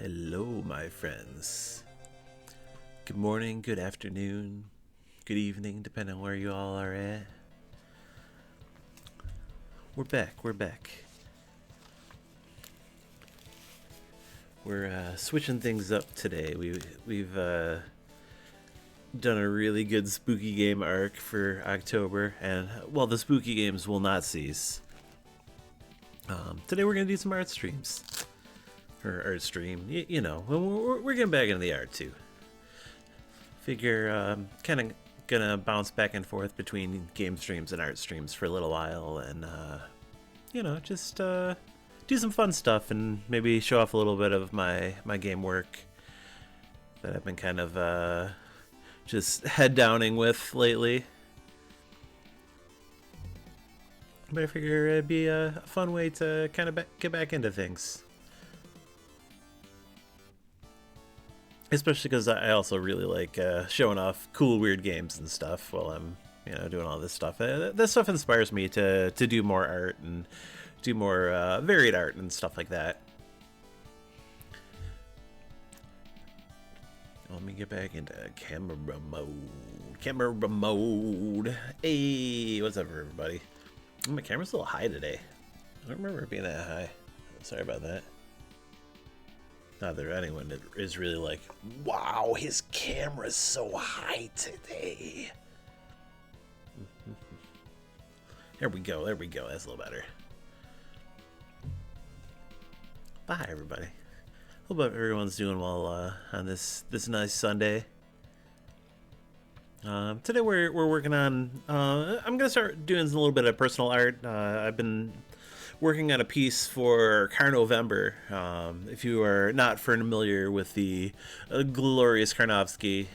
Hello, my friends. Good morning, good afternoon, good evening, depending on where you all are at. We're back. We're switching things up today. We've done a really good spooky game arc for October, and well, the spooky games will not cease. Today we're gonna do some art streams, or art stream. You know, we're getting back into the art too. Figure kind of gonna bounce back and forth between game streams and art streams for a little while, and just do some fun stuff and maybe show off a little bit of my game work that I've been kind of just head downing with lately. But I figure it'd be a fun way to kind of get back into things. Especially because I also really like showing off cool, weird games and stuff while I'm, doing all this stuff. This stuff inspires me to do more art and do more varied art and stuff like that. Let me get back into camera mode. Hey, what's up, everybody? My camera's a little high today. I don't remember it being that high. Sorry about that. Not that anyone that is really like, wow, his camera's so high today. There we go. That's a little better. Bye, everybody. Hope everyone's doing well on this nice Sunday. Today we're working on. I'm gonna start doing a little bit of personal art. I've been working on a piece for Karnovember. If you are not familiar with the glorious Karnovsky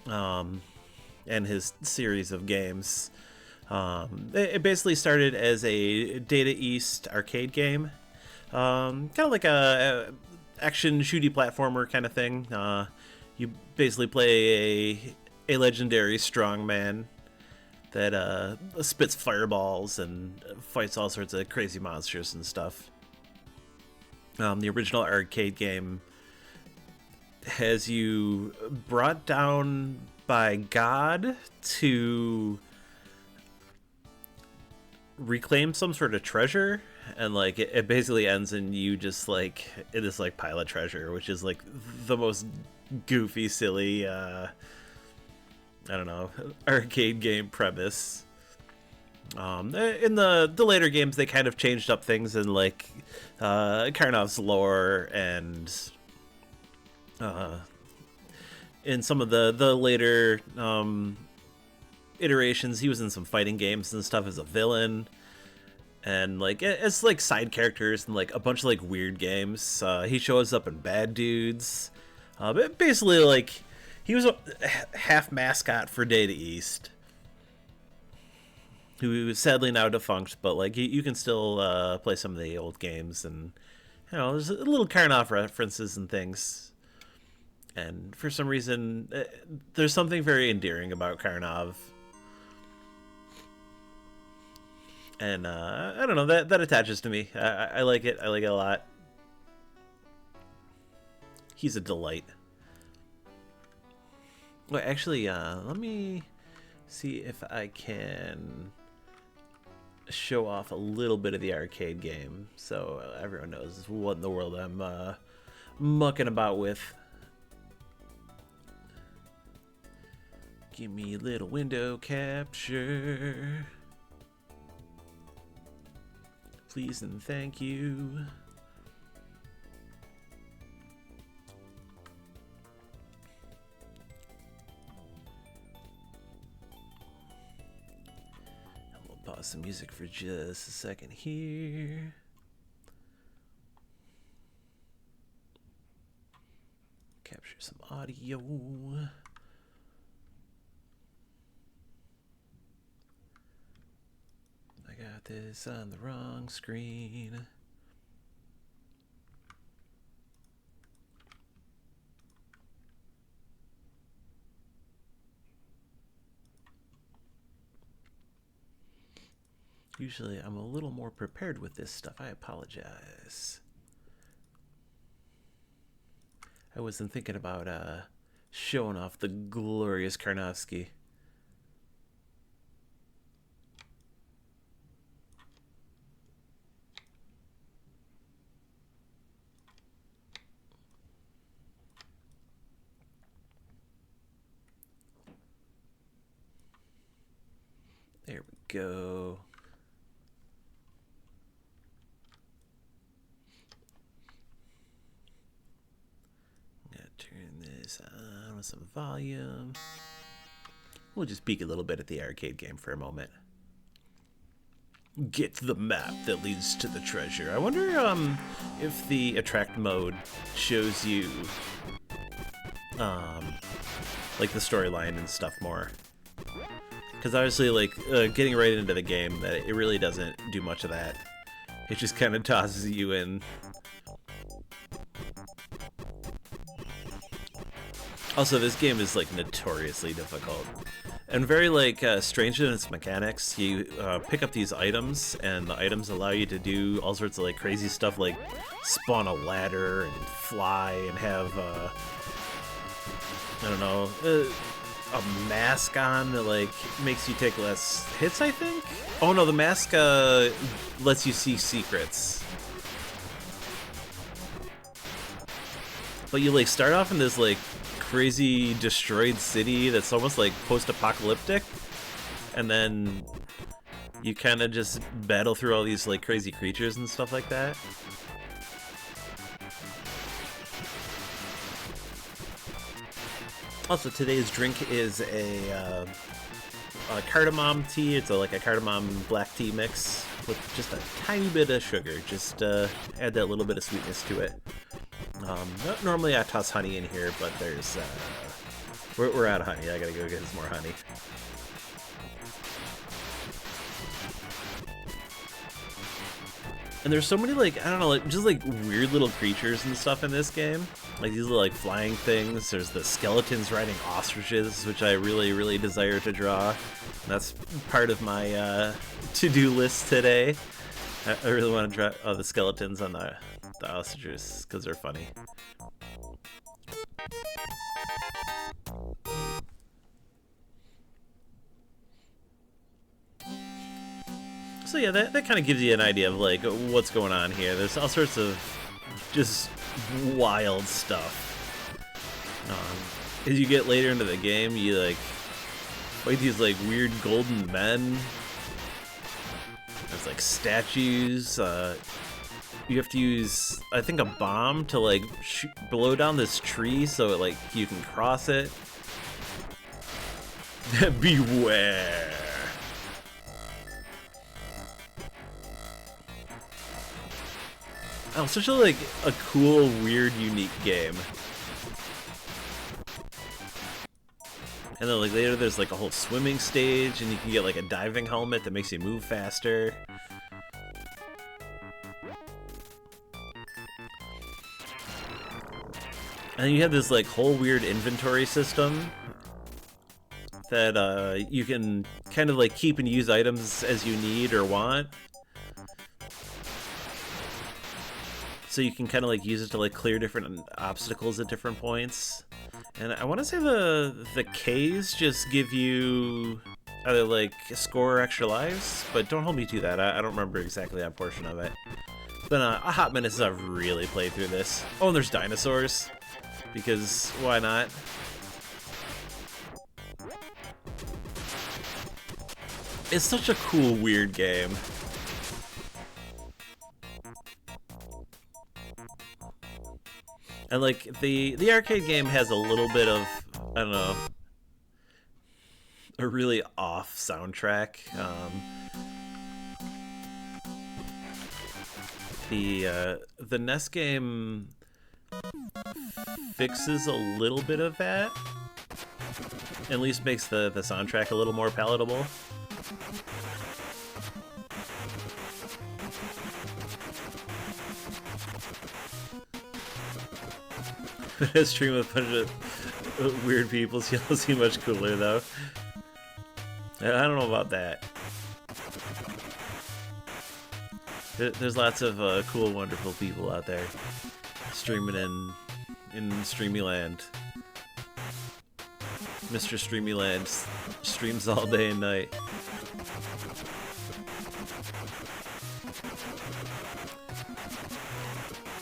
and his series of games, it basically started as a Data East arcade game, kind of like a action shooty platformer kind of thing. You basically play a legendary strongman that spits fireballs and fights all sorts of crazy monsters and stuff. The original arcade game has you brought down by God to reclaim some sort of treasure, and like it basically ends in you just like in this like pile of treasure, which is like the most goofy, silly I don't know, arcade game premise. In the later games, they kind of changed up things in like Karnov's lore, and in some of the later iterations, he was in some fighting games and stuff as a villain, and like it's like side characters and like a bunch of like weird games. He shows up in Bad Dudes. But basically, like, he was a half mascot for Data East, who is sadly now defunct, but like you can still play some of the old games, and there's little Karnov references and things. And for some reason, there's something very endearing about Karnov, and I don't know, that attaches to me. I like it. I like it a lot. He's a delight. Well, actually, let me see if I can show off a little bit of the arcade game so everyone knows what in the world I'm mucking about with. Give me a little window capture. Please and thank you. Pause the music for just a second here. Capture some audio. I got this on the wrong screen. Usually I'm a little more prepared with this stuff. I apologize. I wasn't thinking about showing off the glorious Karnovsky. There we go. I'm gonna turn this on with some volume. We'll just peek a little bit at the arcade game for a moment. Get the map that leads to the treasure. I wonder if the attract mode shows you like the storyline and stuff more. Because obviously, like, getting right into the game, that it really doesn't do much of that. It just kind of tosses you in. Also, this game is, like, notoriously difficult. And very, like, strange in its mechanics. You pick up these items, and the items allow you to do all sorts of, like, crazy stuff, like spawn a ladder and fly and have, I don't know, a mask on that, like, makes you take less hits, I think? Oh no, the mask lets you see secrets. But you, like, start off in this, like, crazy destroyed city that's almost, like, post-apocalyptic, and then you kind of just battle through all these, like, crazy creatures and stuff like that. Also, today's drink is a cardamom tea. It's like a cardamom black tea mix with just a tiny bit of sugar. Just add that little bit of sweetness to it. Normally I toss honey in here, but there's we're out of honey. I gotta go get some more honey. And there's so many, like, I don't know, like, just like weird little creatures and stuff in this game. Like these little, like, flying things. There's the skeletons riding ostriches, which I really, really desire to draw. And that's part of my to-do list today. I really want to draw the skeletons on the ostriches because they're funny. So yeah, that kind of gives you an idea of, like, what's going on here. There's all sorts of just wild stuff. As you get later into the game, you, like, fight these, like, weird golden men. There's, like, statues. You have to use, I think, a bomb to, like, blow down this tree so it, like, you can cross it. Beware. Oh, such a, like, a cool, weird, unique game. And then, like, later there's, like, a whole swimming stage, and you can get, like, a diving helmet that makes you move faster. And you have this, like, whole weird inventory system that you can kind of, like, keep and use items as you need or want. So you can kind of, like, use it to, like, clear different obstacles at different points. And I want to say the Ks just give you either, like, a score or extra lives, but don't hold me to that. I don't remember exactly that portion of it. It's been a hot minute since I've really played through this. Oh, and there's dinosaurs, because why not? It's such a cool, weird game. And, like, the arcade game has a little bit of, I don't know, a really off soundtrack. The NES game fixes a little bit of that. At least makes the soundtrack a little more palatable. A stream with a bunch of weird people seem much cooler, though. I don't know about that. There's lots of cool, wonderful people out there streaming in in Streamyland. Mr. Streamyland streams all day and night.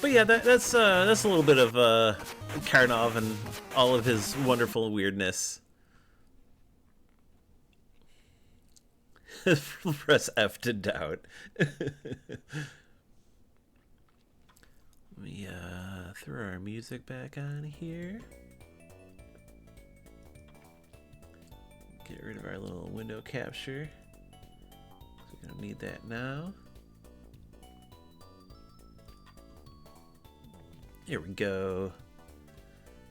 But yeah, that's a little bit of Karnov and all of his wonderful weirdness. Press F to doubt. Let me throw our music back on here. Get rid of our little window capture. So we don't need that now. Here we go.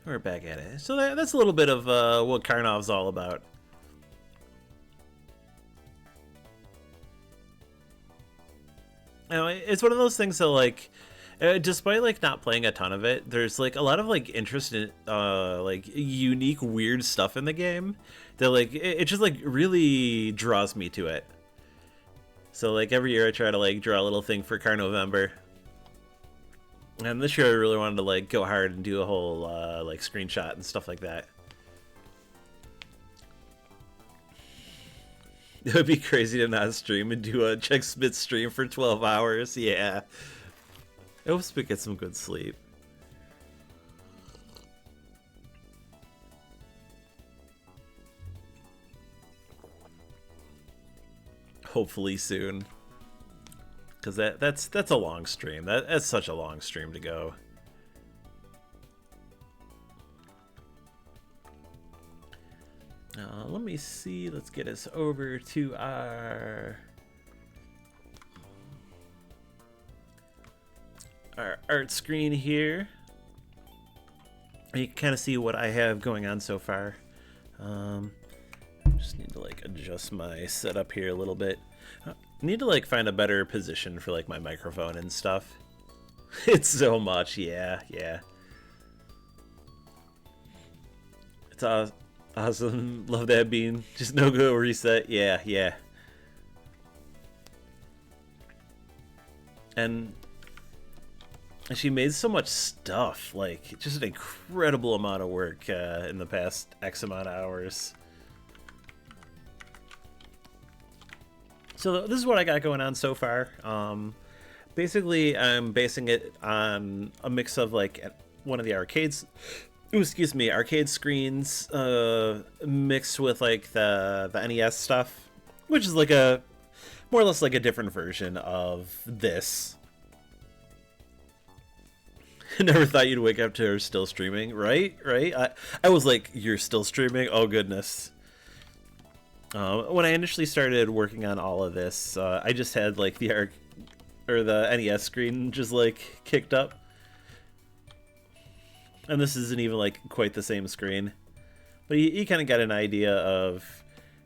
We're back at it. So that's a little bit of what Karnov's all about. Now, it's one of those things that, like, despite like not playing a ton of it, there's like a lot of like interest in like unique weird stuff in the game that like it just like really draws me to it. So like every year I try to like draw a little thing for Karnovember. And this year I really wanted to like go hard and do a whole like screenshot and stuff like that. It would be crazy to not stream and do a Check Smith stream for 12 hours. Yeah. I hope we get some good sleep. Hopefully soon. Because that's a long stream. That's such a long stream to go. Let me see. Let's get us over to our art screen here. You can kind of see what I have going on so far. Just need to like adjust my setup here a little bit. Need to like find a better position for like my microphone and stuff. It's so much, yeah. It's awesome. Love that bean. Just no go reset. Yeah. And she made so much stuff, like just an incredible amount of work in the past X amount of hours. So this is what I got going on so far. Basically, I'm basing it on a mix of like one of the arcades. Arcade screens mixed with like the NES stuff, which is like a more or less like a different version of this. I never thought you'd wake up to her still streaming, right? I was like, you're still streaming? Oh goodness. When I initially started working on all of this, I just had like the NES screen just like kicked up. And this isn't even like quite the same screen. But you kind of got an idea of,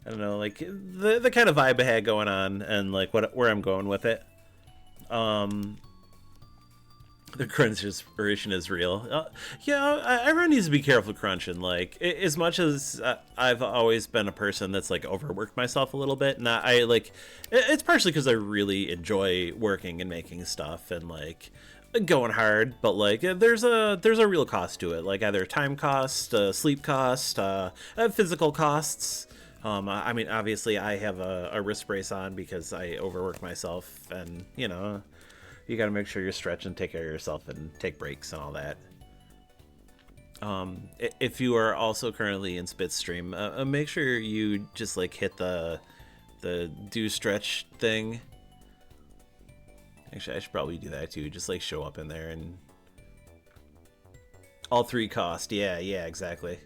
I don't know, like the kind of vibe I had going on and like where I'm going with it. The crunch inspiration is real. Yeah, everyone needs to be careful crunching. Like, as much as I've always been a person that's like overworked myself a little bit, and it's partially because I really enjoy working and making stuff and like going hard. But like, there's a real cost to it, like either time cost, sleep cost, physical costs. I mean, obviously, I have a wrist brace on because I overwork myself, and you know. You gotta make sure you're stretching, take care of yourself, and take breaks and all that. If you are also currently in Spit stream, make sure you just like hit the do stretch thing. Actually, I should probably do that too. Just like show up in there and all three cost. Yeah, exactly.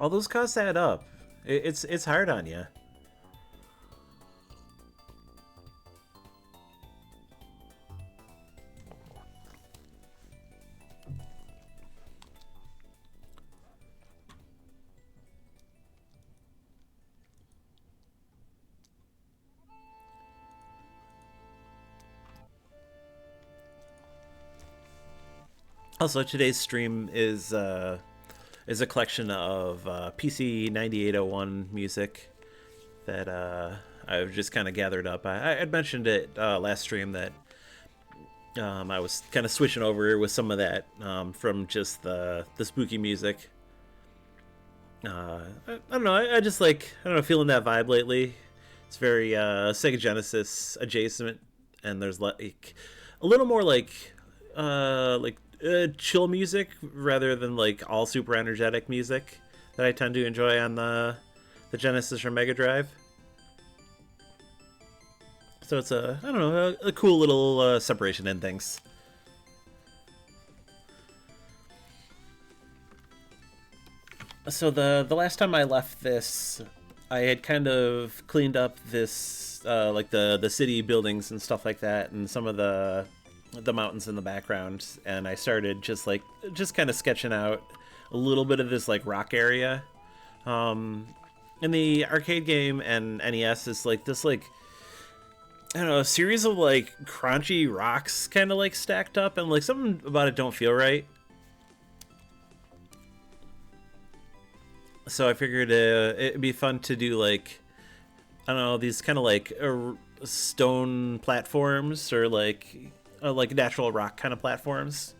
All those costs add up. It's hard on you. Also, today's stream is a collection of PC 9801 music that I've just kind of gathered up. I had mentioned it last stream that I was kind of switching over with some of that from just the spooky music. I don't know. I just like, I don't know, feeling that vibe lately. It's very Sega Genesis adjacent, and there's like a little more chill music rather than like all super energetic music that I tend to enjoy on the Genesis or Mega Drive. So it's a, I don't know, a cool little separation in things. So the last time I left this, I had kind of cleaned up this like the city buildings and stuff like that, and some of the mountains in the background, and I started just kind of sketching out a little bit of this like rock area. In the arcade game and NES, is like this like, I don't know, a series of like crunchy rocks kind of like stacked up, and like something about it don't feel right. So I figured it'd be fun to do like, I don't know, these kind of like stone platforms, or like natural rock kind of platforms,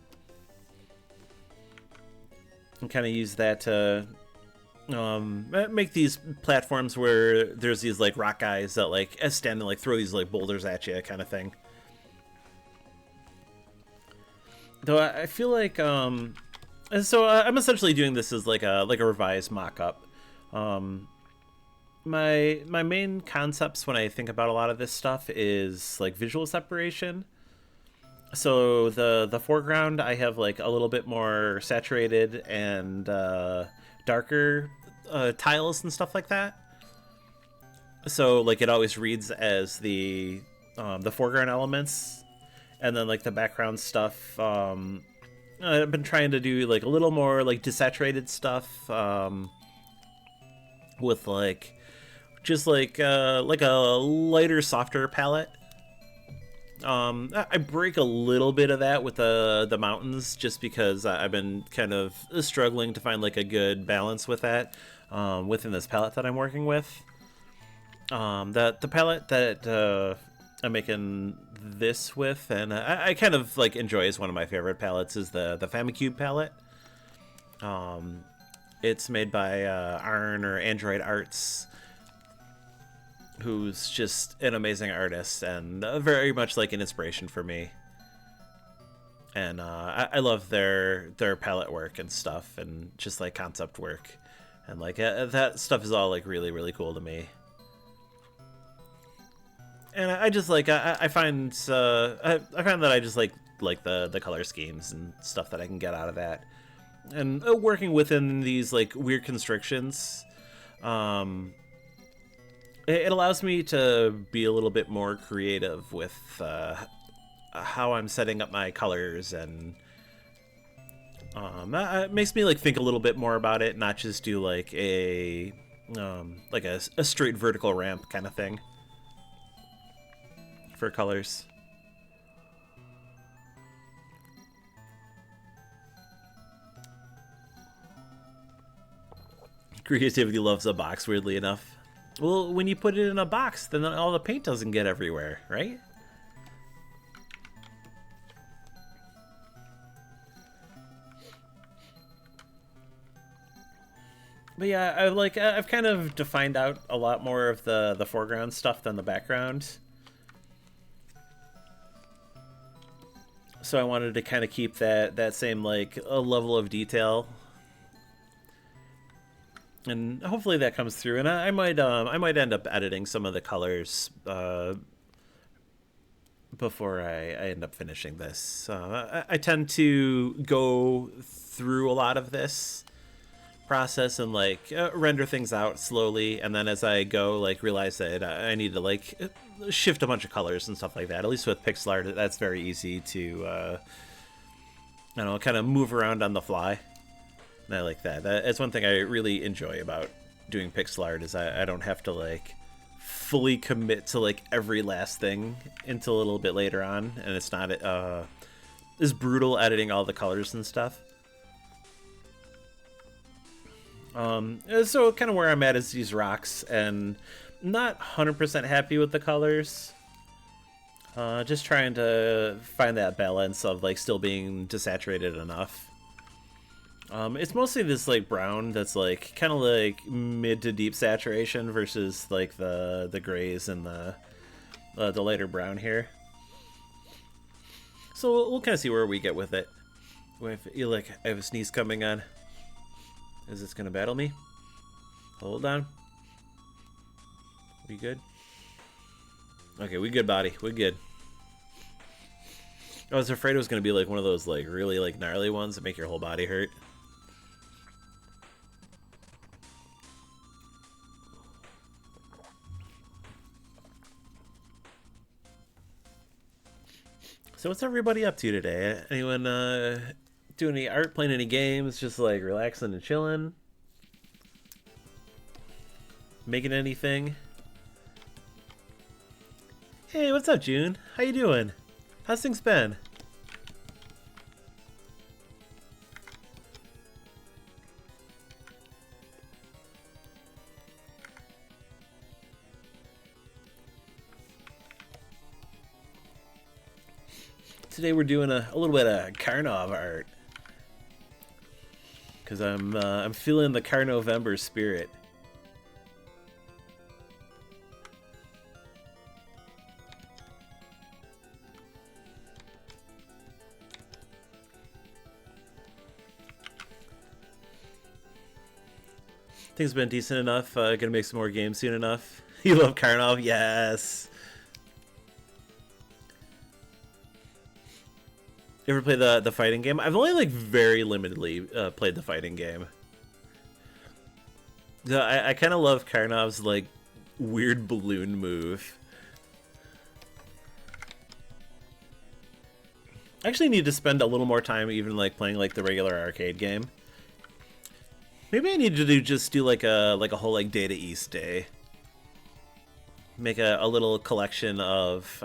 and kind of use that to make these platforms where there's these like rock guys that like stand and like throw these like boulders at you, kind of thing. Though I feel like and so I'm essentially doing this as like a revised mock-up. My main concepts when I think about a lot of this stuff is like visual separation. So the foreground, I have like a little bit more saturated and darker tiles and stuff like that. So like it always reads as the foreground elements, and then like the background stuff. I've been trying to do like a little more like desaturated stuff, with like just like a lighter, softer palette. I break a little bit of that with the mountains, just because I've been kind of struggling to find like a good balance with that within this palette that I'm working with. The palette that I'm making this with, and I kind of like enjoy as one of my favorite palettes, is the Famicube palette. It's made by Arn or Android Arts, who's just an amazing artist and very much like an inspiration for me. And I love their palette work and stuff, and just like concept work, and like that stuff is all like really, really cool to me. And I just like I find I find that I just like the color schemes and stuff that I can get out of that, and working within these like weird constrictions. It allows me to be a little bit more creative with how I'm setting up my colors, and it makes me like think a little bit more about it, not just do like a straight vertical ramp kind of thing for colors. Creativity loves a box, weirdly enough. Well, when you put it in a box, then all the paint doesn't get everywhere, right? But yeah, I've kind of defined out a lot more of the foreground stuff than the background. So I wanted to kind of keep that same like a level of detail, and hopefully that comes through. And I might end up editing some of the colors before I end up finishing this. I tend to go through a lot of this process and like render things out slowly, and then as I go like realize that I need to like shift a bunch of colors and stuff like that. At least with pixel art, that's very easy to I don't know, kind of move around on the fly. And I like that. That's one thing I really enjoy about doing pixel art, is I don't have to like fully commit to like every last thing until a little bit later on, and it's not as brutal editing all the colors and stuff. So kind of where I'm at is these rocks, and not 100% happy with the colors. Just trying to find that balance of like still being desaturated enough. It's mostly this like brown that's like kind of like mid to deep saturation versus like the grays and the lighter brown here. So we'll kind of see where we get with it. If you like, I have a sneeze coming on. Is this gonna battle me? Hold on. We good? Okay, we good, body. We good. I was afraid it was gonna be like one of those like really like gnarly ones that make your whole body hurt. So what's everybody up to today? Anyone doing any art, playing any games, just like relaxing and chilling? Making anything? Hey, what's up, June? How you doing? How's things been? Today we're doing a little bit of Karnov art. Cause I'm feeling the Karnovember spirit. Things been decent enough. Gonna make some more games soon enough. You love Karnov? Yes. You ever play the fighting game? I've only like very limitedly played the fighting game. I kind of love Karnov's like weird balloon move. I actually need to spend a little more time even like playing like the regular arcade game. Maybe I need to just do like a whole like Data East day. Make a little collection of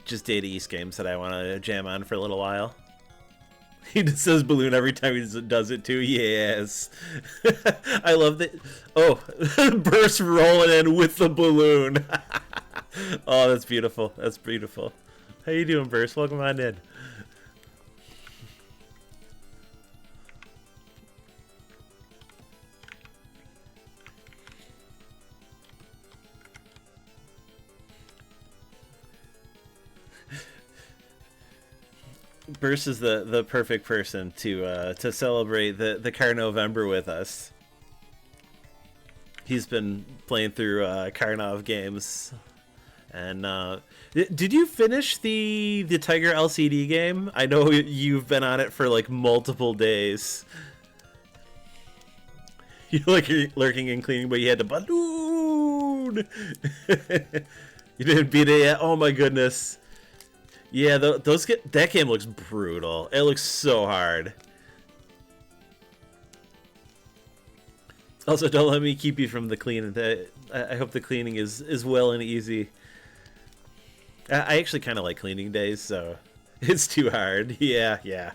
just Data East games that I want to jam on for a little while. He just says balloon every time he does it too. Yes. I love that. Oh, Burst rolling in with the balloon. Oh, that's beautiful. That's beautiful. How you doing, Burst? Welcome on in. Burst is the perfect person to celebrate the Karnovember with us. He's been playing through Karnov games, and did you finish the Tiger LCD game? I know you've been on it for like multiple days. You're like lurking and cleaning, but you had to balloon. You didn't beat it yet. Oh my goodness. Yeah, that game looks brutal. It looks so hard. Also, don't let me keep you from the cleaning. I hope the cleaning is well and easy. I actually kind of like cleaning days, so it's too hard. Yeah, yeah.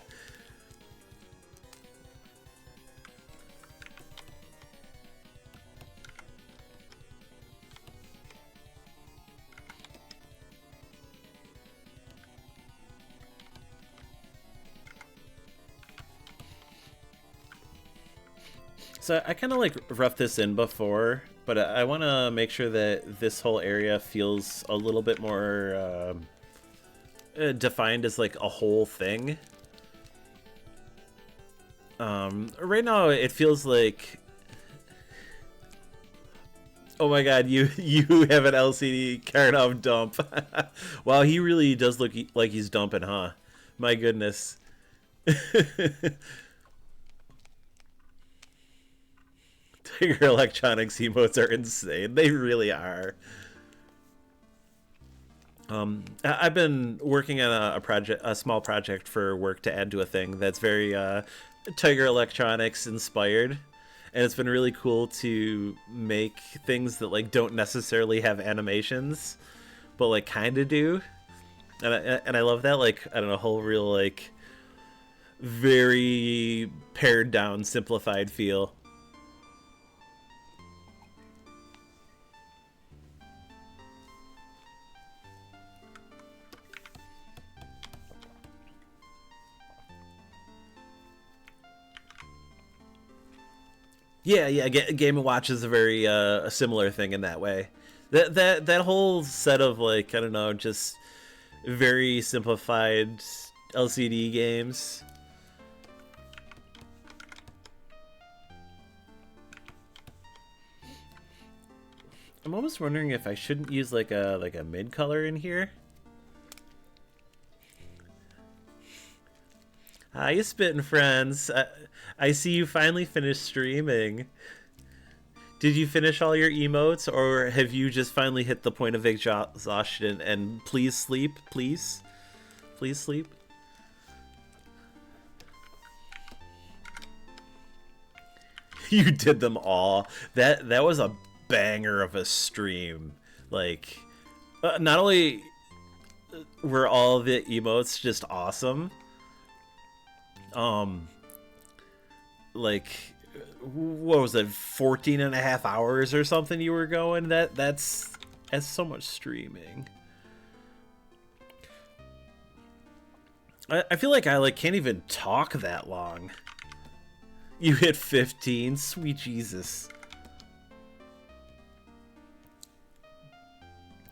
So I kind of like roughed this in before, but I want to make sure that this whole area feels a little bit more defined as like a whole thing. Right now it feels like, oh my god, you have an LCD Karnov dump. Wow, he really does look like he's dumping, huh? My goodness. Tiger Electronics emotes are insane. They really are. I've been working on a small project for work to add to a thing that's very Tiger Electronics inspired, and it's been really cool to make things that like don't necessarily have animations, but like kind of do, and I love that. Like, I don't know, whole real like very pared down, simplified feel. Yeah, yeah. Game and Watch is a very a similar thing in that way. That whole set of like I don't know, just very simplified LCD games. I'm almost wondering if I shouldn't use like a mid color in here. How you spitting, friends? I see you finally finished streaming. Did you finish all your emotes, or have you just finally hit the point of exhaustion and please sleep, please? Please sleep? You did them all. That was a banger of a stream. Like, not only were all the emotes just awesome, like what was it, 14 and a half hours or something you were going? That's so much streaming. I feel like I can't even talk that long. You hit 15, sweet Jesus.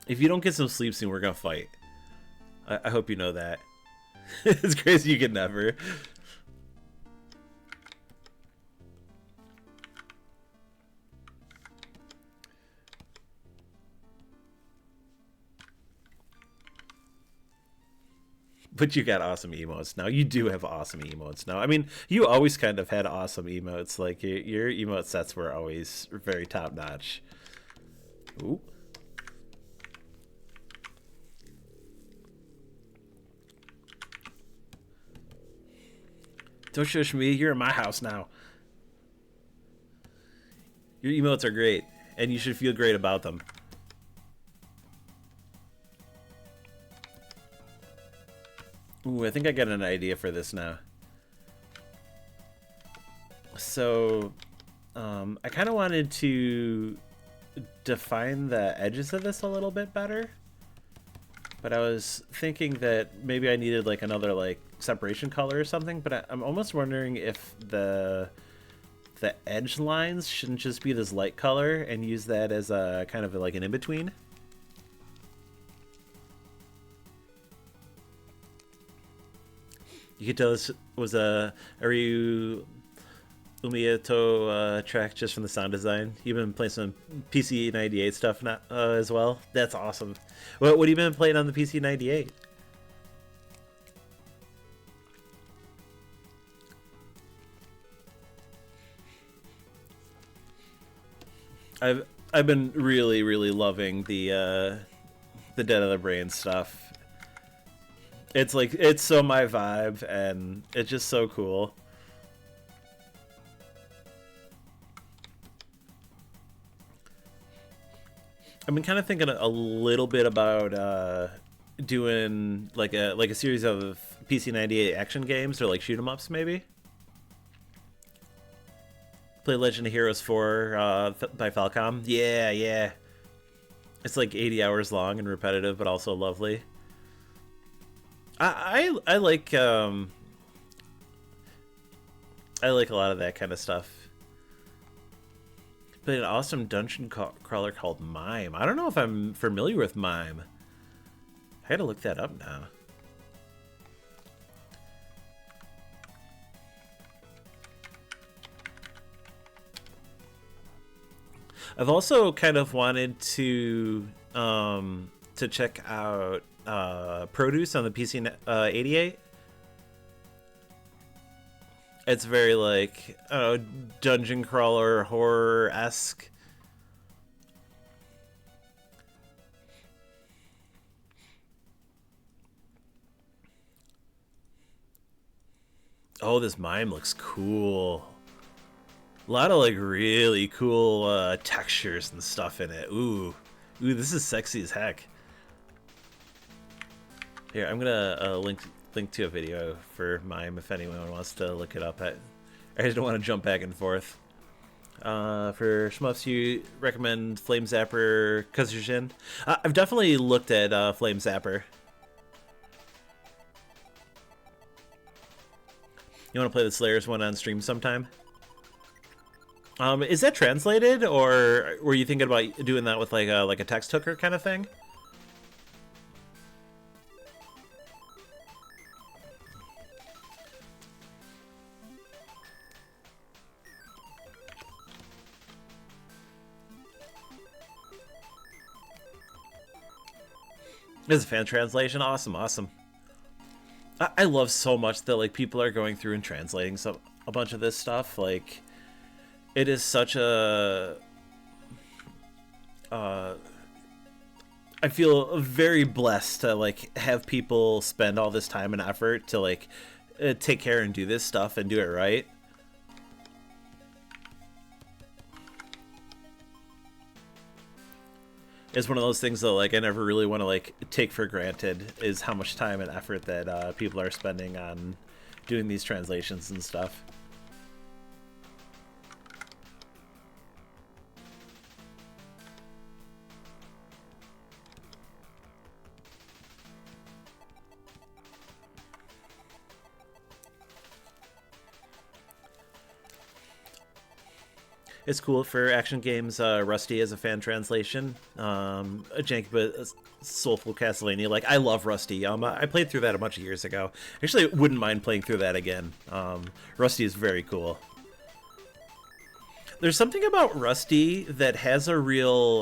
If you don't get some sleep soon, we're gonna fight. I hope you know that. It's crazy you can never. But you got awesome emotes now. You do have awesome emotes now. I mean, you always kind of had awesome emotes. Like, your emote sets were always very top notch. Ooh. Don't shush me. You're in my house now. Your emotes are great, and you should feel great about them. Ooh, I think I got an idea for this now. So, I kind of wanted to define the edges of this a little bit better. But I was thinking that maybe I needed like another like separation color or something. But I'm almost wondering if the edge lines shouldn't just be this light color and use that as a kind of like an in-between. You could tell this was a Ryu Umiyato track just from the sound design. You've been playing some PC 98 stuff now, as well. That's awesome. What have you been playing on the PC 98? I've been really loving the Dead of the Brain stuff. It's like it's so my vibe, and it's just so cool. I've been kind of thinking a little bit about doing like a series of PC 98 action games or like shoot 'em ups maybe. Play Legend of Heroes 4 by Falcom. Yeah, yeah. It's like 80 hours long and repetitive, but also lovely. I like I like a lot of that kind of stuff. Played an awesome dungeon crawler called Mime. I don't know if I'm familiar with Mime. I gotta look that up now. I've also kind of wanted to check out Produce on the PC 88. It's very like dungeon crawler horror-esque. Oh, this mime looks cool. A lot of like really cool textures and stuff in it. Ooh, this is sexy as heck. Here, I'm gonna link to a video for Mime if anyone wants to look it up. I just don't want to jump back and forth. For shmups, you recommend Flame Zapper Kazujin? I've definitely looked at Flame Zapper. You want to play the Slayers one on stream sometime? Is that translated, or were you thinking about doing that with like a text hooker kind of thing? It's a fan translation. Awesome, awesome. I love so much that like people are going through and translating a bunch of this stuff. Like, it is such a uh, I feel very blessed to like have people spend all this time and effort to like take care and do this stuff and do it right. It's one of those things that like I never really want to like take for granted, is how much time and effort that people are spending on doing these translations and stuff. It's cool for action games. Rusty as a fan translation, a janky but soulful Castlevania. Like, I love Rusty. I played through that a bunch of years ago. Actually, I wouldn't mind playing through that again. Rusty is very cool. There's something about Rusty that has a real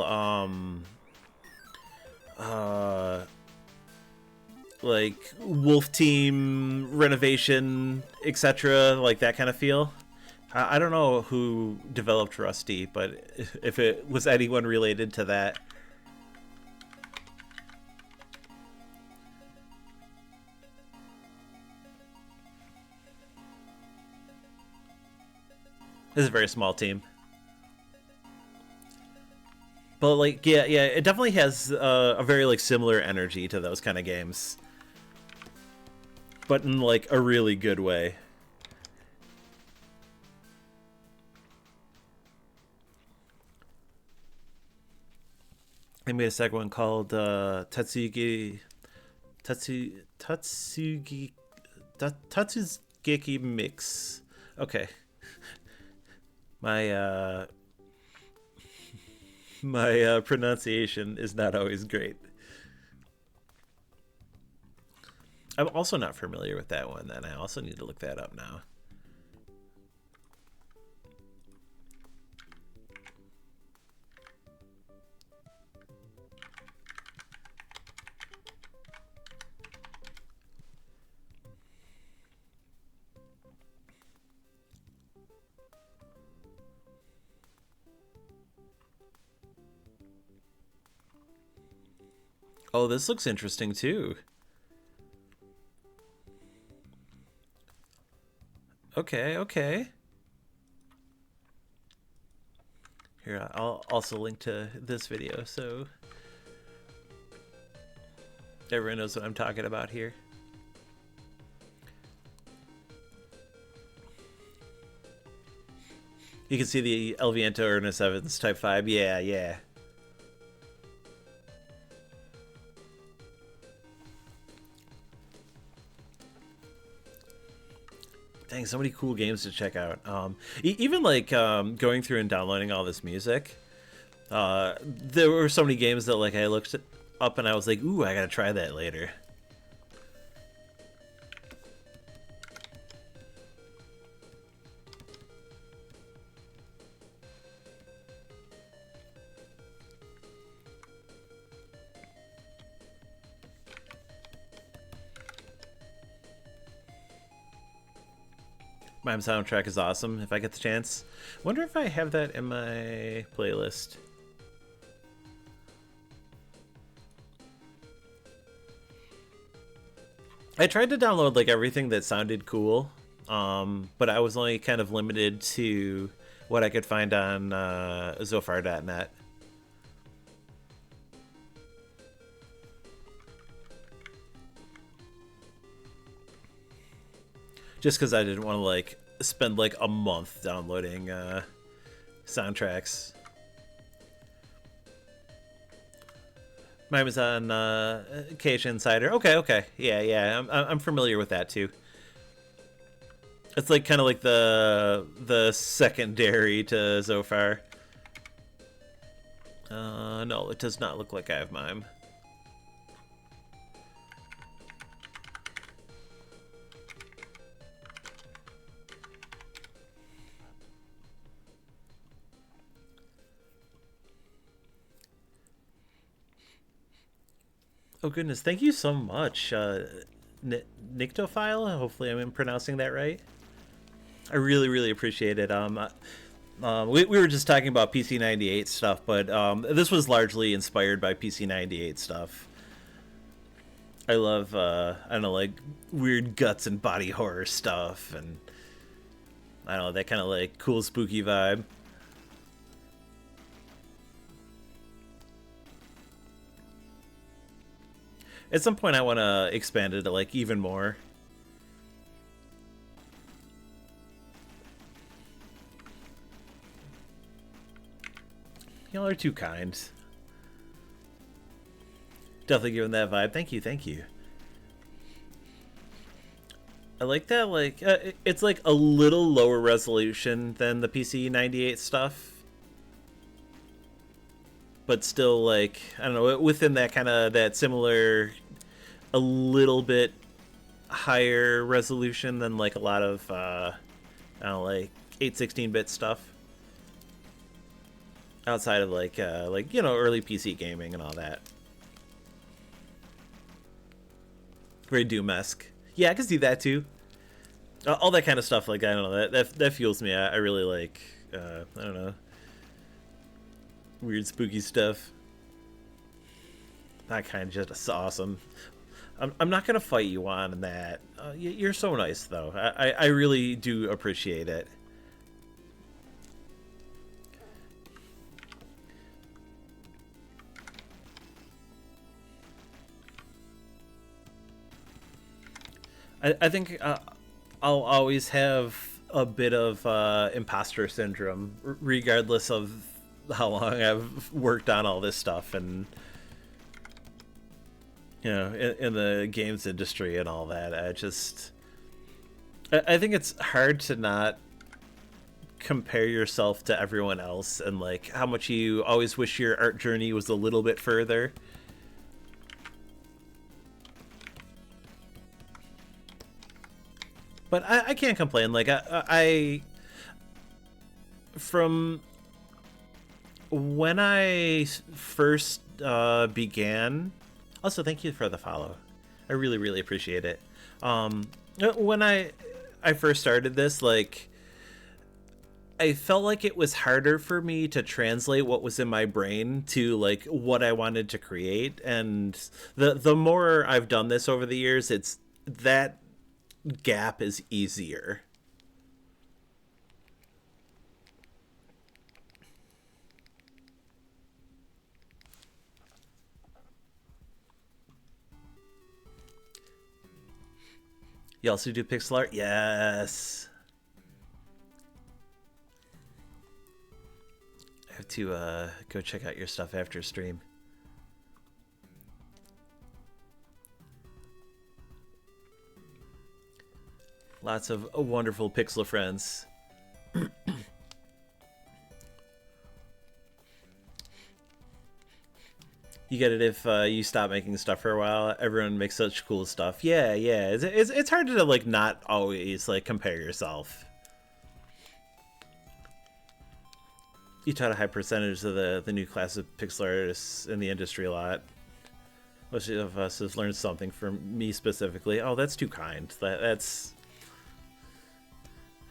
like Wolf Team renovation, etc. Like that kind of feel. I don't know who developed Rusty, but if it was anyone related to that. This is a very small team. But like, yeah, it definitely has a very like similar energy to those kind of games. But in like a really good way. They made a second one called Tatsugeki Mix. Okay. My my pronunciation is not always great. I'm also not familiar with that one, then I also need to look that up now. Oh, this looks interesting too. Okay, okay. Here, I'll also link to this video so everyone knows what I'm talking about here. You can see the El Viento Ernest Evans Type 5. Yeah, yeah. Dang, so many cool games to check out. Even like going through and downloading all this music. There were so many games that like I looked up and I was like, ooh, I gotta try that later. My soundtrack is awesome if I get the chance. Wonder if I have that in my playlist. I tried to download like everything that sounded cool, but I was only kind of limited to what I could find on Zofar.net. Just because I didn't want to like spend like a month downloading soundtracks. Mine was on KH Insider. Okay, okay, yeah, I'm familiar with that too. It's like kind of like the secondary to Zophar. No, it does not look like I have mime. Oh goodness, thank you so much, Nictophile. Hopefully, I'm pronouncing that right. I really, really appreciate it. We were just talking about PC98 stuff, but this was largely inspired by PC98 stuff. I love, I don't know, like weird guts and body horror stuff, and I don't know, that kind of like cool, spooky vibe. At some point, I want to expand it to like even more. Y'all are too kind. Definitely giving that vibe. Thank you, thank you. I like that. Like, it's like a little lower resolution than the PC98 stuff, but still like I don't know, within that kind of that similar, a little bit higher resolution than like a lot of I don't know, like 816-bit stuff. Outside of like you know, early PC gaming and all that. Very Doom-esque. Yeah, I can see that too. All that kind of stuff. Like I don't know, that fuels me. I really like I don't know, weird spooky stuff. That kind of just awesome. I'm not gonna fight you on that. You're so nice though. I really do appreciate it. I think I'll always have a bit of imposter syndrome, regardless of how long I've worked on all this stuff, and you know, in the games industry and all that. I think it's hard to not compare yourself to everyone else, and like how much you always wish your art journey was a little bit further. But I can't complain. Like I from when I first began. Also, thank you for the follow. I really, really appreciate it. When I first started this, like I felt like it was harder for me to translate what was in my brain to like what I wanted to create, and the more I've done this over the years, it's that gap is easier. You also do pixel art? Yes. I have to go check out your stuff after stream. Lots of wonderful pixel friends. You get it if you stop making stuff for a while. Everyone makes such cool stuff. Yeah, yeah. It's hard to like not always like compare yourself. You taught a high percentage of the new class of pixel artists in the industry a lot. Most of us has learned something from me specifically. Oh, that's too kind. That's.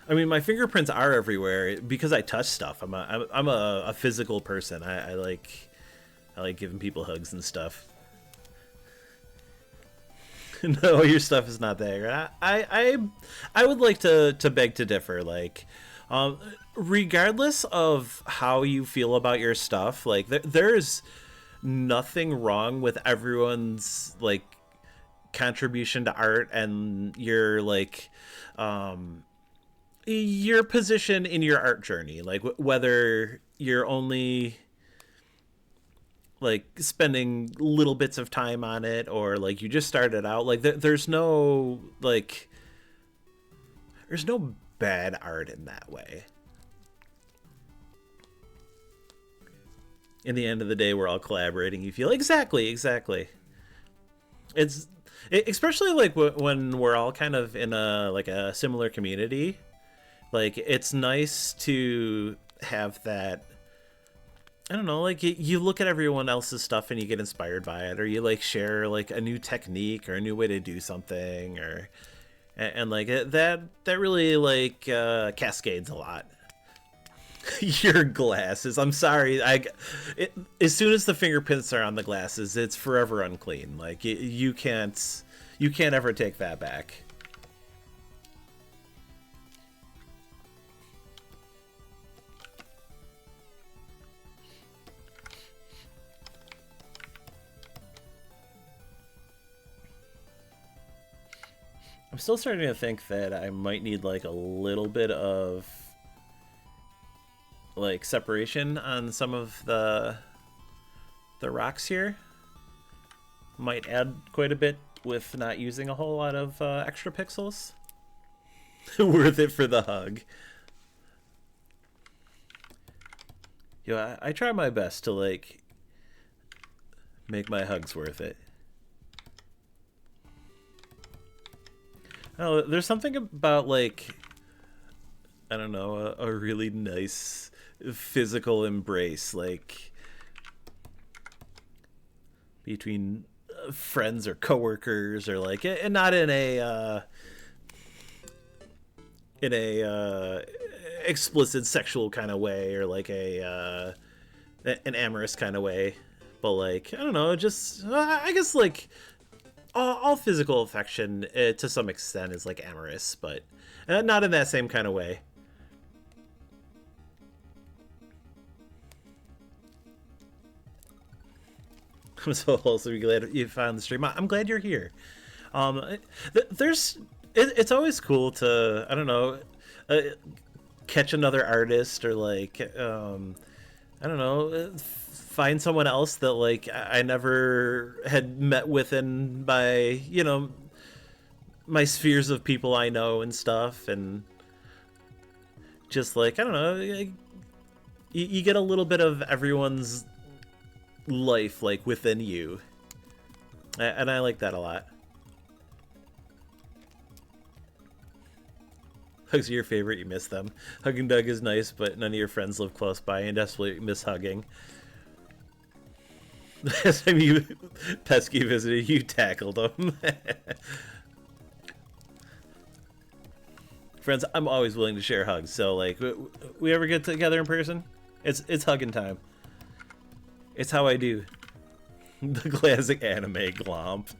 I mean, my fingerprints are everywhere because I touch stuff. I'm a physical person. I like giving people hugs and stuff. No, your stuff is not there. I would like to beg to differ. Like, regardless of how you feel about your stuff, like there's nothing wrong with everyone's like contribution to art and your position in your art journey. Like whether you're only like spending little bits of time on it or like you just started out, like there's no like there's no bad art in that way. In the end of the day, we're all collaborating. You feel exactly. It's especially like when we're all kind of in a like a similar community. Like it's nice to have that. I don't know, like you look at everyone else's stuff and you get inspired by it, or you like share like a new technique or a new way to do something, or and like that really like cascades a lot. Your glasses. I'm sorry. As soon as the fingerprints are on the glasses, it's forever unclean. Like you can't ever take that back. I'm still starting to think that I might need like a little bit of like separation on some of the rocks here. Might add quite a bit with not using a whole lot of extra pixels. Worth it for the hug. I try my best to like make my hugs worth it. Oh, there's something about like I don't know, a really nice physical embrace, like between friends or coworkers, or like, and not in a explicit sexual kind of way, or like an amorous kind of way, but like I don't know, just I guess like all physical affection to some extent is like amorous, but not in that same kind of way. I'm so also glad you found the stream. I'm glad you're here. There's it's always cool to I don't know catch another artist, or like I don't know find someone else that like I never had met within my my spheres of people I know and stuff, and just like I don't know you get a little bit of everyone's life like within you, and I like that a lot. Hugs are your favorite, you miss them. Hugging Doug is nice, but none of your friends live close by and desperately miss hugging. Last time you pesky visited, you tackled them. Friends, I'm always willing to share hugs, so like we ever get together in person, it's hugging time. It's how I do. The classic anime glomp.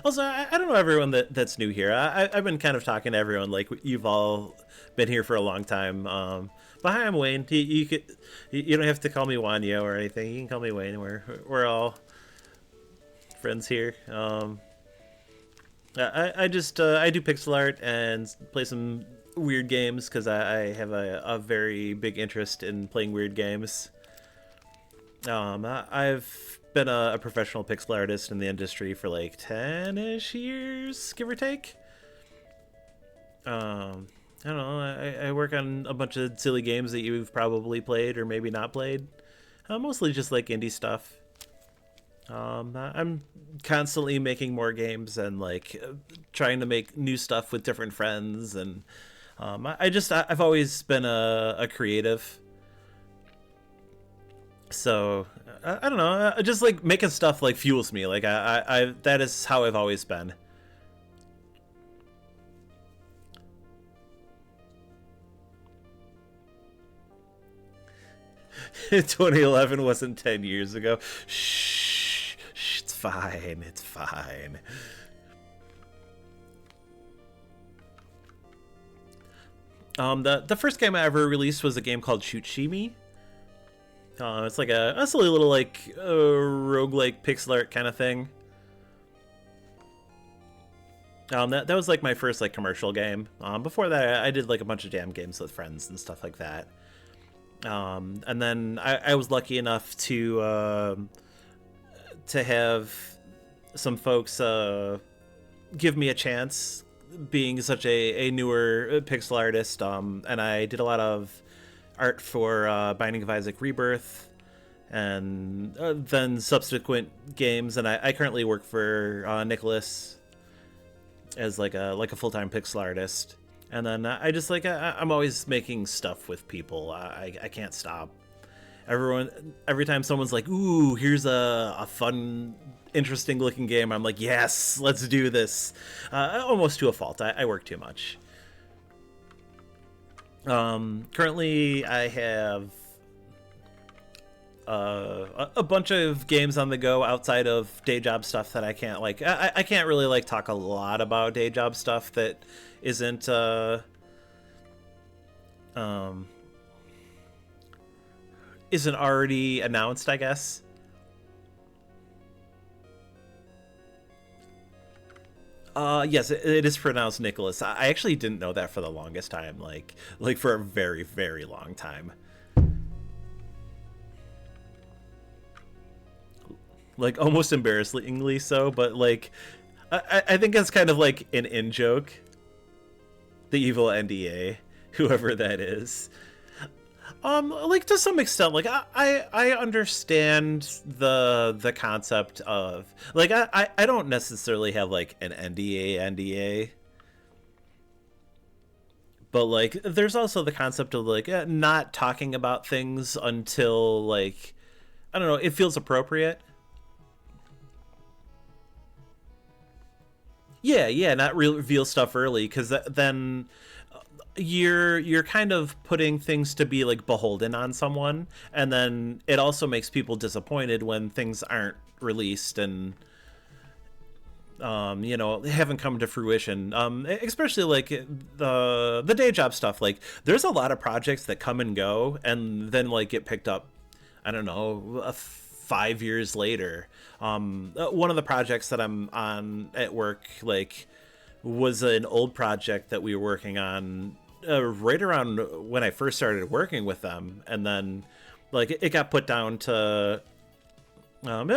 Also, I don't know everyone that's new here. I've been kind of talking to everyone, like you've all been here for a long time. But hi, I'm Wayne. You don't have to call me Wanya or anything. You can call me Wayne. We're all friends here. I just I do pixel art and play some weird games because I have a very big interest in playing weird games. I've been a professional pixel artist in the industry for like 10-ish years, give or take. I don't know, I work on a bunch of silly games that you've probably played or maybe not played. Mostly just like indie stuff. I'm constantly making more games and like trying to make new stuff with different friends, and I've always been a creative. So I don't know, just like making stuff like fuels me. Like I that is how I've always been. 2011 wasn't 10 years ago. Shh, it's fine. It's fine. The first game I ever released was a game called Shoot Shimi. It's like a silly little like roguelike pixel art kind of thing. That was like my first like commercial game. Before that, I did like a bunch of jam games with friends and stuff like that. And then I was lucky enough to have some folks give me a chance, being such a newer pixel artist. And I did a lot of art for Binding of Isaac Rebirth, and then subsequent games. And I currently work for Nicholas as like a full time pixel artist. And then I just like I'm always making stuff with people. I can't stop. Every time someone's like, "Ooh, here's a fun, interesting looking game," I'm like, "Yes, let's do this." Almost to a fault. I work too much. Currently, I have a bunch of games on the go outside of day job stuff that I can't like. I can't really like talk a lot about day job stuff that isn't um, isn't already announced, I guess. Yes, it is pronounced Nicholas. I actually didn't know that for the longest time, like for a very, very long time. Like almost embarrassingly so, but like I think it's kind of like an in joke. The evil NDA, whoever that is. Like to some extent, like I understand the concept of like I don't necessarily have like an NDA, but like there's also the concept of like not talking about things until like I don't know, it feels appropriate. Yeah, yeah, not reveal stuff early because then you're kind of putting things to be like beholden on someone, and then it also makes people disappointed when things aren't released and haven't come to fruition. Especially like the day job stuff. Like there's a lot of projects that come and go and then like get picked up. I don't know, 5 years later. One of the projects that I'm on at work like was an old project that we were working on right around when I first started working with them, and then like it got put down to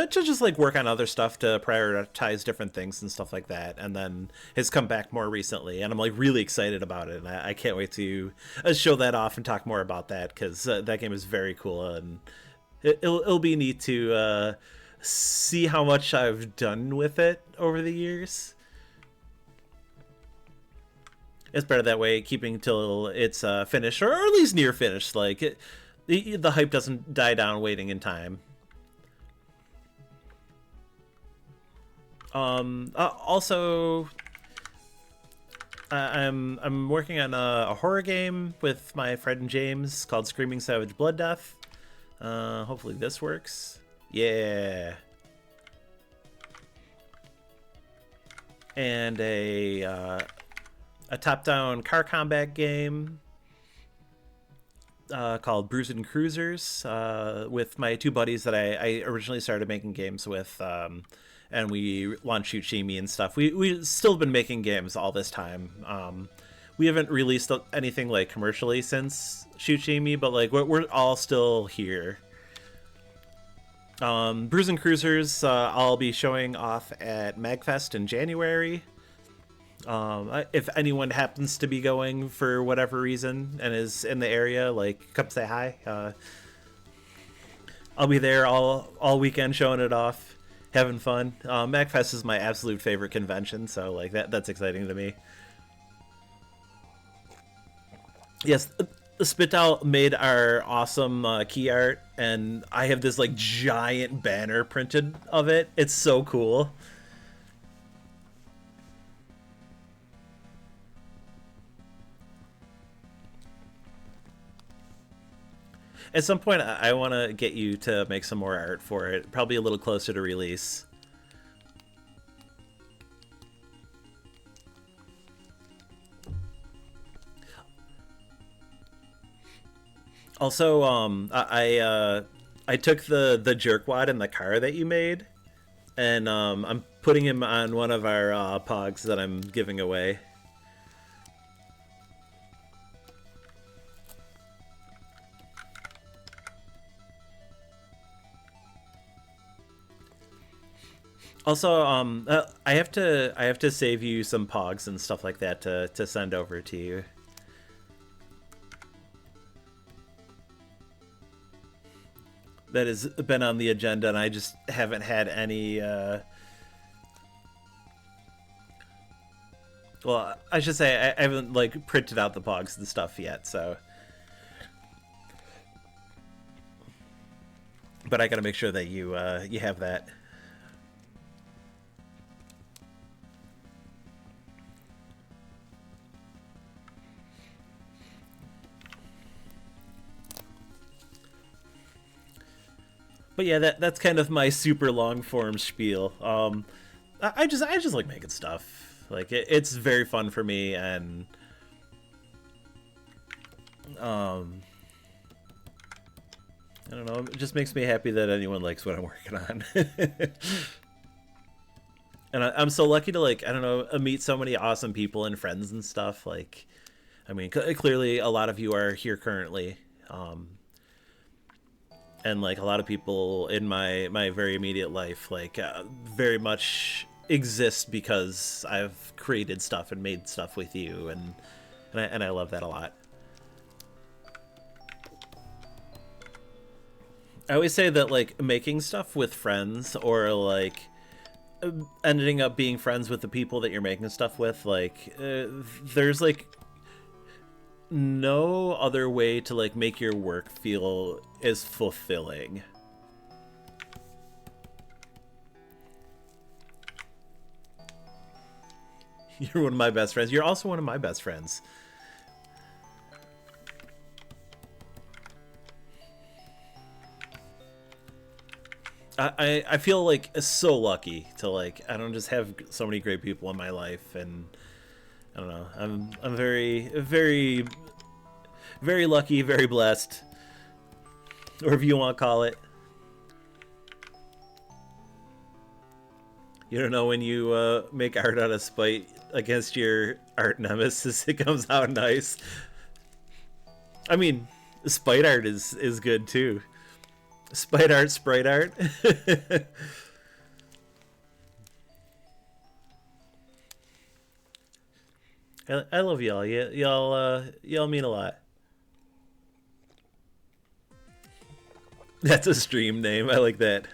just like work on other stuff to prioritize different things and stuff like that, and then has come back more recently, and I'm like really excited about it, and I can't wait to show that off and talk more about that because that game is very cool, and it'll be neat to see how much I've done with it over the years. It's better that way, keeping till it's finished, or at least near finished. Like the hype doesn't die down waiting in time. Also, I'm working on a horror game with my friend James called Screaming Savage Blood Death. Hopefully this works. Yeah. And a top-down car combat game called Brews and Cruisers with my two buddies that I originally started making games with, and we launched Yuchimi and stuff. We still been making games all this time. We haven't released anything like commercially since Shuchimi, but like we're all still here. Brews and Cruisers, I'll be showing off at MagFest in January. If anyone happens to be going for whatever reason and is in the area, like come say hi. I'll be there all weekend showing it off, having fun. MagFest is my absolute favorite convention, so like that's exciting to me. Yes, the Spitow made our awesome key art, and I have this like giant banner printed of it. It's so cool. At some point, I want to get you to make some more art for it, probably a little closer to release. Also, I took the jerkwad in the car that you made, and I'm putting him on one of our pogs that I'm giving away. Also, I have to save you some pogs and stuff like that to send over to you. That has been on the agenda, and I just haven't had any. Well, I should say I haven't like printed out the pogs and stuff yet, so. But I gotta make sure that you have that. But yeah, that's kind of my super long form spiel. I just like making stuff. Like it's very fun for me, and um, I don't know. It just makes me happy that anyone likes what I'm working on. And I'm so lucky to like I don't know meet so many awesome people and friends and stuff. Like, I mean, clearly a lot of you are here currently. And like a lot of people in my very immediate life like very much exist because I've created stuff and made stuff with you, and I love that a lot. I always say that like making stuff with friends or like ending up being friends with the people that you're making stuff with, like there's like no other way to like make your work feel as fulfilling. You're one of my best friends. You're also one of my best friends. I feel like so lucky to like I don't just have so many great people in my life, and I don't know. I'm very lucky, very blessed, or if you want to call it. You don't know when you make art out of spite against your art nemesis, it comes out nice. I mean, spite art is good too. Spite art, sprite art. I love y'all. Y'all mean a lot. That's a stream name. I like that.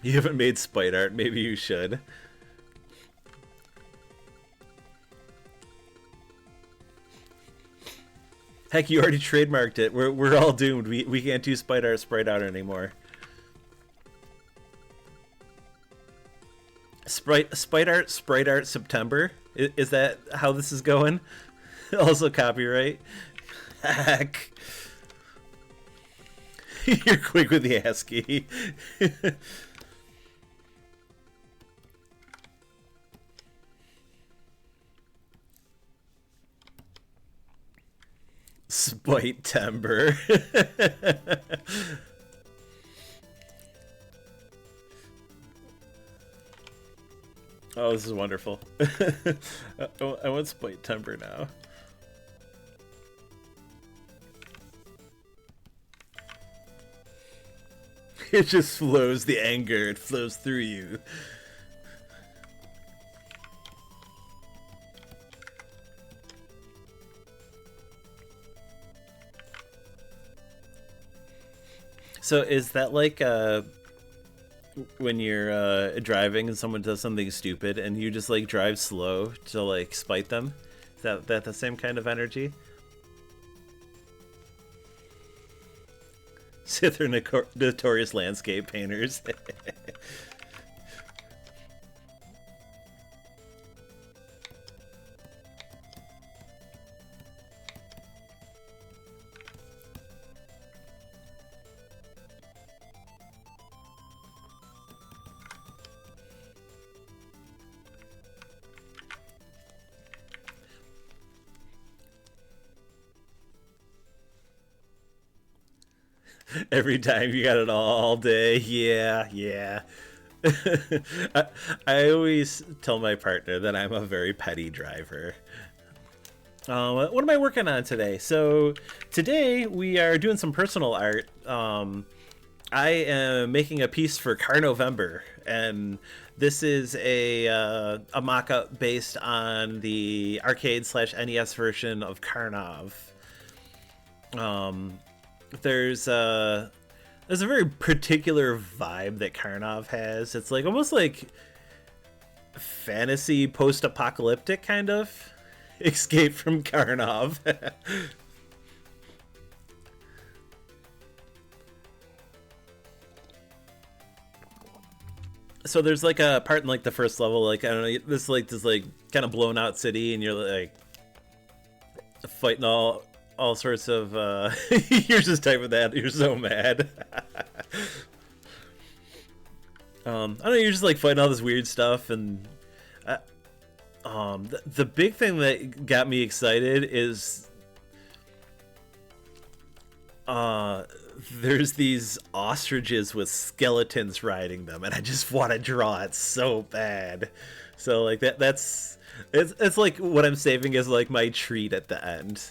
You haven't made spite art. Maybe you should. Heck, you already trademarked it. We're all doomed. We can't do spite art, sprite art anymore. Sprite art, sprite art September. Is that how this is going? Also copyright. Heck. You're quick with the ASCII. Spite timber. Oh, this is wonderful. I want spite timber now. It just flows, the anger, it flows through you. So is that like when you're driving and someone does something stupid and you just like drive slow to like spite them? Is that the same kind of energy? So they're notorious landscape painters. Every time you got it all day. Yeah, yeah. I, I always tell my partner that I'm a very petty driver. What am I working on today? So today we are doing some personal art. I am making a piece for Karnovember, and this is a mock-up based on the arcade slash NES version of Karnov. Um, there's a very particular vibe that Karnov has. It's like almost like fantasy post-apocalyptic kind of escape from Karnov. So there's like a part in like the first level, like I don't know, this like kind of blown out city, and you're like fighting all sorts of. You're just typing that. You're so mad. I don't know. You're just like fighting all this weird stuff, and the big thing that got me excited is there's these ostriches with skeletons riding them, and I just want to draw it so bad. So like that's it's like what I'm saving is like my treat at the end.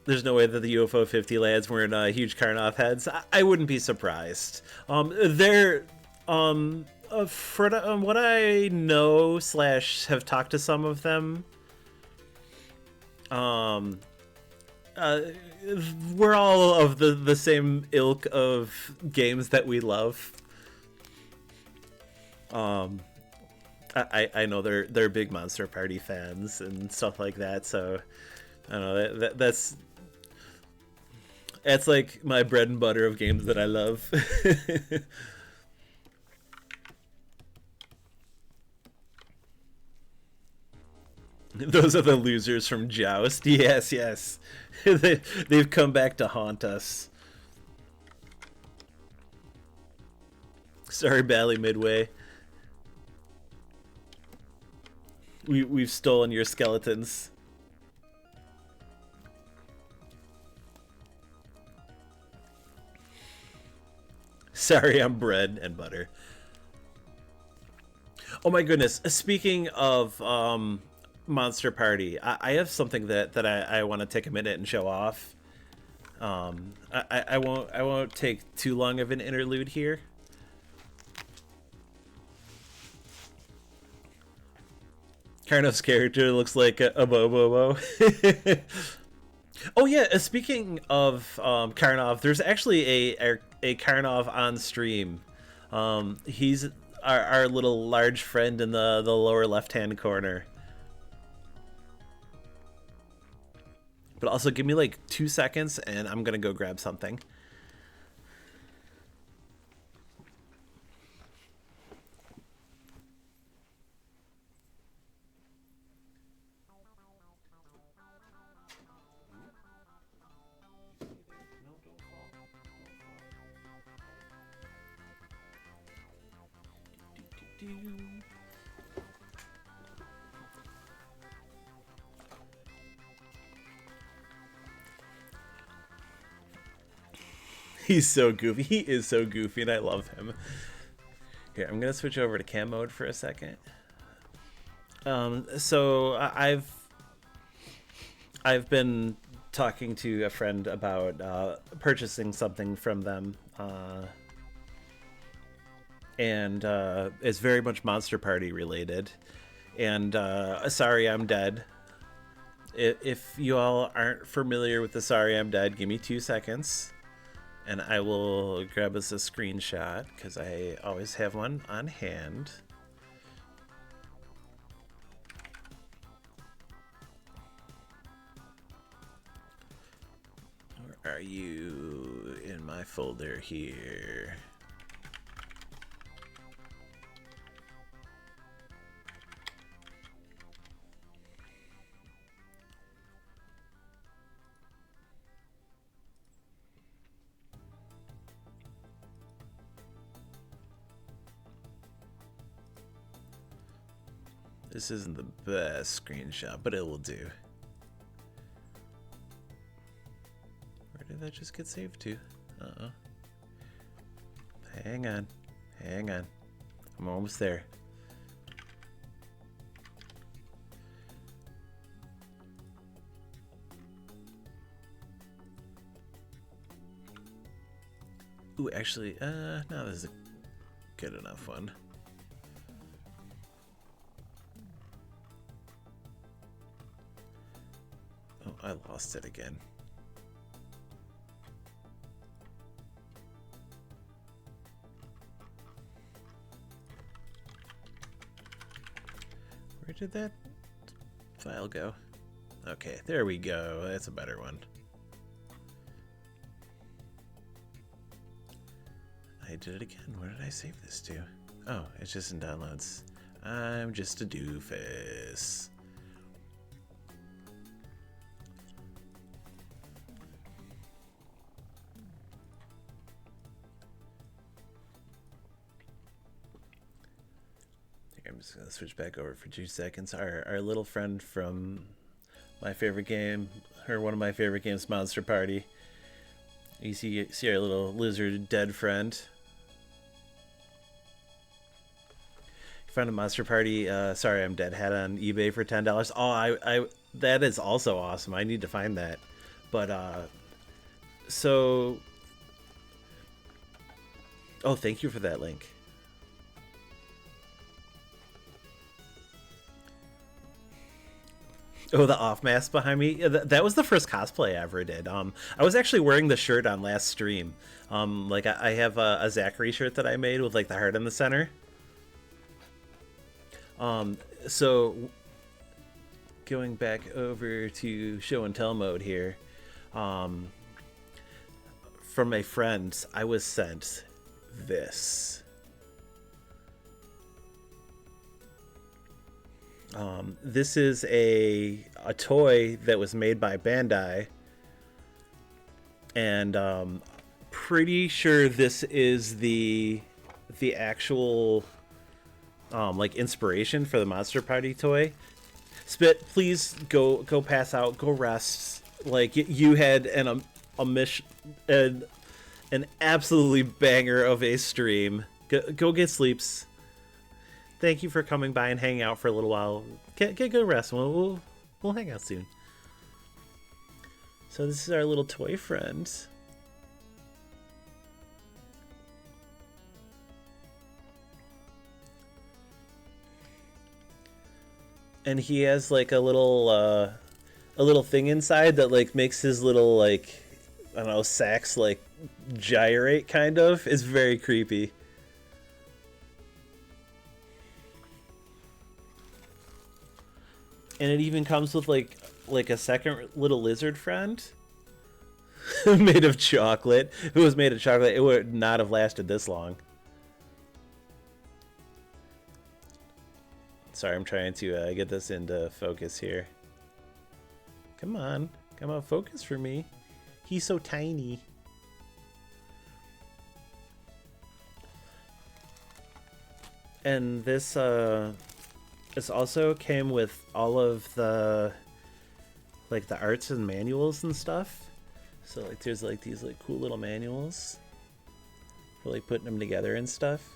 There's no way that the UFO 50 lads weren't huge Karnoff heads. I wouldn't be surprised. They're for what I know slash have talked to some of them. Um, uh, we're all of the same ilk of games that we love. Um, I know they're big Monster Party fans and stuff like that. So I don't know that's like my bread and butter of games that I love. Those are the losers from Joust. Yes, yes. They've come back to haunt us. Sorry, Bally Midway. We've stolen your skeletons. Sorry, I'm bread and butter. Oh my goodness. Speaking of Monster Party, I have something that I want to take a minute and show off. I won't take too long of an interlude here. Karnov's character looks like a Bobo. Oh yeah, speaking of Karnov, there's actually a Karnov on stream. He's our little large friend in the lower left hand corner. But also give me like 2 seconds and I'm gonna go grab something. He's so goofy. He is so goofy, and I love him. Here, I'm gonna switch over to cam mode for a second. So I've been talking to a friend about purchasing something from them, and it's very much Monster Party related. And Sorry I'm Dead. If you all aren't familiar with the Sorry I'm Dead, give me 2 seconds. And I will grab us a screenshot because I always have one on hand. Where are you in my folder here? This isn't the best screenshot, but it will do. Where did that just get saved to? Uh-oh. Hang on. Hang on. I'm almost there. Ooh, actually, no, this is a good enough one. Oh, I lost it again. Where did that file go? Okay, there we go. That's a better one. I did it again. Where did I save this to? Oh, it's just in downloads. I'm just a doofus. I'm just gonna switch back over for 2 seconds. Our little friend from my favorite game, or one of my favorite games, Monster Party. You see our little lizard dead friend. Found a Monster Party Sorry I'm Dead hat on eBay for $10. Oh, I that is also awesome. I need to find that. But so oh, thank you for that link. Oh, the off mask behind me. Yeah, that was the first cosplay I ever did. I was actually wearing the shirt on last stream. Like I have a Zachary shirt that I made with like the heart in the center. So going back over to show and tell mode here, from my friends, I was sent this. This is a toy that was made by Bandai, and pretty sure this is the actual like inspiration for the Monster Party toy. Spit, please go pass out, go rest. Like you had an absolutely banger of a stream. Go get sleeps. Thank you for coming by and hanging out for a little while. Get good rest. We'll hang out soon. So this is our little toy friend. And he has like a little thing inside that like makes his little like, I don't know, sacs like gyrate kind of. It's very creepy. And it even comes with like a second little lizard friend made of chocolate. If it was made of chocolate, it would not have lasted this long. Sorry, I'm trying to get this into focus here. Come on, focus for me. He's so tiny. And this also came with all of the like the arts and manuals and stuff. So like there's like these like cool little manuals for like putting them together and stuff.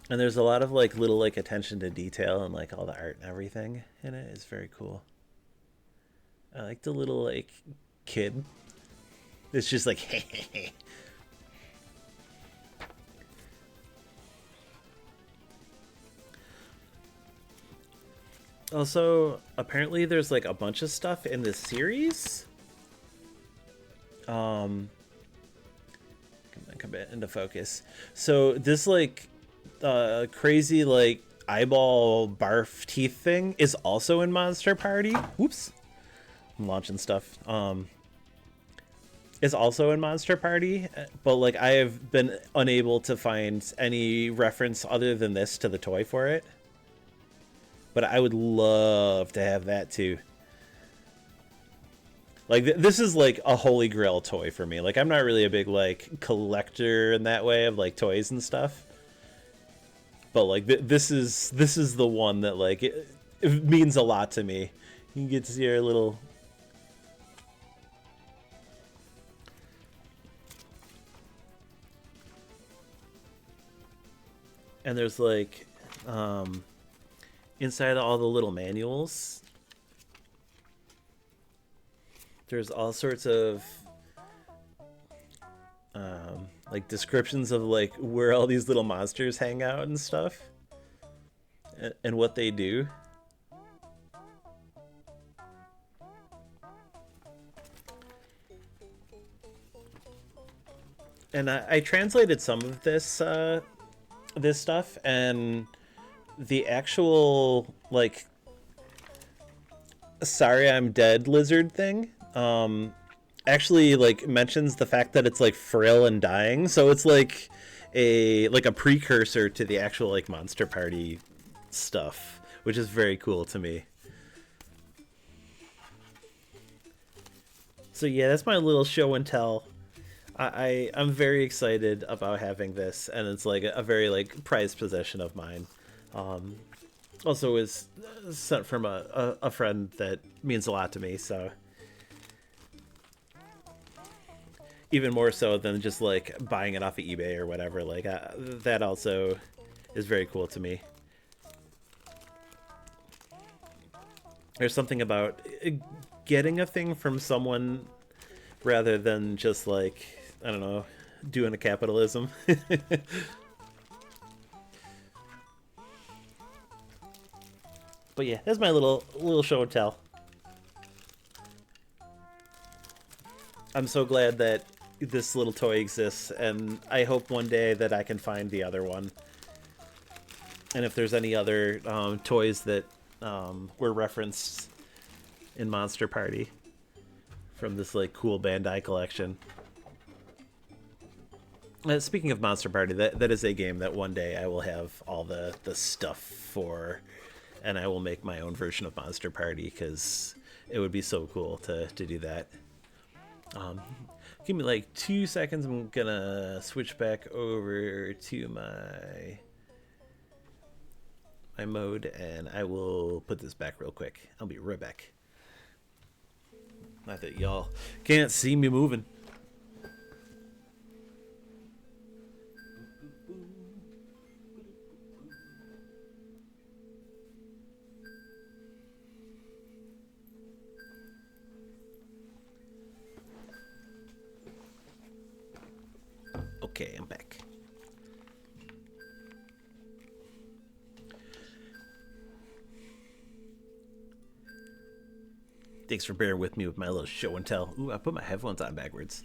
And there's a lot of like little like attention to detail and like all the art and everything in it. It's very cool. I like the little like kid. It's just like hey. Also, apparently there's like a bunch of stuff in this series. Come back into focus. So this like crazy like eyeball barf teeth thing is also in Monster Party. Whoops. I'm launching stuff. Is also in Monster Party, but like I have been unable to find any reference other than this to the toy for it. But I would love to have that too. Like this is like a holy grail toy for me. Like I'm not really a big like collector in that way of like toys and stuff. But like this is the one that like it means a lot to me. You get to see our little and there's like inside all the little manuals, there's all sorts of like descriptions of like where all these little monsters hang out and stuff, and what they do. And I translated some of this stuff, and the actual like "sorry I'm dead" lizard thing actually like mentions the fact that it's like frail and dying, so it's like a precursor to the actual like Monster Party stuff, which is very cool to me. So yeah, that's my little show and tell. I'm very excited about having this, and it's like a very like prized possession of mine. Um, Also, is sent from a friend that means a lot to me. So even more so than just like buying it off of eBay or whatever. Like that also is very cool to me. There's something about getting a thing from someone rather than just like, I don't know, doing a capitalism. But yeah, that's my little show and tell. I'm so glad that this little toy exists, and I hope one day that I can find the other one. And if there's any other toys that were referenced in Monster Party from this like cool Bandai collection. Speaking of Monster Party, that is a game that one day I will have all the stuff for, and I will make my own version of Monster Party because it would be so cool to do that. Give me like 2 seconds. I'm gonna switch back over to my mode, and I will put this back real quick. I'll be right back. Not that y'all can't see me moving. Okay, I'm back. Thanks for bearing with me with my little show and tell. Ooh, I put my headphones on backwards.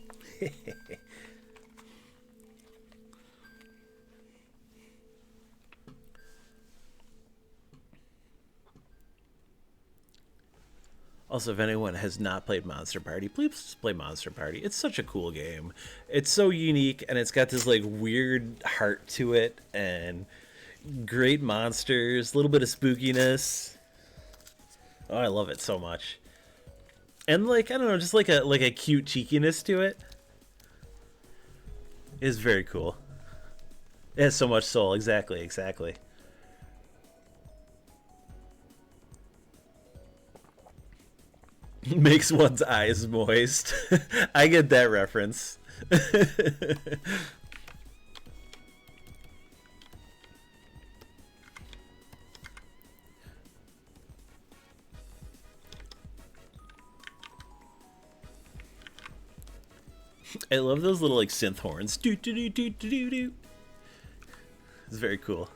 Also, if anyone has not played Monster Party, please play Monster Party. It's such a cool game. It's so unique, and it's got this like weird heart to it, and great monsters, a little bit of spookiness. Oh, I love it so much. And like, I don't know, just like a cute cheekiness to it. It's very cool. It has so much soul. Exactly, exactly. Makes one's eyes moist. I get that reference. I love those little like synth horns. Do do do do do do do. It's very cool.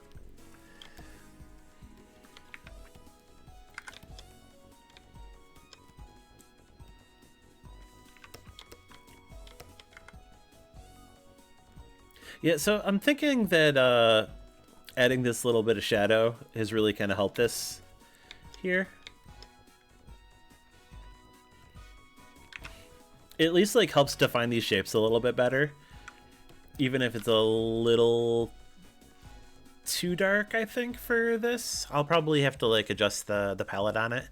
Yeah, so I'm thinking that adding this little bit of shadow has really kind of helped this here. It at least like helps define these shapes a little bit better, even if it's a little too dark, I think, for this. I'll probably have to like adjust the palette on it.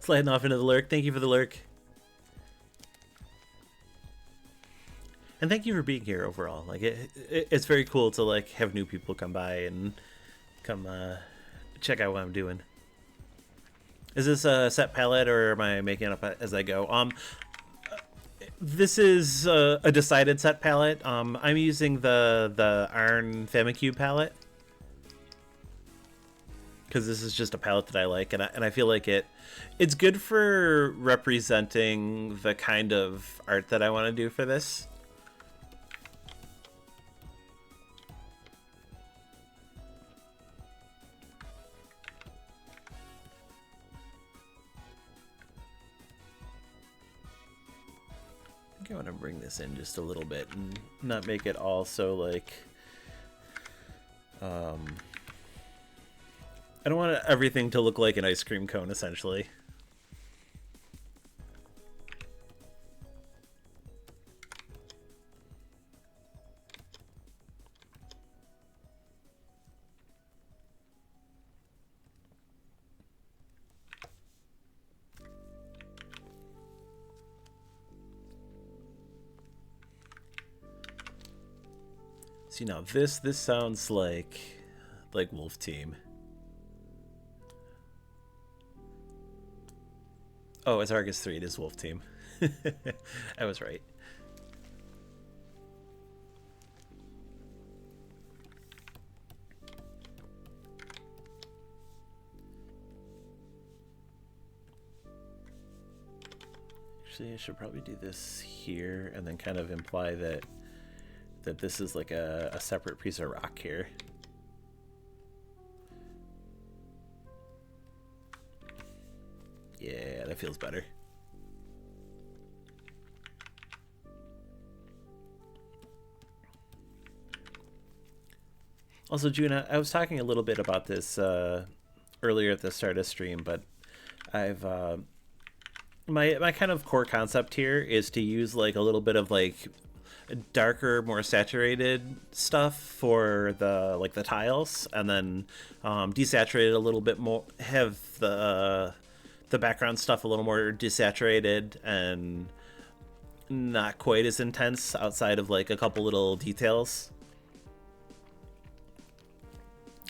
Sliding off into the lurk. Thank you for the lurk. And thank you for being here overall. Like it's very cool to like have new people come by and come check out what I'm doing. Is this a set palette or am I making it up as I go? This is a decided set palette. I'm using the Iron Famicube palette because this is just a palette that I like, and I feel like it's good for representing the kind of art that I want to do for this. I want to bring this in just a little bit and not make it all so like I don't want everything to look like an ice cream cone essentially. See now this sounds like Wolf Team. Oh, it's Argus 3, it is Wolf Team. I was right. Actually, I should probably do this here and then kind of imply that this is like a separate piece of rock here. Yeah, that feels better. Also, June, I was talking a little bit about this earlier at the start of stream, but I've my kind of core concept here is to use like a little bit of like darker, more saturated stuff for the tiles, and then desaturate it a little bit more. Have the background stuff a little more desaturated and not quite as intense outside of like a couple little details.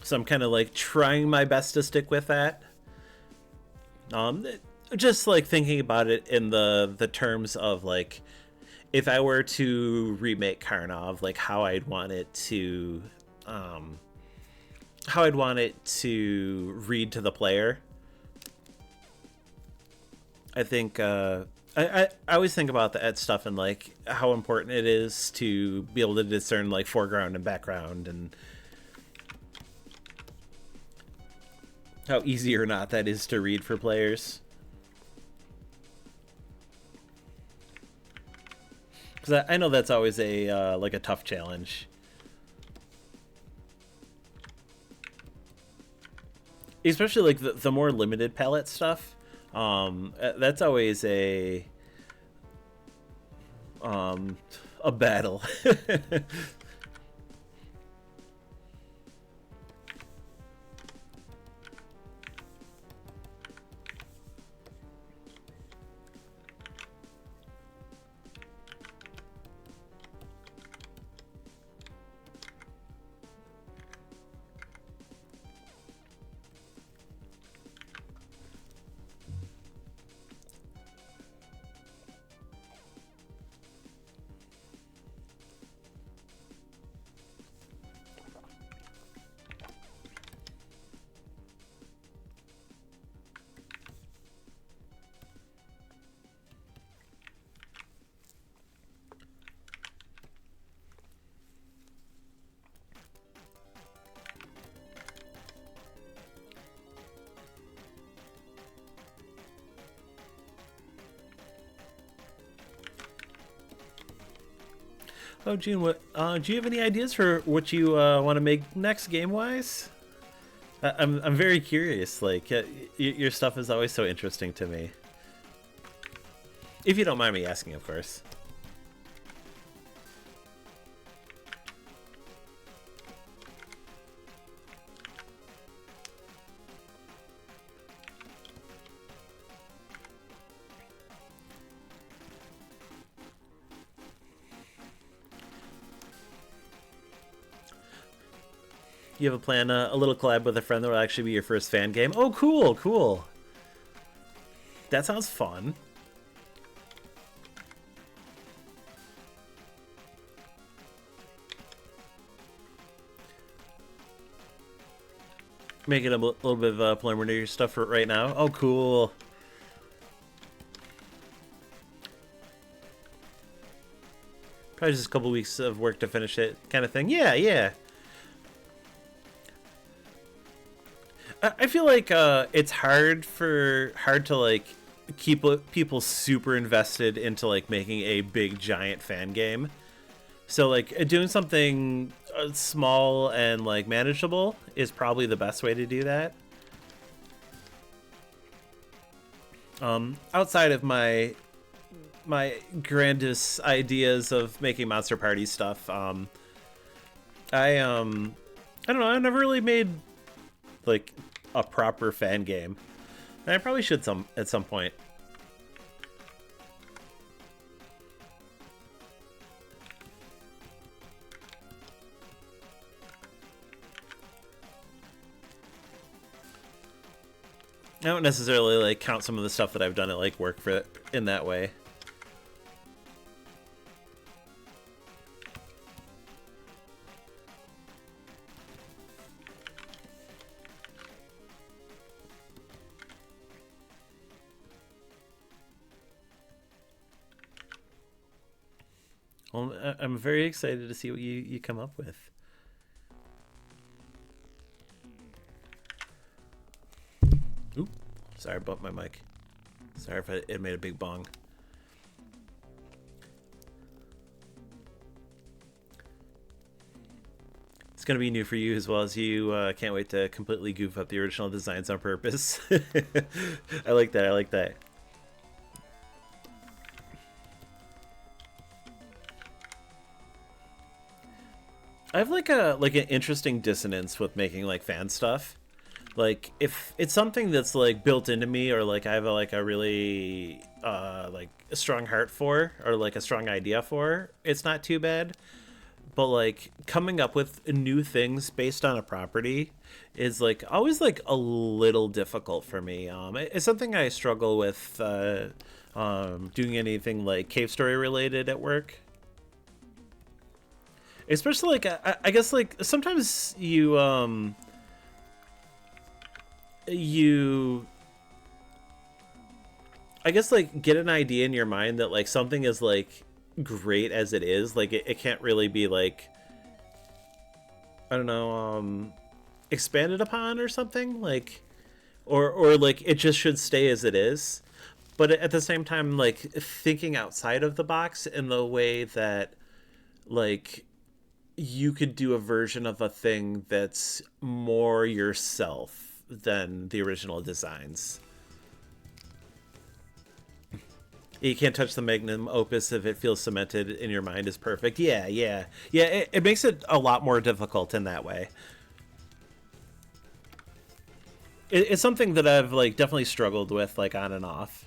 So I'm kind of like trying my best to stick with that. Just like thinking about it in the terms of like, if I were to remake Karnov, like how I'd want it to read to the player. I think I always think about that stuff and like how important it is to be able to discern like foreground and background, and how easy or not that is to read for players. Because I know that's always a like a tough challenge. Especially like the more limited palette stuff. That's always a battle. Oh, June, what do you have any ideas for what you want to make next game-wise? I'm very curious. Like, your stuff is always so interesting to me. If you don't mind me asking, of course. You have a plan, a little collab with a friend that will actually be your first fan game. Oh, cool, cool. That sounds fun. Making a little bit of preliminary stuff for right now. Oh, cool. Probably just a couple weeks of work to finish it, kind of thing. Yeah, yeah. I feel like it's hard to like keep people super invested into like making a big giant fan game. So like doing something small and like manageable is probably the best way to do that. Outside of my grandest ideas of making Monster Party stuff, I don't know. I never really made like a proper fan game, and I probably should at some point. I don't necessarily like count some of the stuff that I've done at like work for in that way. Well, I'm very excited to see what you come up with. Oop, sorry about my mic. Sorry if it made a big bong. It's going to be new for you as well as you. Can't wait to completely goof up the original designs on purpose. I like that. I like that. I have like an interesting dissonance with making like fan stuff. Like if it's something that's like built into me, or like I have like a really like a strong heart for, or like a strong idea for, it's not too bad. But like coming up with new things based on a property is like always like a little difficult for me. It's something I struggle with doing anything like cave story related at work. Especially like I guess like sometimes you I guess like get an idea in your mind that like something is like great as it is, like it can't really be like, I don't know, expanded upon or something, like or like it just should stay as it is. But at the same time, like thinking outside of the box in the way that like you could do a version of a thing that's more yourself than the original designs. You can't touch the magnum opus if it feels cemented in your mind is perfect. Yeah, yeah. Yeah, it makes it a lot more difficult in that way. It's something that I've like definitely struggled with like on and off.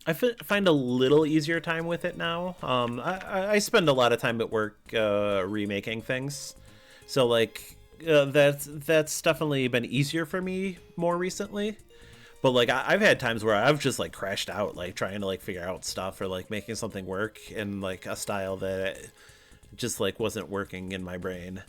I find a little easier time with it now. I spend a lot of time at work remaking things, so like that's definitely been easier for me more recently. But like I've had times where I've just like crashed out, like trying to like figure out stuff or like making something work in like a style that just like wasn't working in my brain.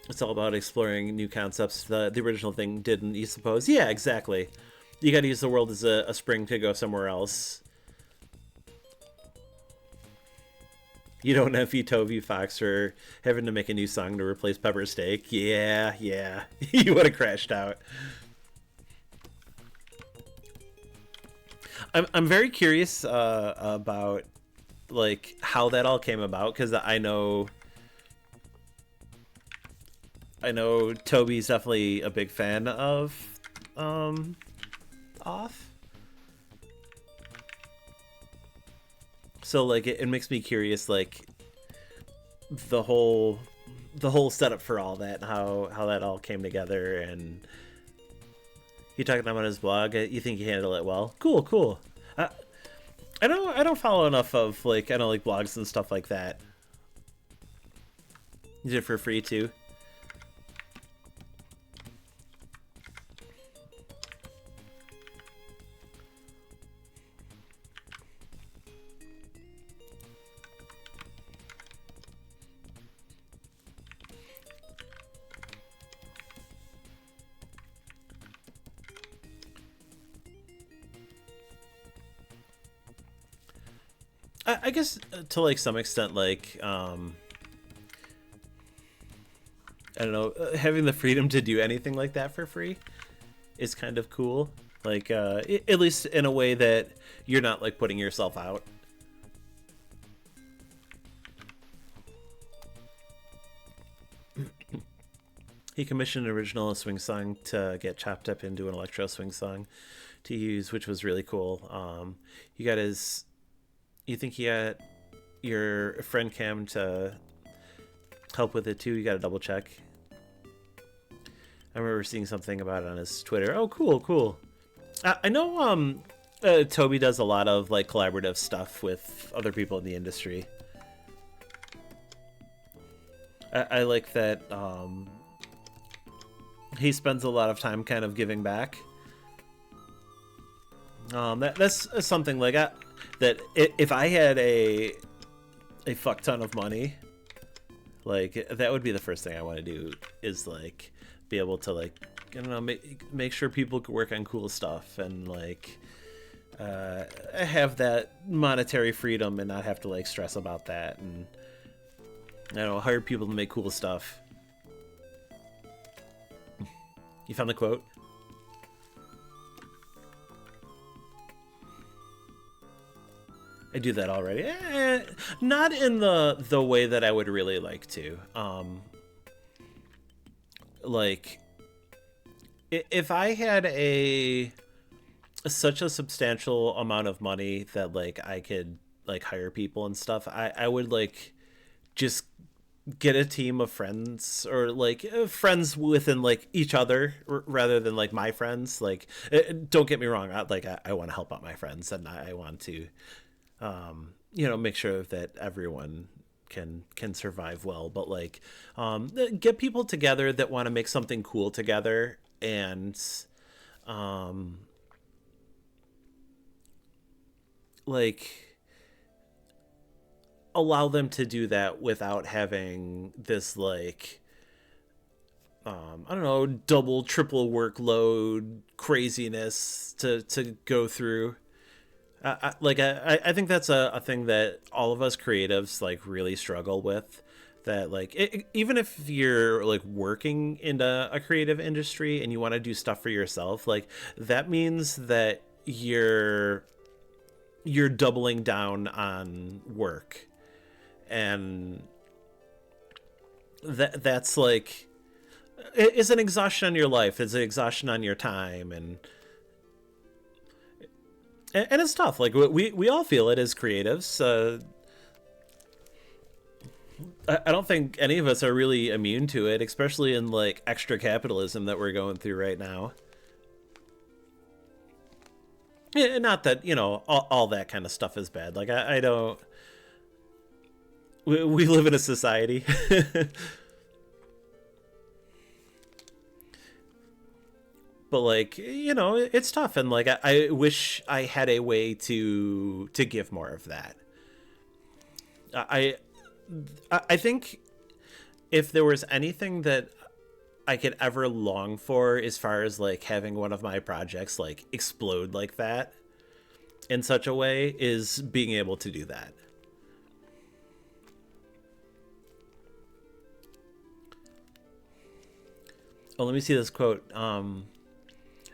It's all about exploring new concepts the original thing didn't, you suppose? Yeah, exactly. You gotta use the world as a spring to go somewhere else. You don't envy Toby Fox for having to make a new song to replace Pepper Steak. Yeah, yeah. You would have crashed out. I'm very curious about like how that all came about, because I know Toby's definitely a big fan of Off. So like it makes me curious, like the whole setup for all that, and how that all came together, and You talking about his blog? You think you handle it well? Cool, cool. I don't follow enough of like I don't like blogs and stuff like that. You did it for free too. I guess to like some extent, like I don't know, having the freedom to do anything like that for free is kind of cool. Like at least in a way that you're not like putting yourself out. He commissioned an original swing song to get chopped up into an electro swing song to use, which was really cool. You got his. You think he got your friend Cam to help with it too? You got to double check. I remember seeing something about it on his Twitter. Oh, cool, cool. I know Toby does a lot of like collaborative stuff with other people in the industry. I like that he spends a lot of time kind of giving back. That's something like that. If I had a fuck ton of money, like that would be the first thing I want to do is like be able to like I don't know make sure people could work on cool stuff and like have that monetary freedom and not have to like stress about that and I don't know hire people to make cool stuff. You found the quote? I do that already. Not in the way that I would really like to. Like, if I had such a substantial amount of money that like I could like hire people and stuff, I would like just get a team of friends or like friends within like each other rather than like my friends. Like, don't get me wrong. I want to help out my friends and I want to make sure that everyone can survive well, but like get people together that want to make something cool together and like allow them to do that without having this like I don't know, double triple workload craziness to go through. I think that's a thing that all of us creatives like really struggle with. That like even if you're like working in a creative industry and you want to do stuff for yourself, like that means that you're doubling down on work, and that's like it's an exhaustion on your life. It's an exhaustion on your time, and it's tough. Like we all feel it as creatives. I don't think any of us are really immune to it, especially in like extra capitalism that we're going through right now. Yeah, not that all that kind of stuff is bad. Like I don't. We live in a society. But like it's tough, and like I wish I had a way to give more of that. I I think if there was anything that I could ever long for as far as like having one of my projects like explode like that in such a way is being able to do that. Oh, let me see this quote.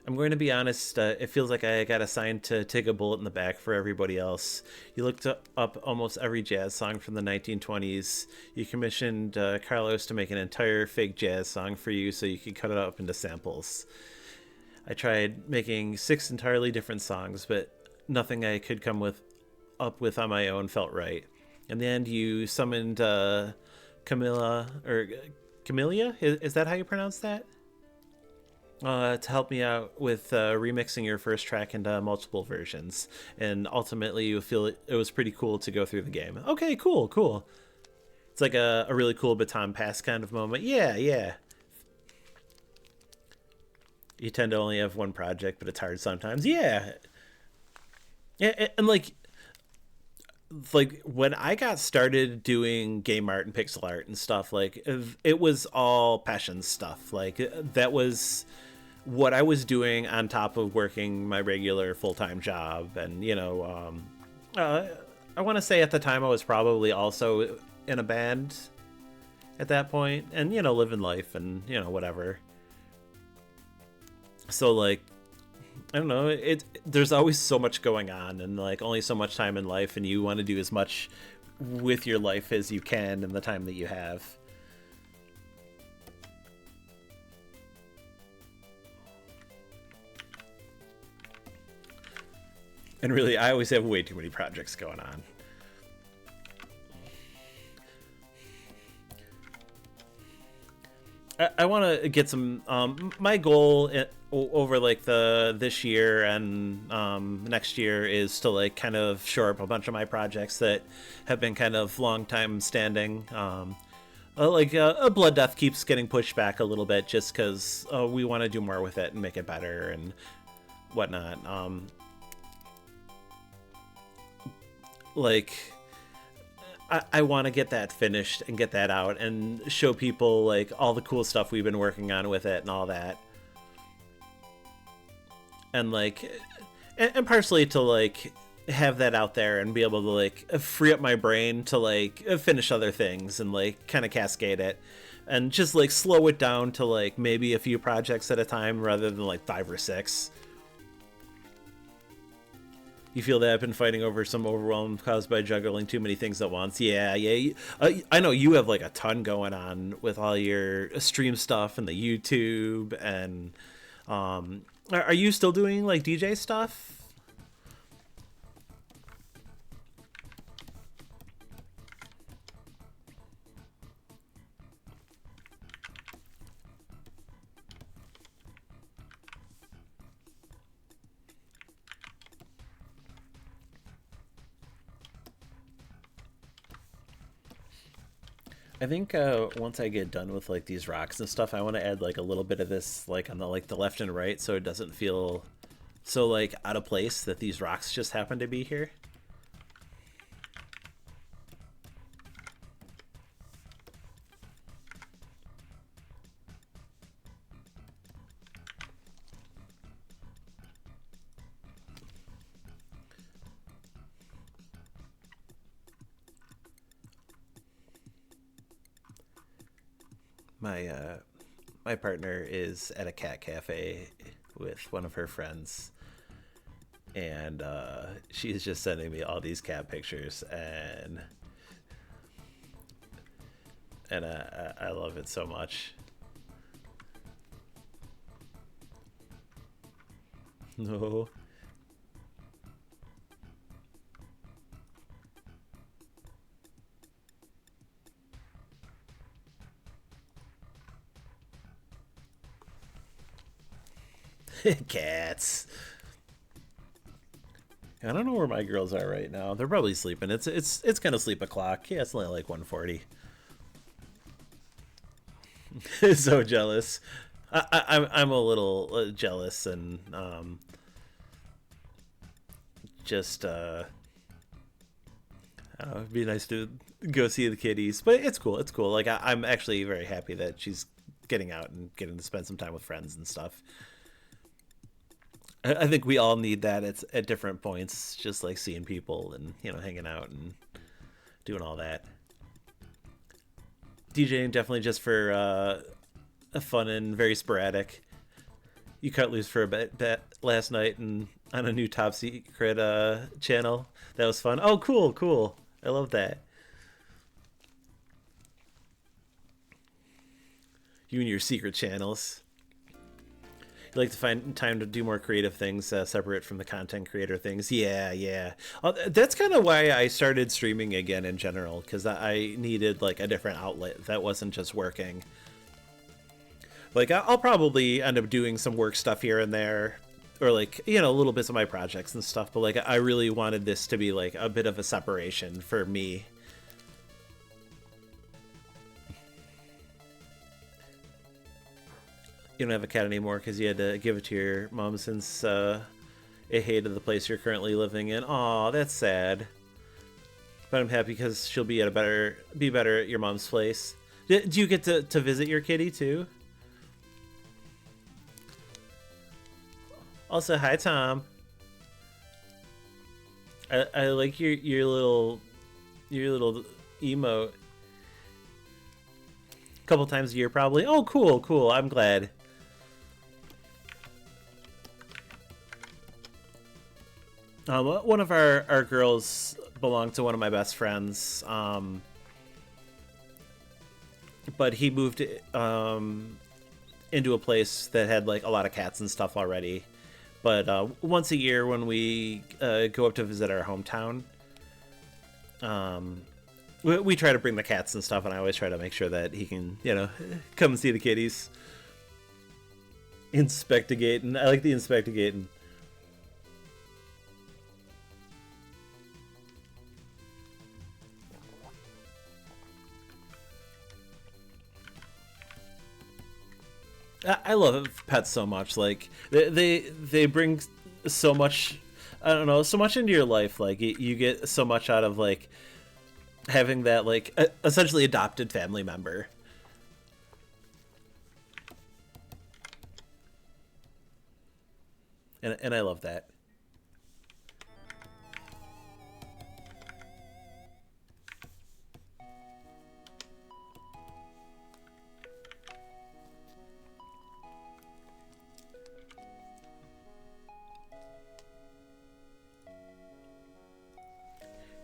I'm going to be honest, it feels like I got assigned to take a bullet in the back for everybody else. You looked up almost every jazz song from the 1920s. You commissioned Carlos to make an entire fake jazz song for you so you could cut it up into samples. I tried making 6 entirely different songs, but nothing I could come up with on my own felt right. In the end, you summoned Camilla, or Camellia? Is that how you pronounce that? to help me out with remixing your first track into multiple versions, and ultimately you feel it was pretty cool to go through the game. Okay, cool, cool. It's like a really cool baton pass kind of moment. Yeah, yeah. You tend to only have one project, but it's hard sometimes. Yeah, yeah, and like when I got started doing game art and pixel art and stuff, like it was all passion stuff. Like that was what I was doing on top of working my regular full time job, and uh, I want to say at the time I was probably also in a band at that point, and living life and whatever. So like I don't know. There's always so much going on, and like only so much time in life, and you want to do as much with your life as you can in the time that you have. And really, I always have way too many projects going on. I want to get some. My goal over like the this year and next year is to like kind of shore up a bunch of my projects that have been kind of long time standing. A Blood Death keeps getting pushed back a little bit just because we want to do more with it and make it better and whatnot. Like I want to get that finished and get that out and show people like all the cool stuff we've been working on with it and all that. And like, and partially to like have that out there and be able to like free up my brain to like finish other things and like kind of cascade it and just like slow it down to like maybe a few projects at a time rather than like 5 or 6. You feel that I've been fighting over some overwhelm caused by juggling too many things at once. Yeah, yeah. I know you have like a ton going on with all your stream stuff and the YouTube and are you still doing like DJ stuff? I think once I get done with like these rocks and stuff, I want to add like a little bit of this like on the left and right, so it doesn't feel so like out of place that these rocks just happen to be here. My my partner is at a cat cafe with one of her friends, and she's just sending me all these cat pictures, and I love it so much. No. Cats. I don't know where my girls are right now. They're probably sleeping. It's kind of sleep o'clock. Yeah, it's only like 1:40. So jealous. I'm a little jealous and just I don't know, it'd be nice to go see the kitties, but it's cool. It's cool. Like I'm actually very happy that she's getting out and getting to spend some time with friends and stuff. I think we all need that at different points, just like seeing people and hanging out and doing all that. DJing definitely just for fun and very sporadic. You cut loose for a bit last night and on a new top secret channel. That was fun. Oh, cool, cool. I love that. You and your secret channels. You like to find time to do more creative things separate from the content creator things. Yeah, yeah. That's kind of why I started streaming again in general, because I needed like a different outlet that wasn't just working. Like I'll probably end up doing some work stuff here and there, or like little bits of my projects and stuff. But like I really wanted this to be like a bit of a separation for me. You don't have a cat anymore because you had to give it to your mom since it hated the place you're currently living in. Aw, that's sad. But I'm happy because she'll be be better at your mom's place. Do you get to visit your kitty too? Also, hi Tom. I like your little emote. A couple times a year probably. Oh, cool. I'm glad. One of our girls belonged to one of my best friends, but he moved into a place that had like a lot of cats and stuff already. But once a year when we go up to visit our hometown, we try to bring the cats and stuff, and I always try to make sure that he can, come and see the kitties. Inspectigating. I like the inspectigating. I love pets so much. Like they bring so much. I don't know, so much into your life. Like you get so much out of like having that like essentially adopted family member. And I love that.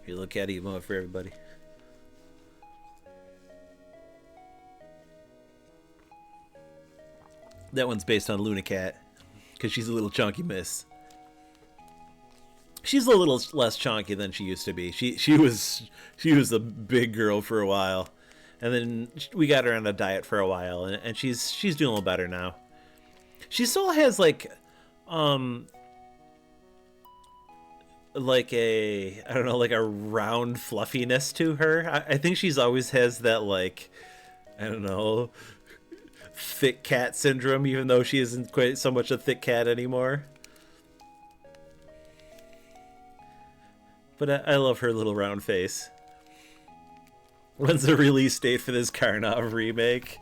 Here, look at emote for everybody. That one's based on Luna Cat, because she's a little chunky miss. She's a little less chunky than she used to be. She was a big girl for a while, and then we got her on a diet for a while, and she's doing a little better now. She still has like a, I don't know, like a round fluffiness to her. I think she's always has that like, I don't know, thick cat syndrome, even though she isn't quite so much a thick cat anymore. But I love her little round face. When's the release date for this Karnov remake?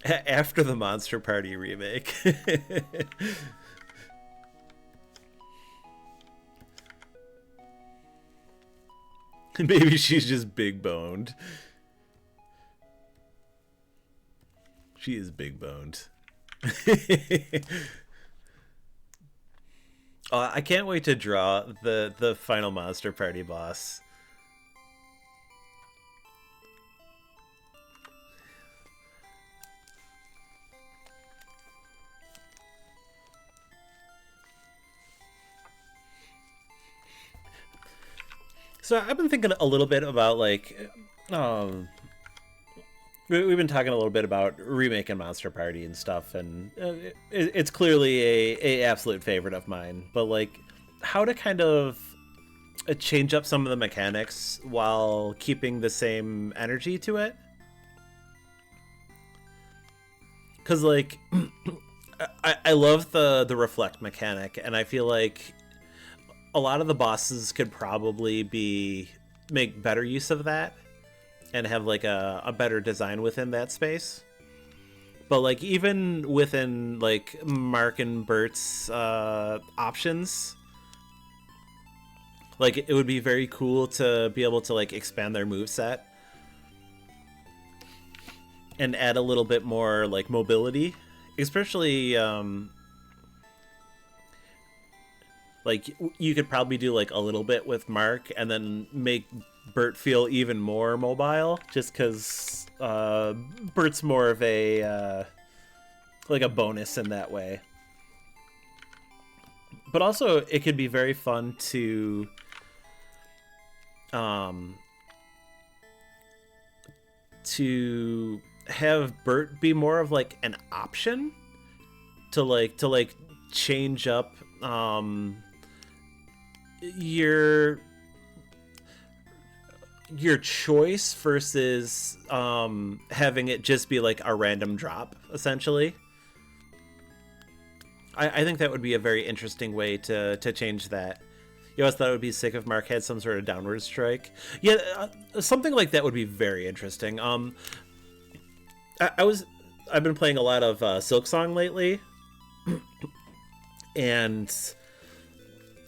After the Monster Party remake. Maybe she's just big boned. She is big boned. I can't wait to draw the final Monster Party boss. So I've been thinking a little bit about like, we've been talking a little bit about remaking Monster Party and stuff, and it's clearly a absolute favorite of mine. But like, how to kind of change up some of the mechanics while keeping the same energy to it? Because like, I love the reflect mechanic, and I feel like a lot of the bosses could probably make better use of that and have like a better design within that space. But like even within like Mark and Bert's options, like it would be very cool to be able to like expand their moveset and add a little bit more like mobility, especially like you could probably do like a little bit with Mark and then make Bert feel even more mobile, just because Bert's more of a like a bonus in that way. But also it could be very fun to have Bert be more of like an option to change up your choice versus having it just be like a random drop, essentially. I think that would be a very interesting way to change that. You always thought it would be sick if Mark had some sort of downward strike. Yeah, something like that would be very interesting. I've been playing a lot of Silksong lately, and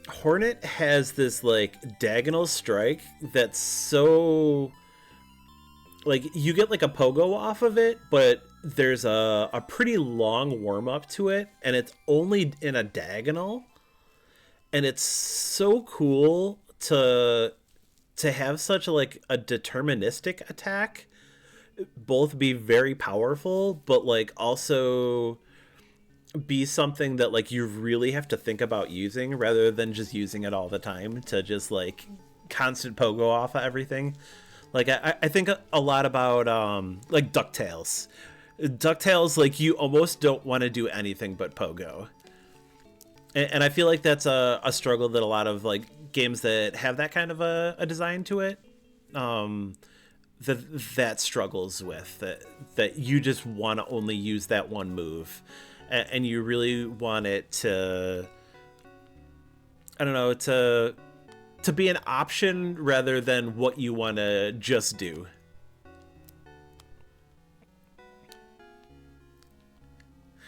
Hornet has this like diagonal strike that's so like you get like a pogo off of it, but there's a pretty long warm up to it, and it's only in a diagonal, and it's so cool to have such like a deterministic attack both be very powerful, but like also be something that like you really have to think about using rather than just using it all the time to just like constant pogo off of everything. Like I think a lot about like DuckTales, like you almost don't want to do anything but pogo, and I feel like that's a struggle that a lot of like games that have that kind of a design to it that struggles with, that you just want to only use that one move, and you really want it to, I don't know, to be an option rather than what you want to just do.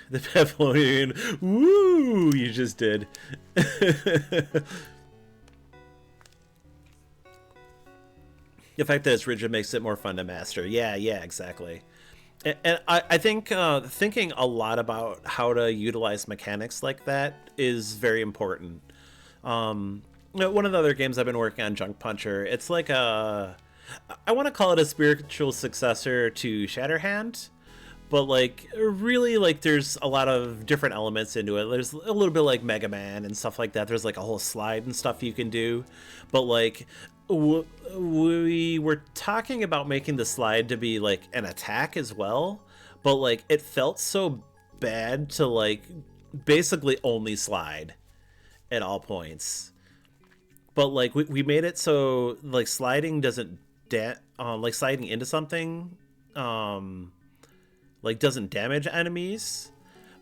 The Babylonian, woo, you just did. The fact that it's rigid makes it more fun to master. Yeah, exactly. And I think thinking a lot about how to utilize mechanics like that is very important. One of the other games I've been working on, Junk Puncher, it's like I want to call it a spiritual successor to Shatterhand, but like really like there's a lot of different elements into it. There's a little bit like Mega Man and stuff like that. There's like a whole slide and stuff you can do, but like we were talking about making the slide to be like an attack as well, but like it felt so bad to like basically only slide at all points. But like we made it so like sliding doesn't like sliding into something like doesn't damage enemies,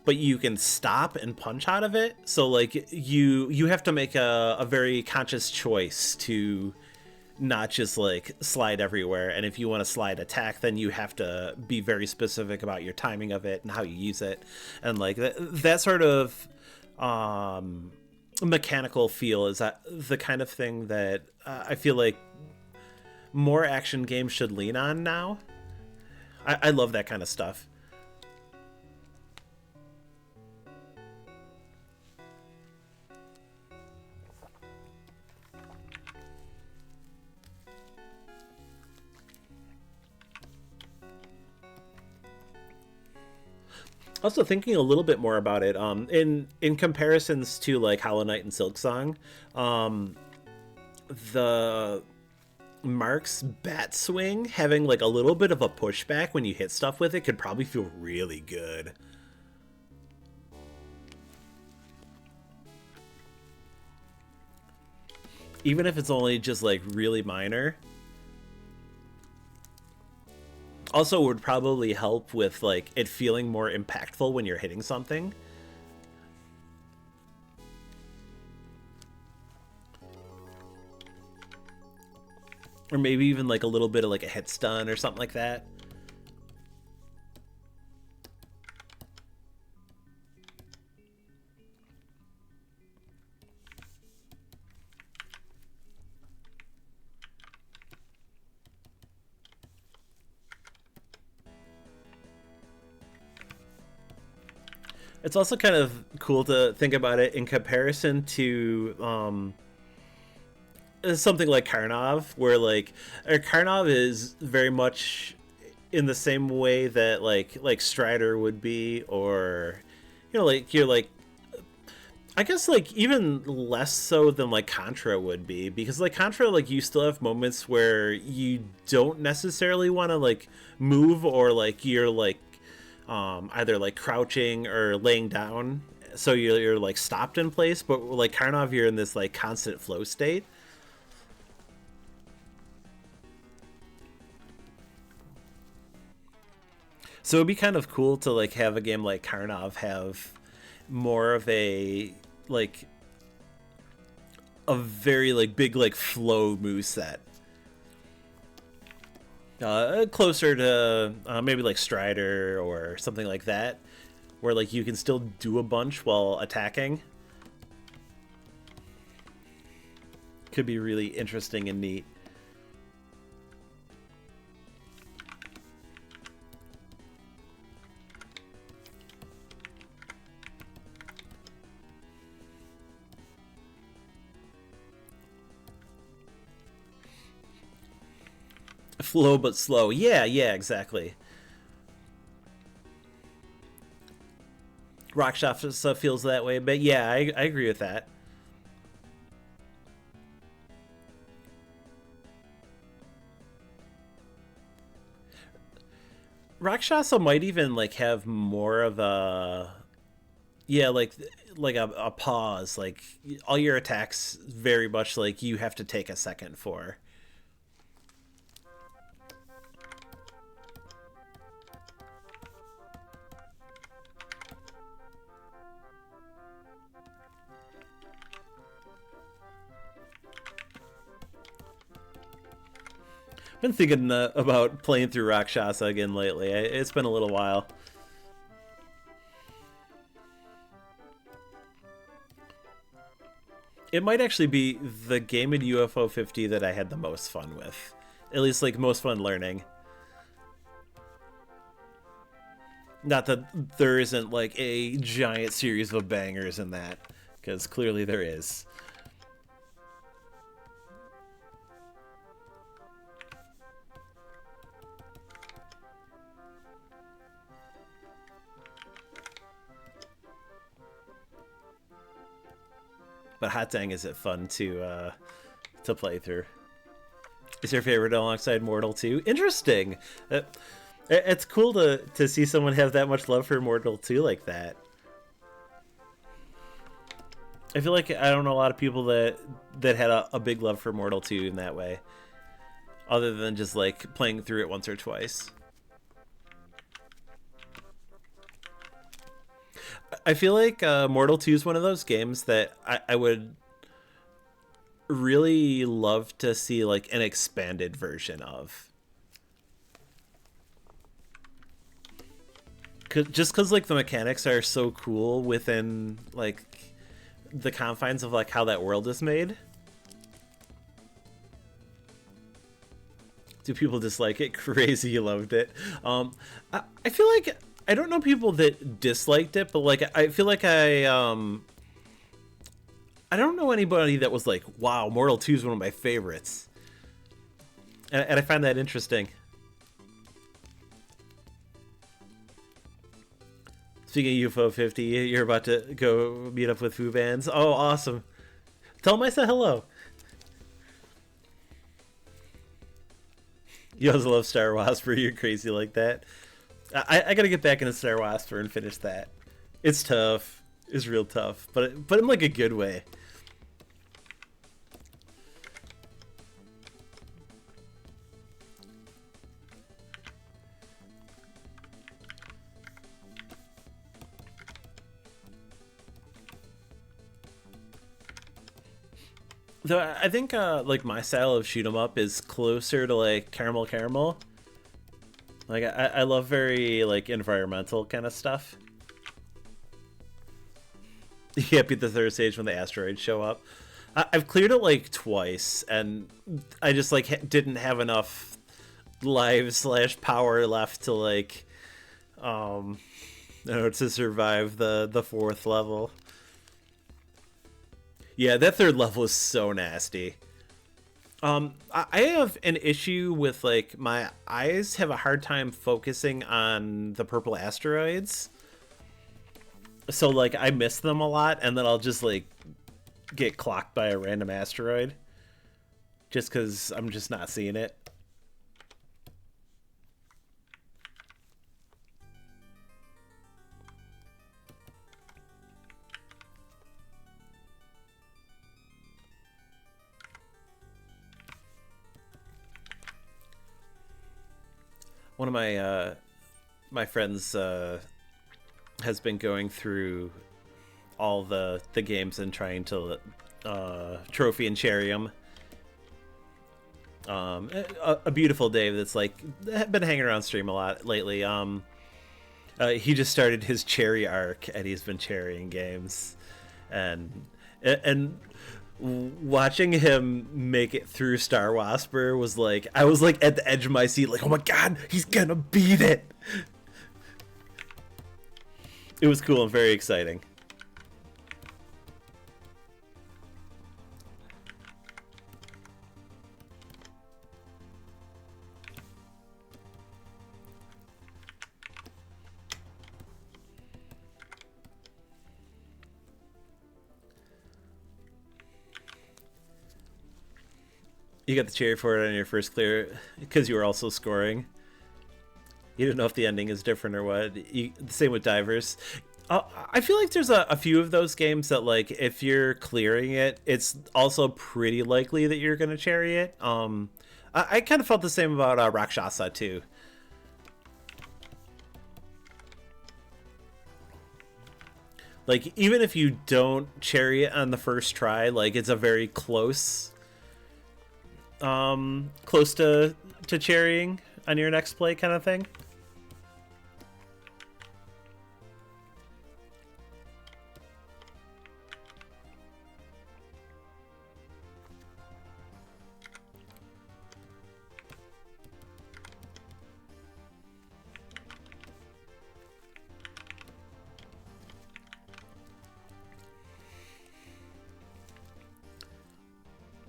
but you can stop and punch out of it. So like you have to make a very conscious choice to not just like slide everywhere, and if you want to slide attack, then you have to be very specific about your timing of it and how you use it, and like that sort of mechanical feel is that the kind of thing that I feel like more action games should lean on now. I love that kind of stuff. Also thinking a little bit more about it, in comparisons to like Hollow Knight and Silksong, the Mark's bat swing having like a little bit of a pushback when you hit stuff with it could probably feel really good. Even if it's only just like really minor. Also would probably help with like it feeling more impactful when you're hitting something. Or maybe even like a little bit of like a hit stun or something like that. It's also kind of cool to think about it in comparison to something like Karnov, where like Karnov is very much in the same way that like Strider would be, or you know, like you're like I guess like even less so than like Contra would be, because like Contra, like you still have moments where you don't necessarily want to like move, or like you're like either like crouching or laying down, so you're like stopped in place. But like Karnov, you're in this like constant flow state. So it'd be kind of cool to like have a game like Karnov have more of a like a very like big like flow moveset. Closer to maybe like Strider or something like that, where like you can still do a bunch while attacking. Could be really interesting and neat. Flow but slow. Yeah, yeah, exactly. Rockshop stuff feels that way, but yeah, I agree with that. Rakshasa might even like have more of a yeah, like a pause. Like all your attacks very much like you have to take a second for. Been thinking about playing through Rakshasa again lately. It's been a little while. It might actually be the game in UFO 50 that I had the most fun with. At least like most fun learning. Not that there isn't like a giant series of bangers in that, because clearly there is. But hot dang, is it fun to play through? Is your favorite alongside Mortal 2? Interesting. It's cool to see someone have that much love for Mortal 2 like that. I feel like I don't know a lot of people that had a big love for Mortal 2 in that way, other than just like playing through it once or twice. I feel like Mortal 2 is one of those games that I would really love to see like an expanded version of. Just because like the mechanics are so cool within like the confines of like how that world is made. Do people dislike it? Crazy, you loved it. I feel like I don't know people that disliked it, but like I feel like I don't know anybody that was like, wow, Mortal 2 is one of my favorites. And I find that interesting. Speaking of UFO 50, you're about to go meet up with Foo Bands. Oh, awesome. Tell them I said hello. You also love Star Whisper. You're crazy like that. I gotta get back into Star Whisper and finish that. It's tough. It's real tough, but in like a good way. Though I think like my style of shoot 'em up is closer to like caramel caramel. Like I love very like environmental kind of stuff. You can't beat the third stage when the asteroids show up. I've cleared it like twice, and I just like didn't have enough lives slash power left to like you know, to survive the fourth level. Yeah, that third level is so nasty. I have an issue with like my eyes have a hard time focusing on the purple asteroids. So like I miss them a lot, and then I'll just like get clocked by a random asteroid just because I'm just not seeing it. One of my friends has been going through all the games and trying to trophy and cherry them. A beautiful Dave that's like been hanging around stream a lot lately. He just started his cherry arc and he's been cherrying games, and watching him make it through Star Wasper was like I was like at the edge of my seat, like, oh my god, he's gonna beat it. It was cool and very exciting. You got the cherry for it on your first clear because you were also scoring. You don't know if the ending is different or what. The same with Divers. I feel like there's a few of those games that, like, if you're clearing it, it's also pretty likely that you're going to cherry it. I kind of felt the same about Rakshasa, too. Like, even if you don't cherry it on the first try, like, it's a very close to cherrying on your next play kind of thing.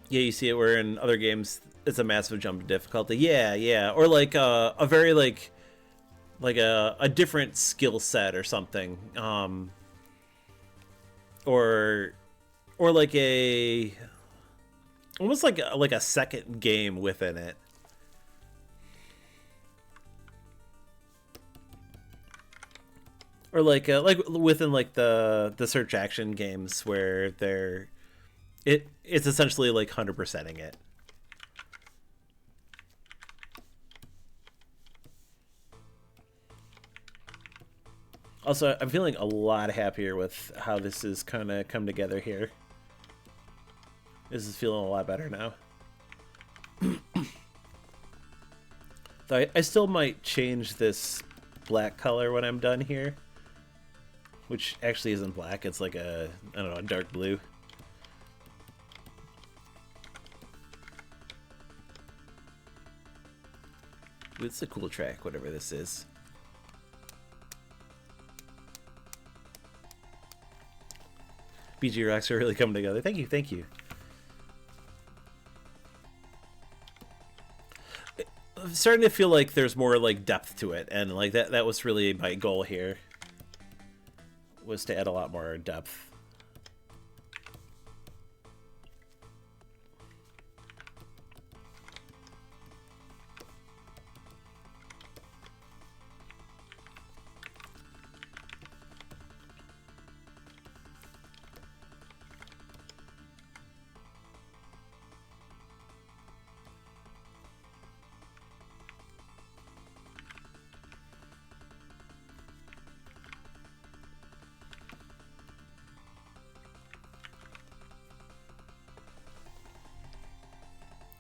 Yeah, you see it where in other games it's a massive jump to difficulty. Yeah, yeah, or like a very like a different skill set or something, or like a almost like a second game within it. Or like within like the search action games where it's essentially like 100%ing it. Also, I'm feeling a lot happier with how this is kind of come together here. This is feeling a lot better now. Though I still might change this black color when I'm done here. Which actually isn't black, it's like a, I don't know, a dark blue. It's a cool track, whatever this is. BG Rocks are really coming together. Thank you, thank you. I'm starting to feel like there's more like depth to it, and like that was really my goal here. Was to add a lot more depth.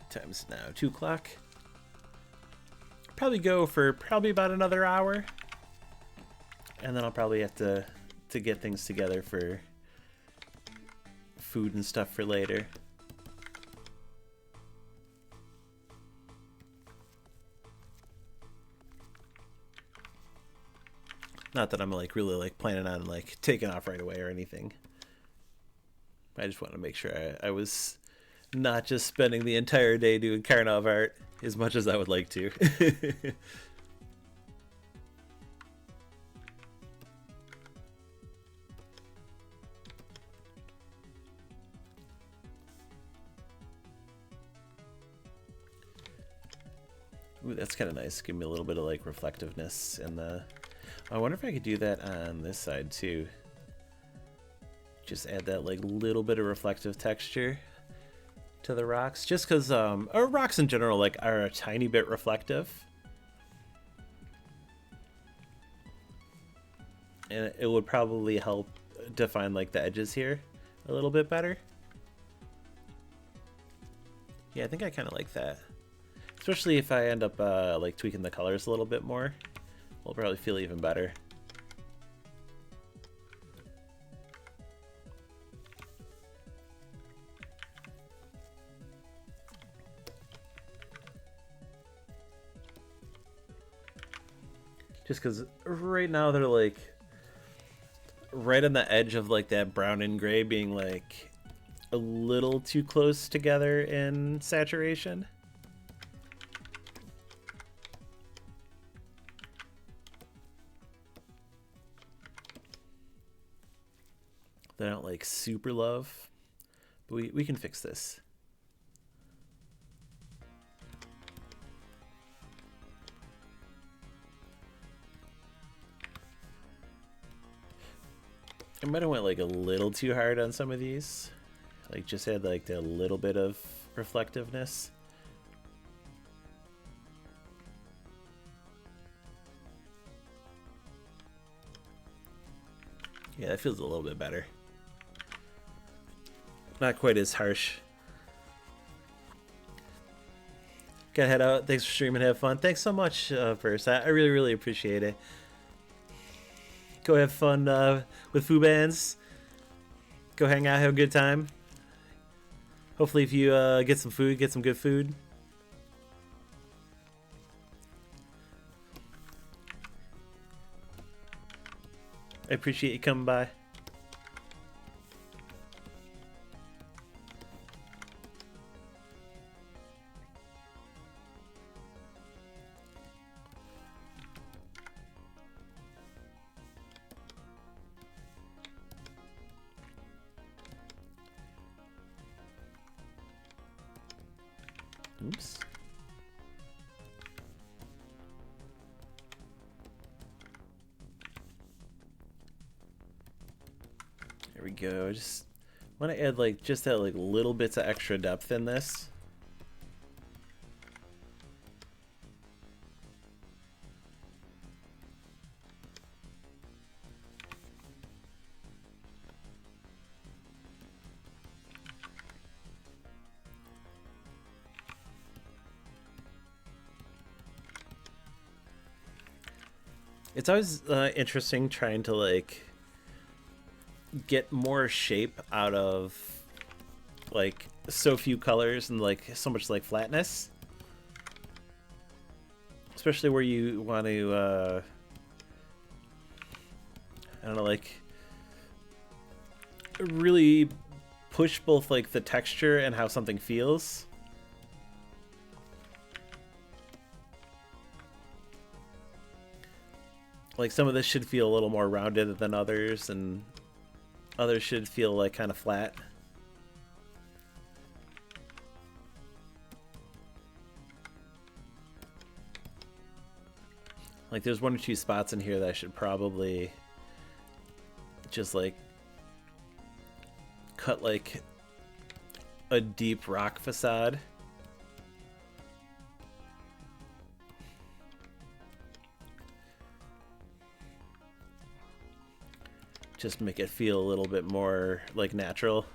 Time's now 2 o'clock. Probably go for about another hour, and then I'll probably have to get things together for food and stuff for later. Not that I'm like really like planning on like taking off right away or anything. I just want to make sure I was not just spending the entire day doing Karnov art as much as I would like to. Ooh, that's kind of nice. Give me a little bit of like reflectiveness in the... I wonder if I could do that on this side too. Just add that like little bit of reflective texture to the rocks, just because or rocks in general like are a tiny bit reflective, and it would probably help define like the edges here a little bit better. Yeah, I think I kind of like that, especially if I end up like tweaking the colors a little bit more. We'll probably feel even better. Just because right now they're like right on the edge of like that brown and gray being like a little too close together in saturation. They don't like super love, but we can fix this. I might have went like a little too hard on some of these. Like just had like that little bit of reflectiveness. Yeah, that feels a little bit better. Not quite as harsh. Gotta head out. Thanks for streaming. Have fun. Thanks so much, First. I really, really appreciate it. Go have fun with Foo Bands. Go hang out, have a good time. Hopefully if you get some food, get some good food. I appreciate you coming by. Oops. There we go. I just want to add like just that like little bits of extra depth in this. It's always interesting trying to like get more shape out of like so few colors and like so much like flatness, especially where you want to I don't know, like really push both like the texture and how something feels. Like some of this should feel a little more rounded than others, and others should feel like kind of flat. Like there's one or two spots in here that I should probably just like cut like a deep rock facade. Just make it feel a little bit more like natural.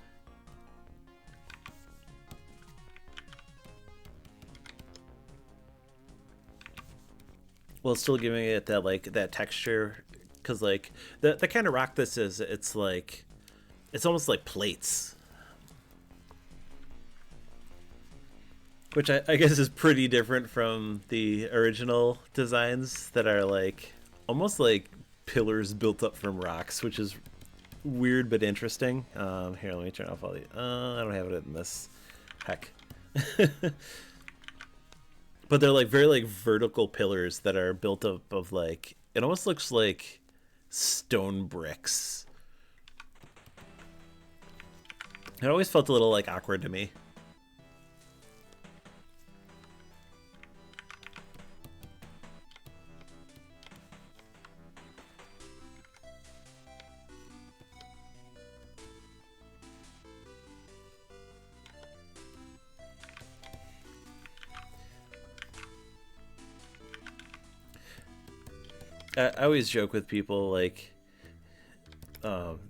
While still giving it that like that texture, because like the kind of rock this is, it's like it's almost like plates, which I guess is pretty different from the original designs that are like almost like pillars built up from rocks, which is weird but interesting. Here, let me turn off all the I don't have it in this. Heck. But they're like very like vertical pillars that are built up of like, it almost looks like stone bricks. It always felt a little like awkward to me. I always joke with people like, um,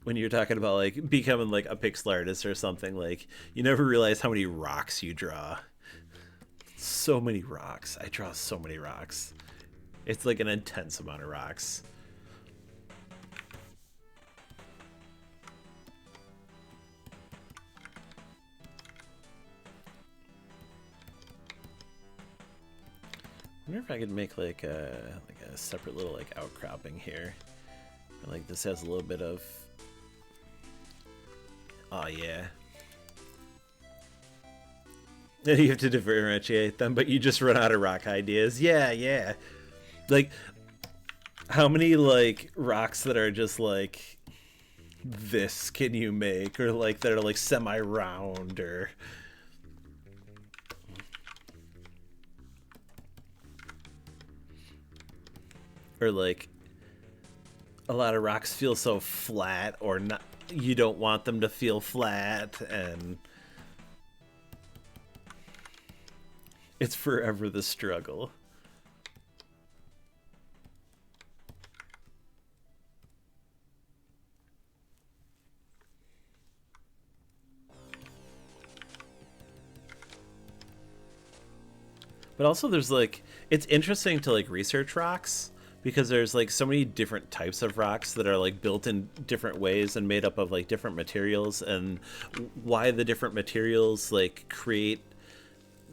when you're talking about like becoming like a pixel artist or something, like you never realize how many rocks you draw. So many rocks. I draw so many rocks. It's like an intense amount of rocks. I wonder if I could make like a separate little like outcropping here. Like this has a little bit of. Oh yeah. And you have to differentiate them, but you just run out of rock ideas. Yeah, yeah. Like, how many like rocks that are just like this can you make, or like that are like semi-round, or like a lot of rocks feel so flat, or not. You don't want them to feel flat, and it's forever the struggle. But also there's like it's interesting to like research rocks because there's like so many different types of rocks that are like built in different ways and made up of like different materials, and why the different materials like create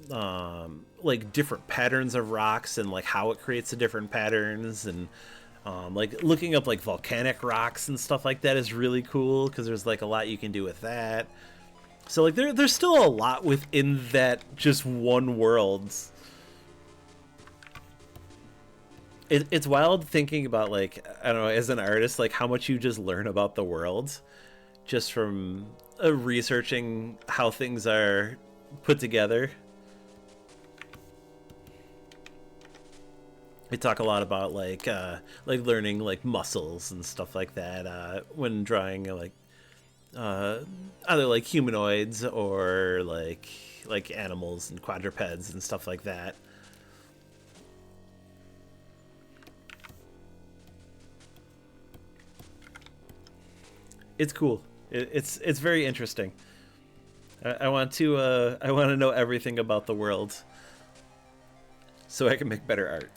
like different patterns of rocks, and like how it creates the different patterns, and like looking up like volcanic rocks and stuff like that is really cool because there's like a lot you can do with that. So like there's still a lot within that just one world. It's wild thinking about like I don't know, as an artist, like how much you just learn about the world just from researching how things are put together. We talk a lot about like learning like muscles and stuff like that when drawing uh, either like humanoids or like animals and quadrupeds and stuff like that. It's cool. It's very interesting. I want to I want to know everything about the world so I can make better art.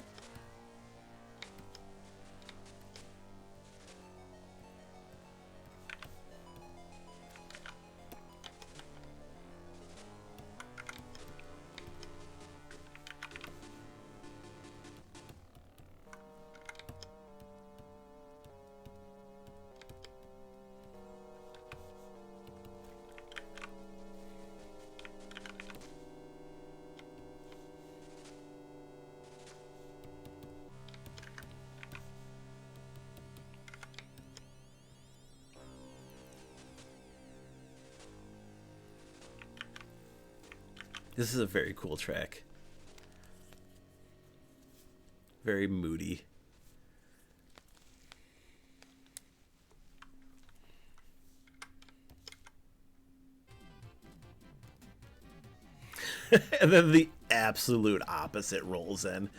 This is a very cool track. Very moody. And then the absolute opposite rolls in.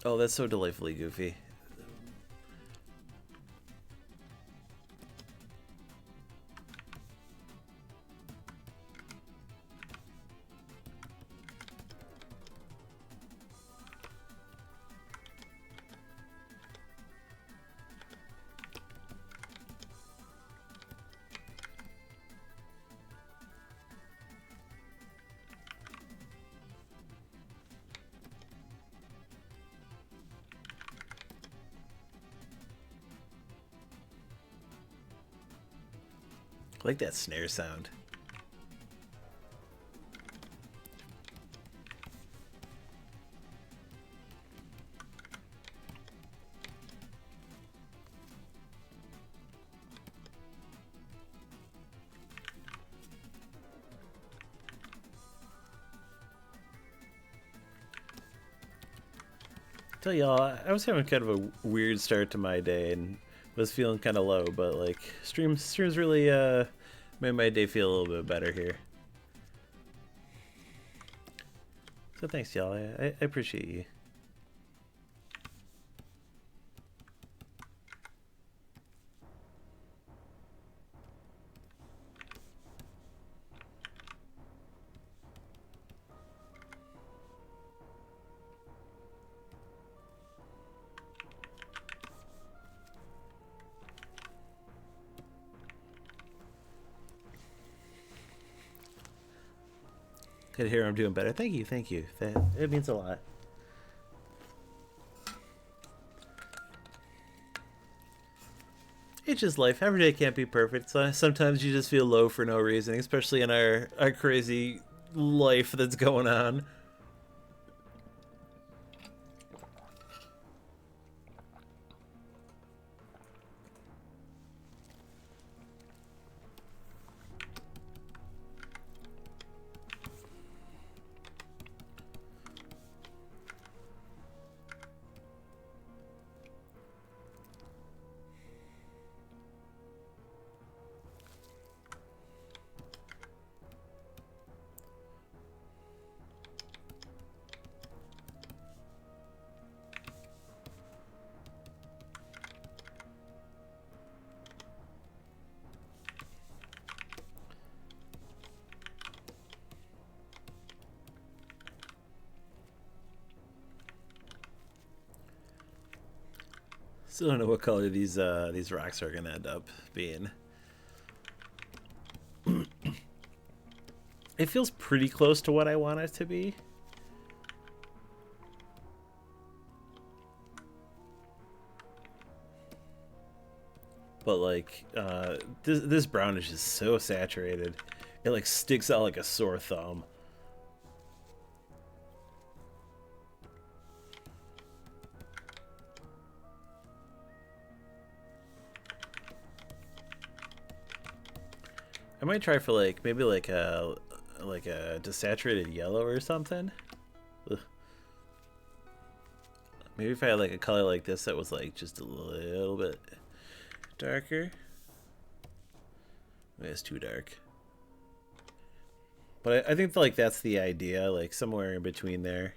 Oh, that's so delightfully goofy. I like that snare sound. Tell y'all, I was having kind of a weird start to my day, and Was feeling kind of low, but like streams really made my day feel a little bit better here. So thanks, y'all. I appreciate you. Good to hear I'm doing better. Thank you, thank you. It means a lot. It's just life. Every day can't be perfect. So sometimes you just feel low for no reason, especially in our crazy life that's going on. Still don't know what color these rocks are gonna end up being. It feels pretty close to what I want it to be. But like, this brown is just so saturated. It like sticks out like a sore thumb. I might try for like maybe like a desaturated yellow or something. Ugh. Maybe if I had like a color like this that was like just a little bit darker. Maybe it's too dark. But I think like that's the idea, like somewhere in between there.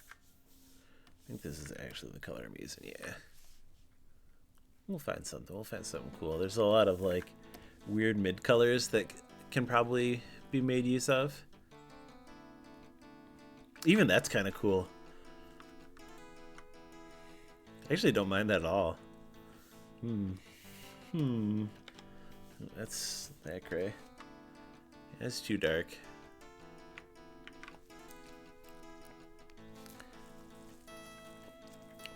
I think this is actually the color I'm using. Yeah. We'll find something. We'll find something cool. There's a lot of like weird mid colors that can probably be made use of. Even that's kind of cool. I actually don't mind that at all. That's that gray. That's too dark.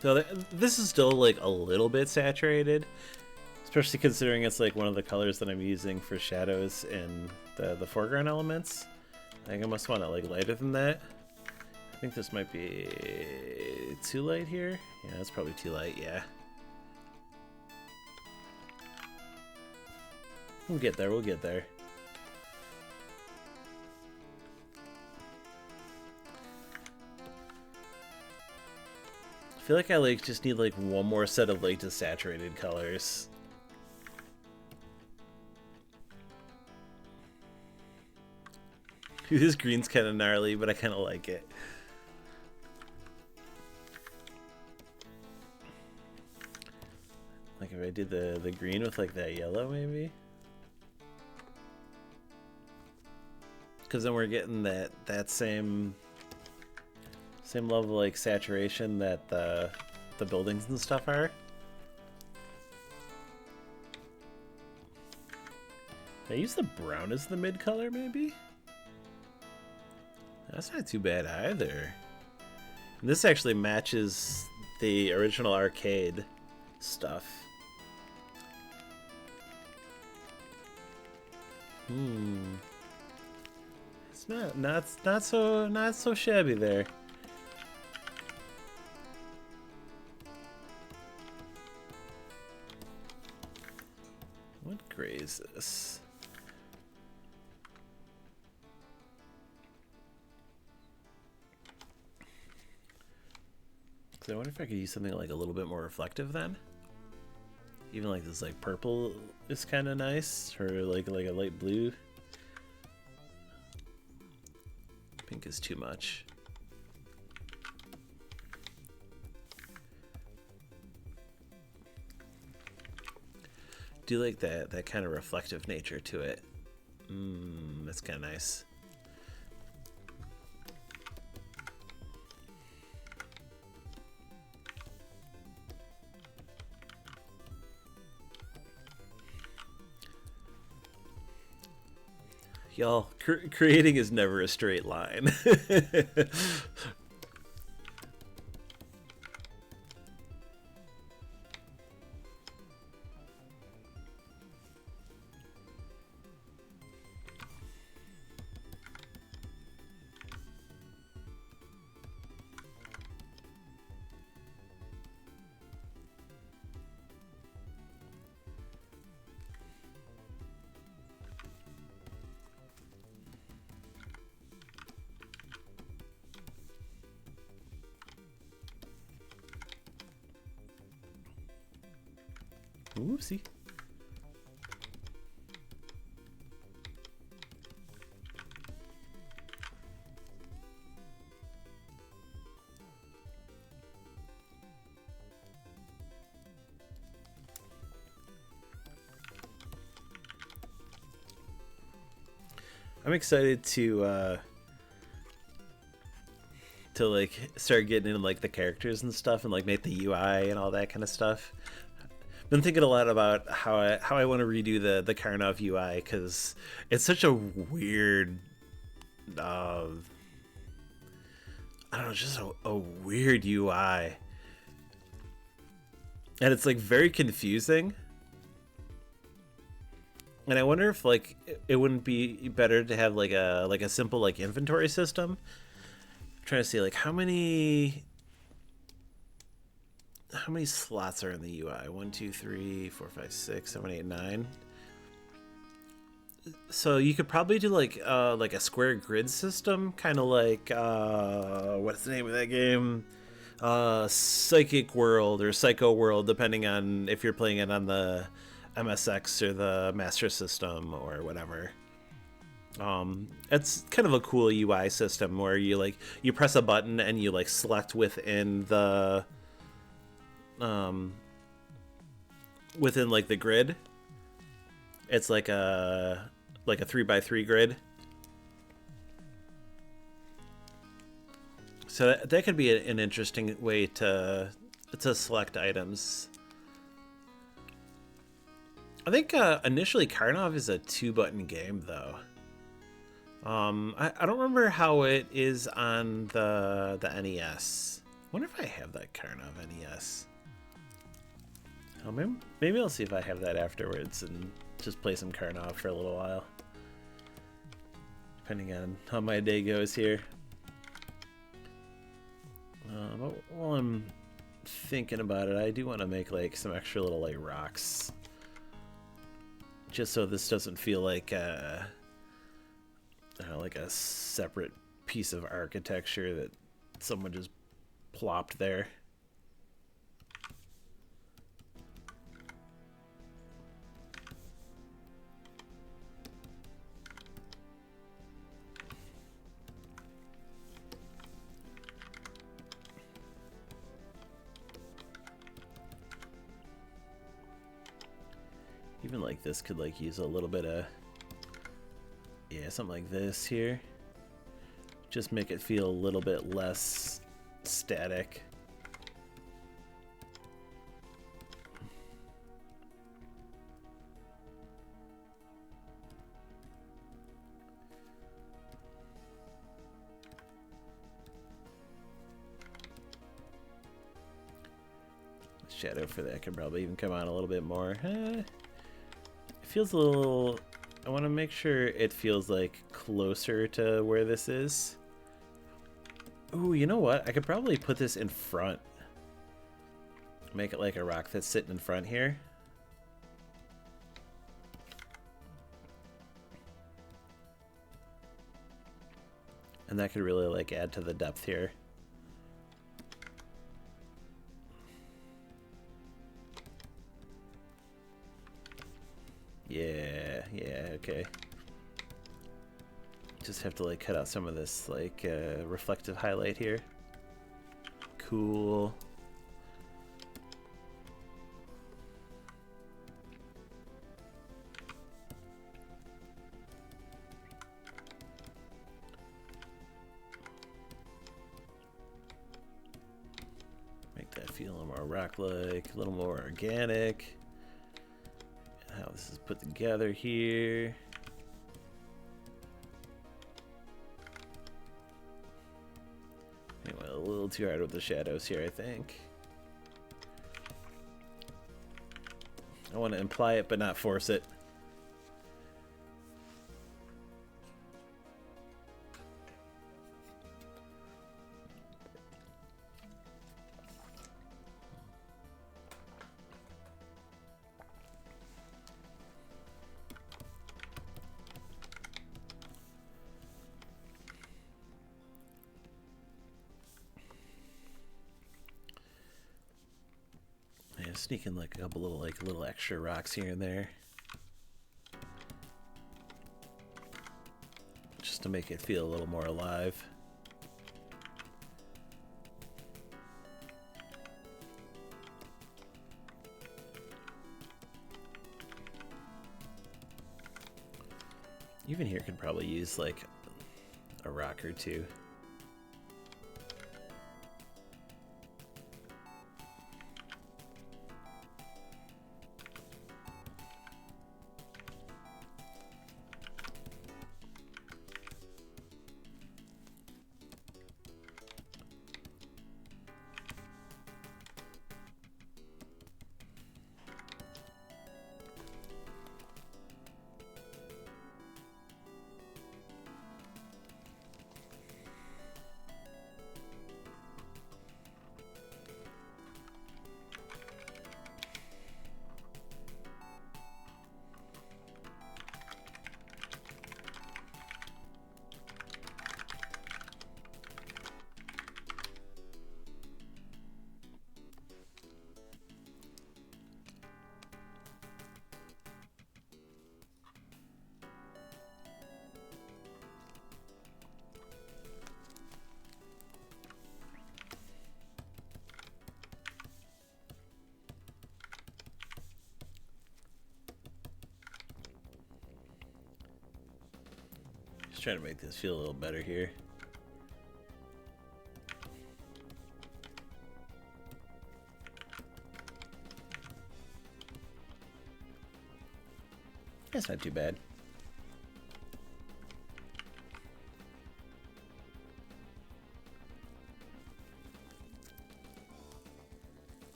So this is still like a little bit saturated, especially considering it's like one of the colors that I'm using for shadows in the foreground elements. I think I must want it like lighter than that. I think this might be too light here. Yeah, that's probably too light, yeah. We'll get there, we'll get there. I feel like I like just need like one more set of like desaturated colors. This green's kind of gnarly, but I kind of like it. Like if I did the green with like that yellow maybe. Because then we're getting that same level of like saturation that the buildings and stuff are. I use the brown as the mid color maybe? That's not too bad either. And this actually matches the original arcade stuff. It's not so shabby there. What gray is this? So I wonder if I could use something like a little bit more reflective then. Even like this like purple is kind of nice, or like a light blue. Pink is too much. Do like that kind of reflective nature to it. That's kind of nice. Y'all, creating is never a straight line. Oopsie. I'm excited to like start getting into like the characters and stuff and like make the UI and all that kind of stuff. Been thinking a lot about how I want to redo the Karnov UI, because it's such a weird I don't know, just a weird UI, and it's like very confusing. And I wonder if like it wouldn't be better to have like a simple like inventory system. I'm trying to see like how many slots are in the UI? 1, 2, 3, 4, 5, 6, 7, 8, 9. So you could probably do like a square grid system, kind of like what's the name of that game? Psychic World or Psycho World, depending on if you're playing it on the MSX or the Master System or whatever. It's kind of a cool UI system where you press a button and you like select within the within like the grid. It's like a 3x3 grid. So that could be an interesting way to select items. I think initially Karnov is a 2-button game though. I don't remember how it is on the NES. I wonder if I have that Karnov NES. Oh, maybe I'll see if I have that afterwards and just play some Karnov for a little while. Depending on how my day goes here. While I'm thinking about it, I do want to make like some extra little like rocks. Just so this doesn't feel like like a separate piece of architecture that someone just plopped there. Even like this could like use a little bit of, yeah, something like this here. Just make it feel a little bit less static. Shadow for that can probably even come on a little bit more. It feels a little, I want to make sure it feels like closer to where this is. Ooh, you know what? I could probably put this in front. Make it like a rock that's sitting in front here. And that could really like add to the depth here. okay. Just have to like cut out some of this like reflective highlight here. Cool. Make that feel a little more rock-like, a little more organic. How this is put together here. Anyway, a little too hard with the shadows here, I think. I want to imply it, but not force it. Sneak in like a couple little extra rocks here and there, just to make it feel a little more alive. Even here could probably use like a rock or two. Trying to make this feel a little better here. That's not too bad.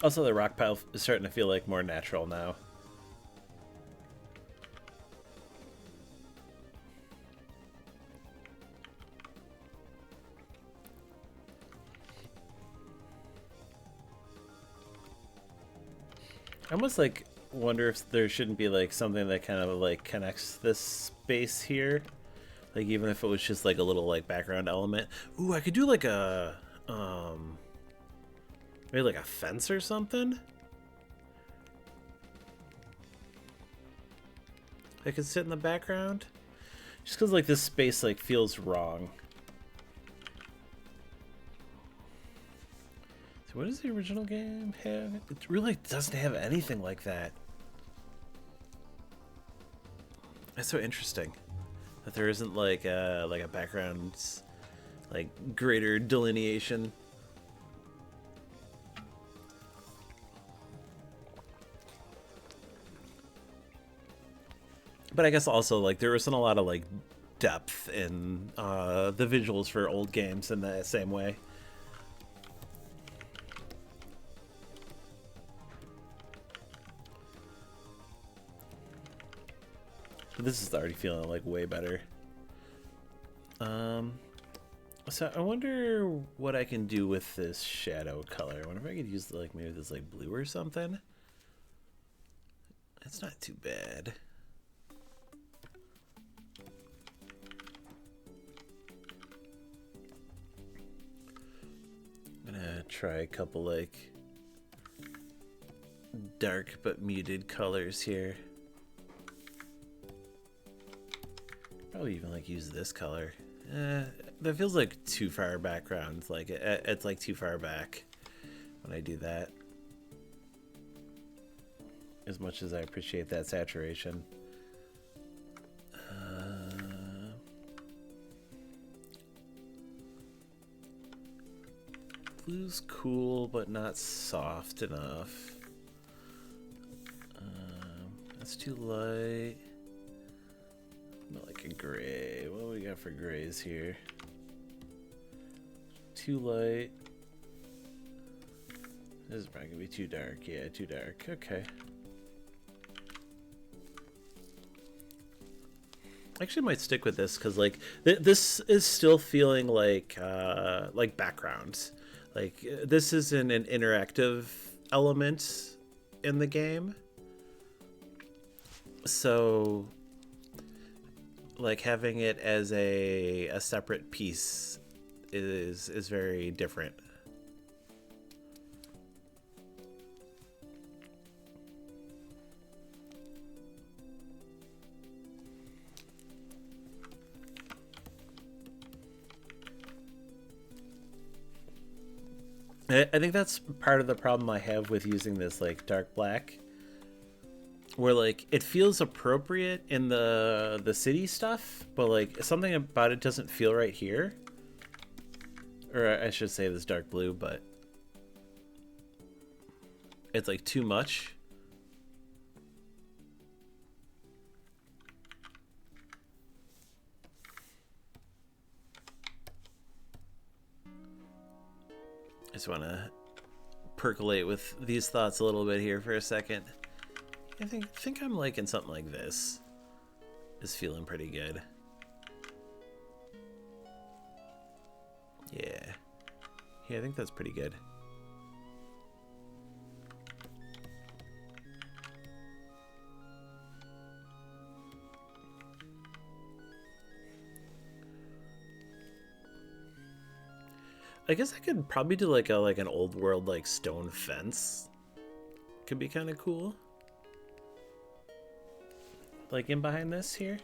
Also, the rock pile is starting to feel like more natural now. I almost like wonder if there shouldn't be like something that kind of like connects this space here. Like even if it was just like a little like background element. Ooh, I could do like a maybe like a fence or something? I could sit in the background? Just because like this space like feels wrong. So what does the original game have? It really doesn't have anything like that. That's so interesting. That there isn't like a background like greater delineation. But I guess also like there isn't a lot of like depth in the visuals for old games in the same way. But this is already feeling like way better. So I wonder what I can do with this shadow color. I wonder if I could use like maybe this like blue or something. It's not too bad. try a couple like dark but muted colors here. Probably even like use this color. That feels like too far background. Like it's like too far back when I do that. As much as I appreciate that saturation. Blue's cool, but not soft enough. That's too light. Not like a gray. What do we got for grays here? Too light. This is probably gonna be too dark. Yeah, too dark. Okay. Actually, might stick with this because like this is still feeling like background. Like this isn't an interactive element in the game, so like having it as a separate piece is very different. I think that's part of the problem I have with using this like dark black, where like it feels appropriate in the city stuff, but like something about it doesn't feel right here. Or I should say this dark blue, but it's like too much. I just want to percolate with these thoughts a little bit here for a second. I think I'm liking something like this. It's feeling pretty good. Yeah. Yeah, I think that's pretty good. I guess I could probably do like an old world like stone fence. Could be kind of cool. Like in behind this here,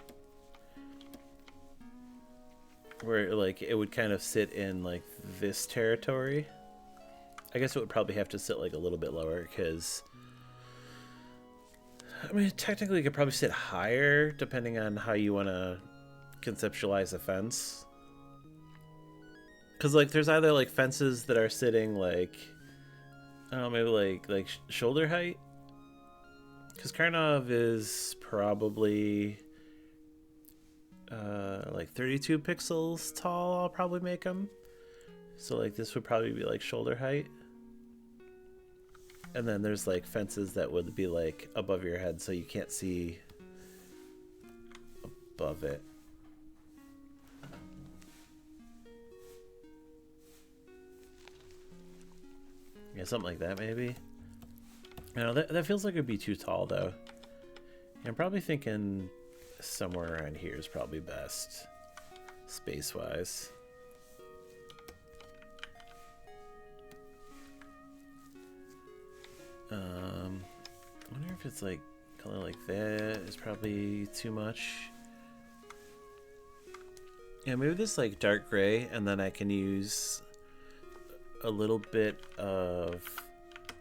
where like it would kind of sit in like this territory. I guess it would probably have to sit like a little bit lower because I mean technically it could probably sit higher depending on how you want to conceptualize a fence. Because like there's either like fences that are sitting like I don't know, maybe like shoulder height. Because Karnov is probably like 32 pixels tall. I'll probably make them. So like this would probably be like shoulder height. And then there's like fences that would be like above your head, so you can't see above it. Yeah, something like that maybe. I know that feels like it'd be too tall though. I'm probably thinking somewhere around here is probably best, space-wise. I wonder if it's like color like that is probably too much. Yeah, maybe this like dark gray, and then I can use a little bit of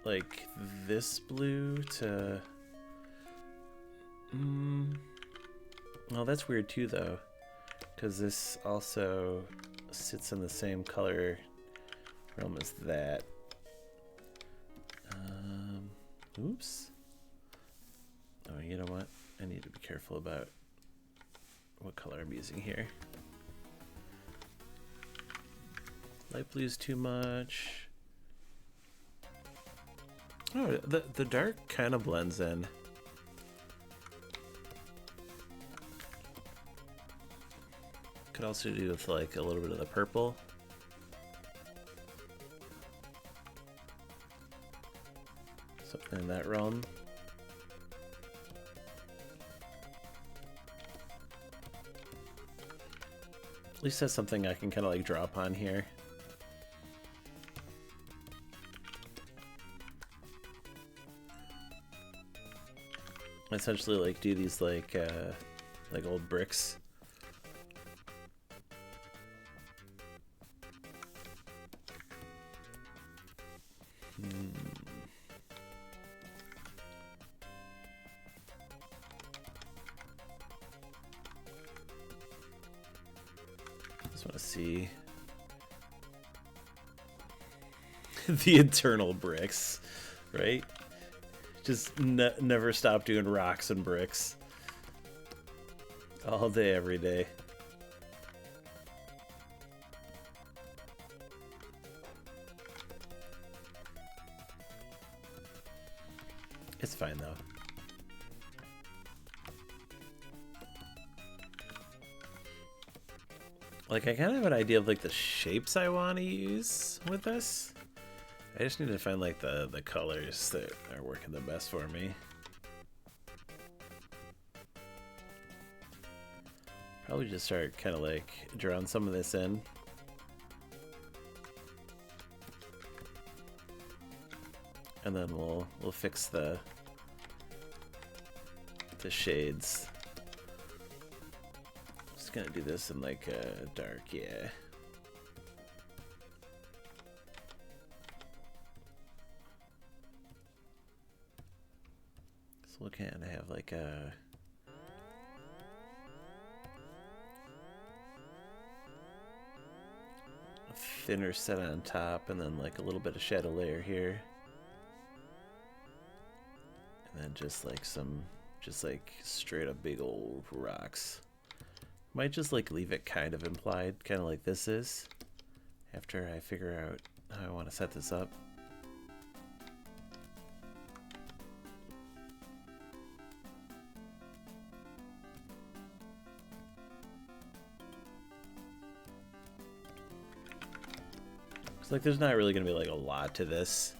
like this blue to well, that's weird too though, because this also sits in the same color realm as that. Oops. Oh, you know what? I need to be careful about what color I'm using here. Light blue is too much. Oh, the dark kind of blends in. Could also do with like a little bit of the purple. Something in that realm. At least that's something I can kind of like draw upon here. essentially like do these like old bricks. Just want to see the internal bricks, right? Just never stop doing rocks and bricks. All day, every day. It's fine though. Like, I kind of have an idea of like the shapes I want to use with this. I just need to find like the colors that are working the best for me. Probably just start kind of like drawing some of this in. And then we'll fix the shades. Just gonna do this in like a dark, yeah. So we'll kind of have like a thinner set on top, and then like a little bit of shadow layer here. And then just like straight up big old rocks. Might just like leave it kind of implied, kind of like this is, after I figure out how I want to set this up. It's like there's not really going to be like a lot to this.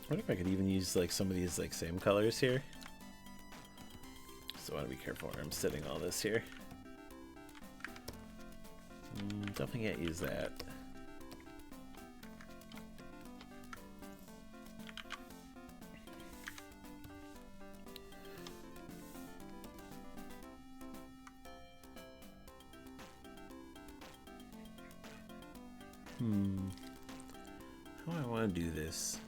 I wonder if I could even use like some of these like same colors here. So I want to be careful where I'm setting all this here. Definitely can't use that. How do I want to do this?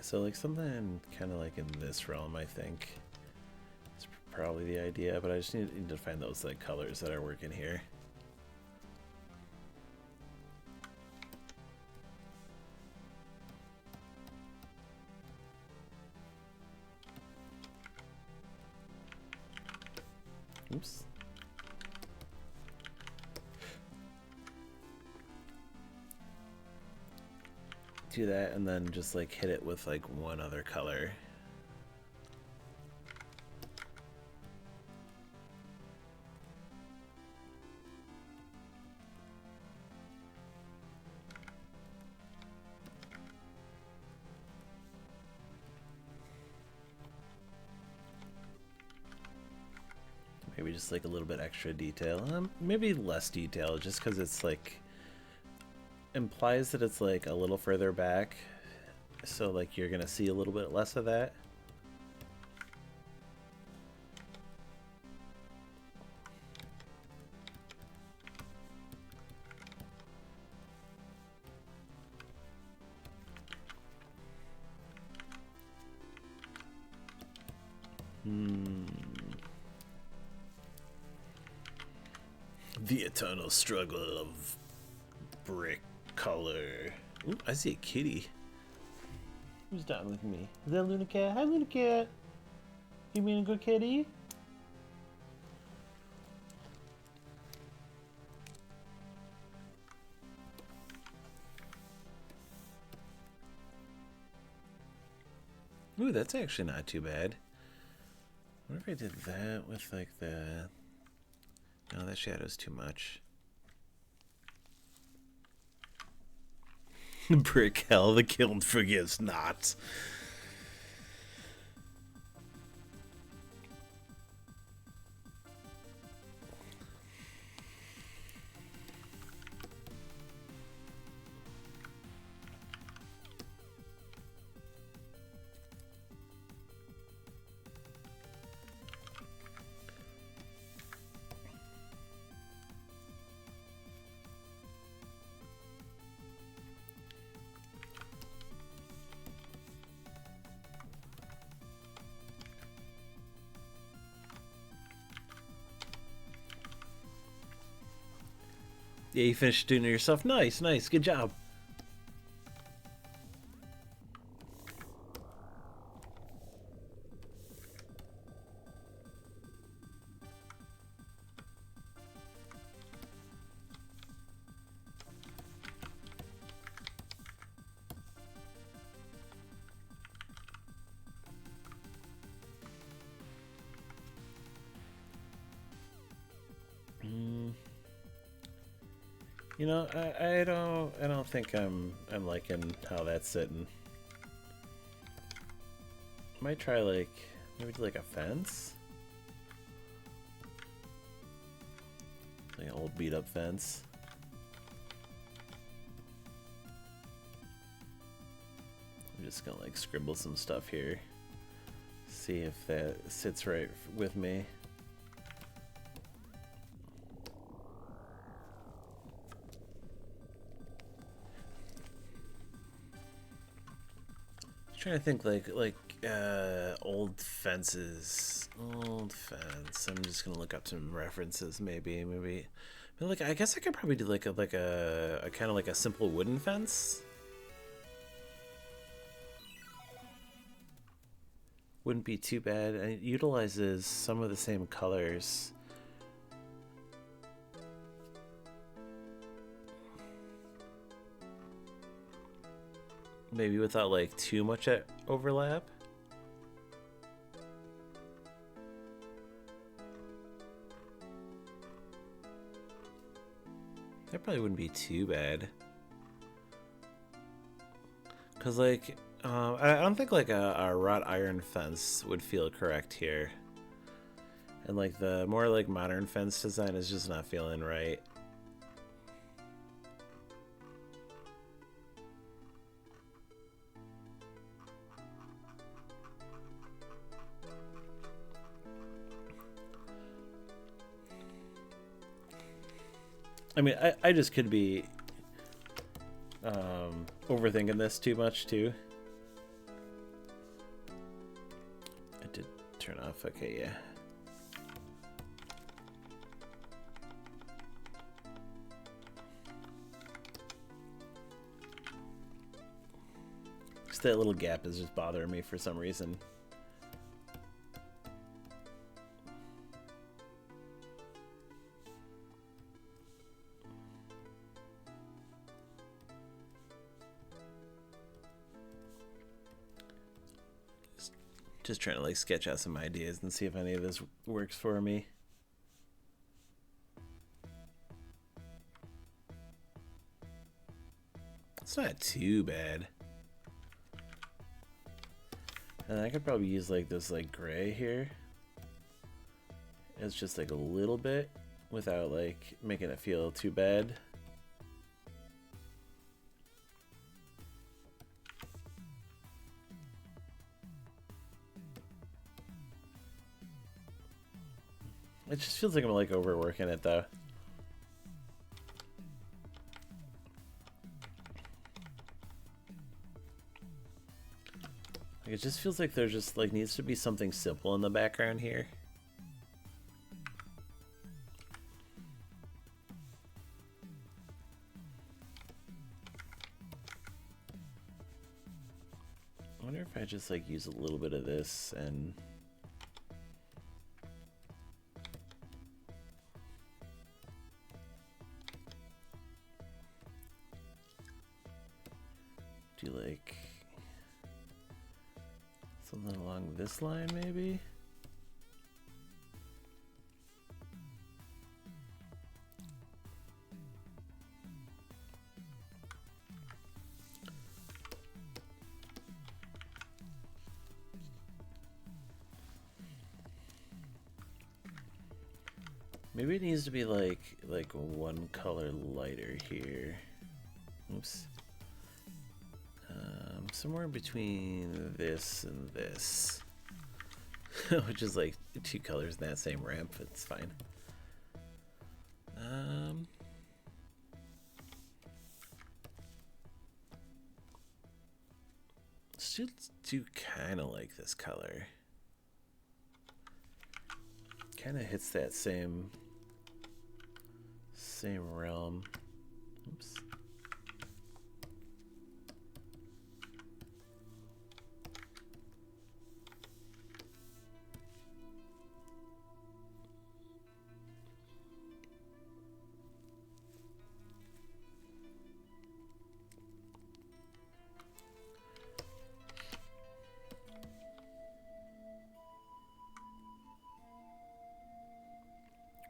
So like something kind of like in this realm, I think is probably the idea, but I just need to find those like colors that are working here. Oops. Do that and then just like hit it with like one other color. Maybe just like a little bit extra detail. Maybe less detail just because it's like implies that it's like a little further back, so like you're gonna see a little bit less of that. The eternal struggle of brick color. Ooh, I see a kitty. Who's down with me? Is that Luna Cat? Hi, Luna Cat. You being a good kitty? Ooh, that's actually not too bad. What if I did that with like the... No, that shadow's too much. Brick hell, the kiln forgives not. Yeah, you finished doing it yourself. Nice, nice, good job. You know, I don't think I'm liking how that's sitting. Might try like maybe do like a fence, like an old beat up fence. I'm just gonna like scribble some stuff here, see if that sits right with me. Trying to think like old fences. Old fence. I'm just gonna look up some references maybe. But like I guess I could probably do like a kind of like a simple wooden fence. Wouldn't be too bad. And it utilizes some of the same colors. Maybe without like too much overlap. That probably wouldn't be too bad. Cause like, I don't think like a wrought iron fence would feel correct here. And like the more like modern fence design is just not feeling right. I mean, I just could be overthinking this too much too. I did turn off. Okay, yeah. Just that little gap is just bothering me for some reason. Just trying to like sketch out some ideas and see if any of this works for me. It's not too bad. And I could probably use like this like gray here. It's just like a little bit without like making it feel too bad. It just feels like I'm like overworking it though. It just feels like there just like needs to be something simple in the background here. I wonder if I just like use a little bit of this and do like something along this line maybe? Maybe it needs to be like one color lighter here. Oops. Somewhere between this and this, which is like 2 colors in that same ramp. It's fine. Should do kind of like this color. Kind of hits that same realm. Oops.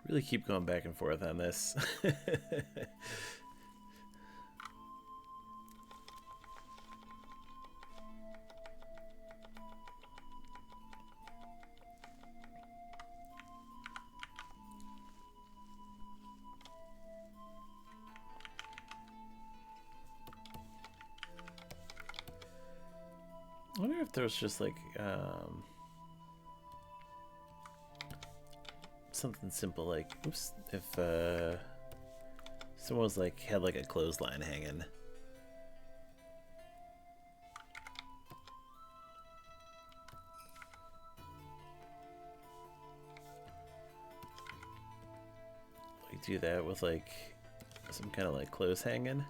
Really keep going back and forth on this. I wonder if there's just like something simple like, oops, if someone was like had like a clothesline hanging. Like do that with like some kind of like clothes hanging.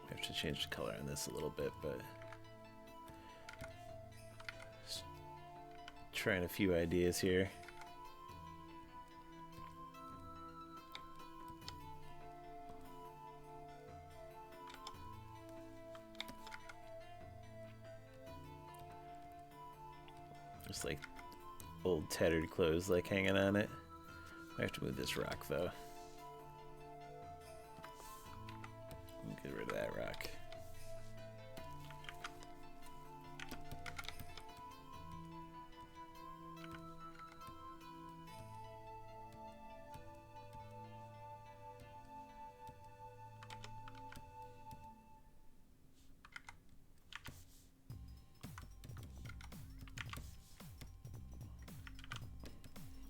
I have to change the color on this a little bit, but trying a few ideas here. Just like old tattered clothes like hanging on it. I have to move this rock though. Get rid of that rock.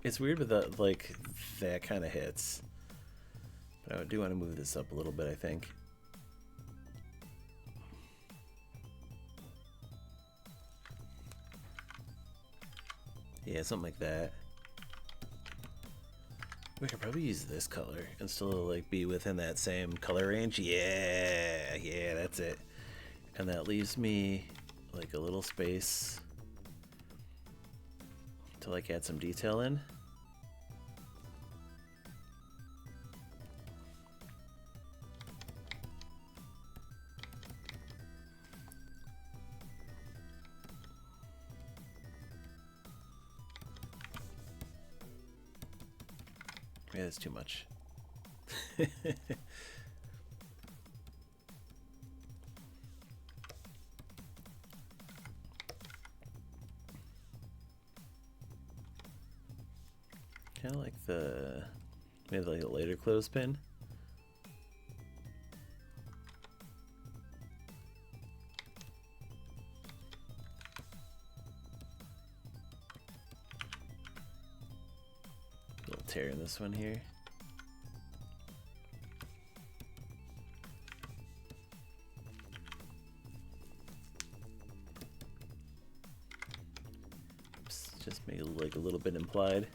It's weird with the, like, that kind of hits. But I do want to move this up a little bit, I think. Yeah, something like that. We could probably use this color and still like be within that same color range. Yeah, that's it. And that leaves me like a little space to like add some detail in. Yeah, that's too much. Kind of like the, maybe like a later clothespin. A little tear in this one here. Just maybe like a little bit implied.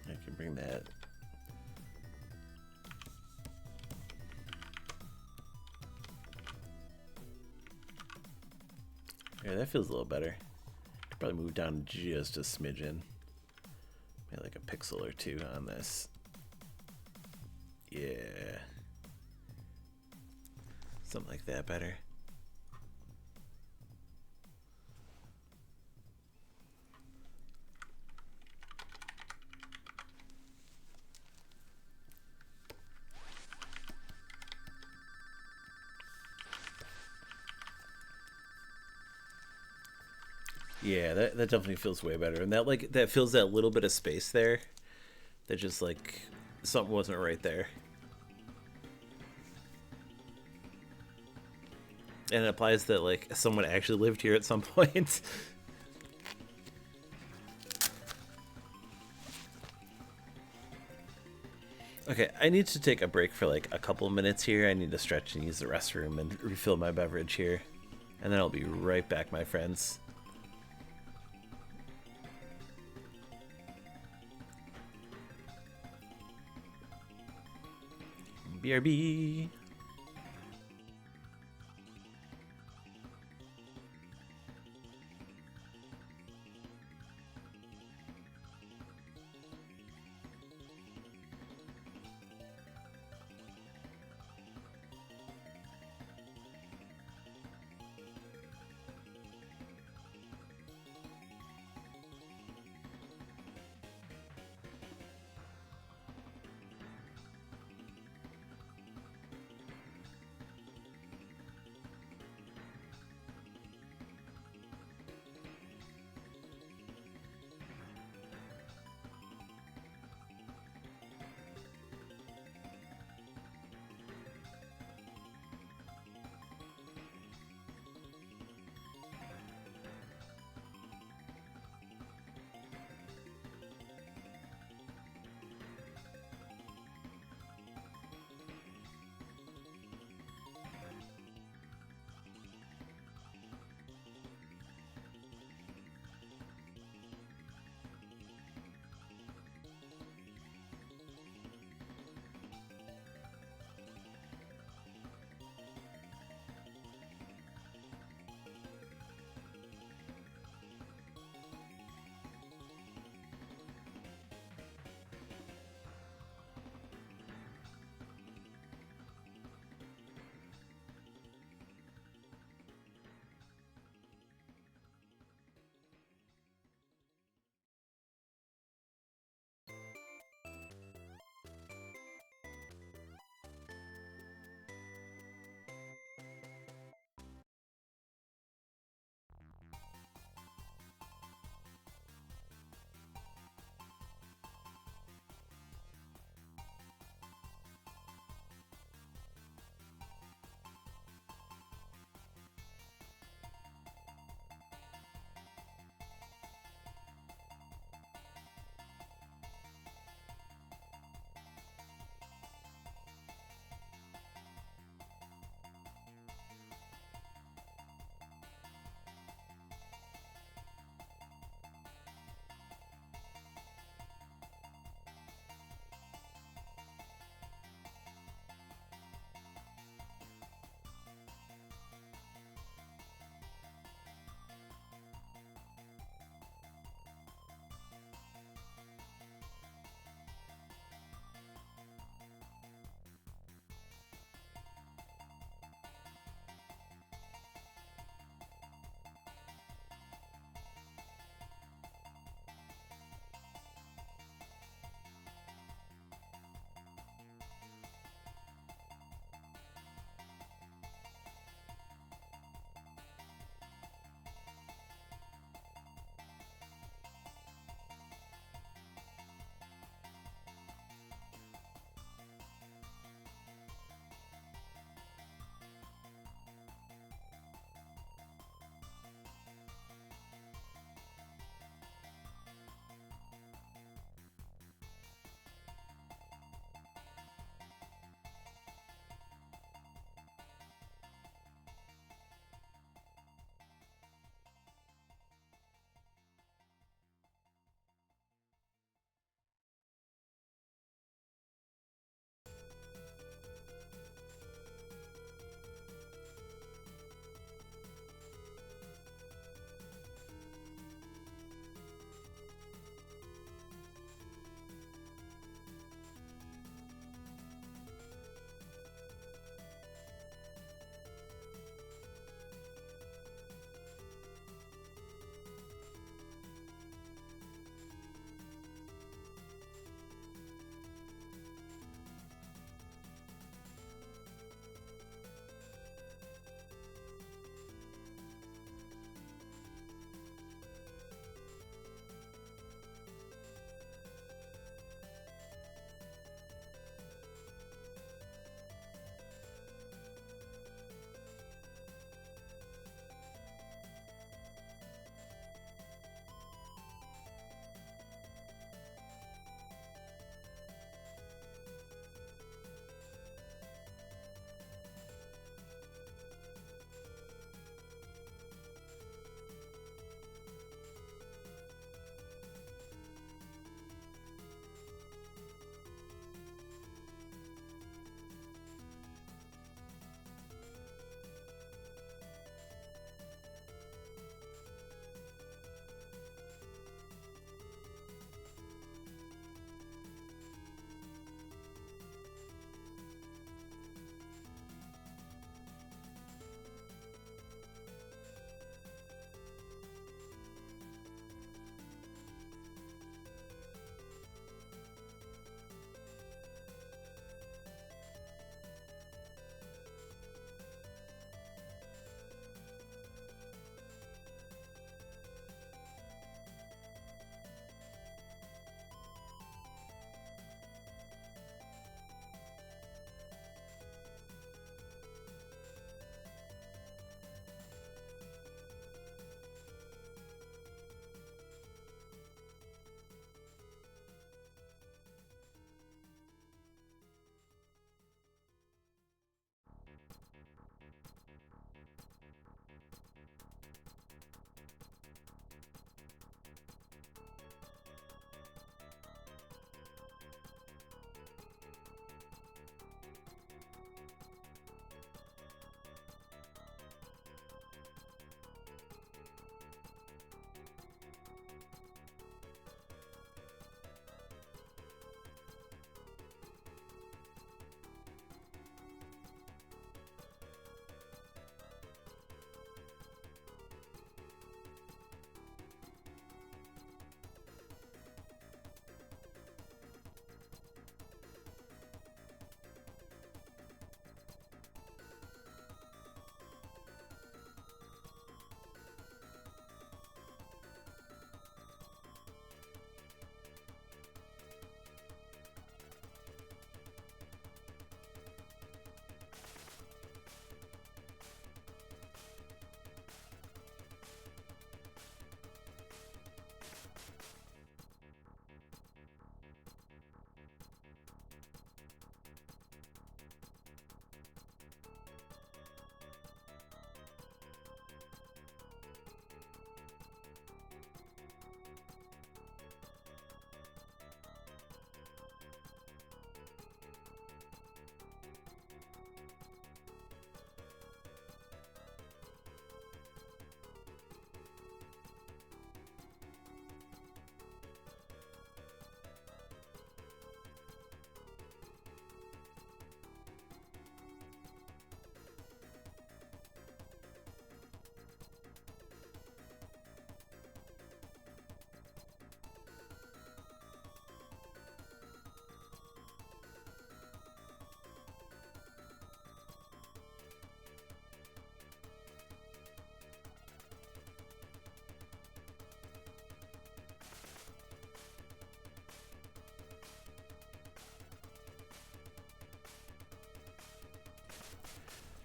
I can bring that. Yeah, that feels a little better. Could probably move down just a smidgen. Maybe like a pixel or two on this. Yeah. Something like that better. Yeah, that definitely feels way better. And that fills that little bit of space there. That just like something wasn't right there. And it applies that like someone actually lived here at some point. Okay, I need to take a break for like a couple minutes here. I need to stretch and use the restroom and refill my beverage here. And then I'll be right back, my friends. BRB.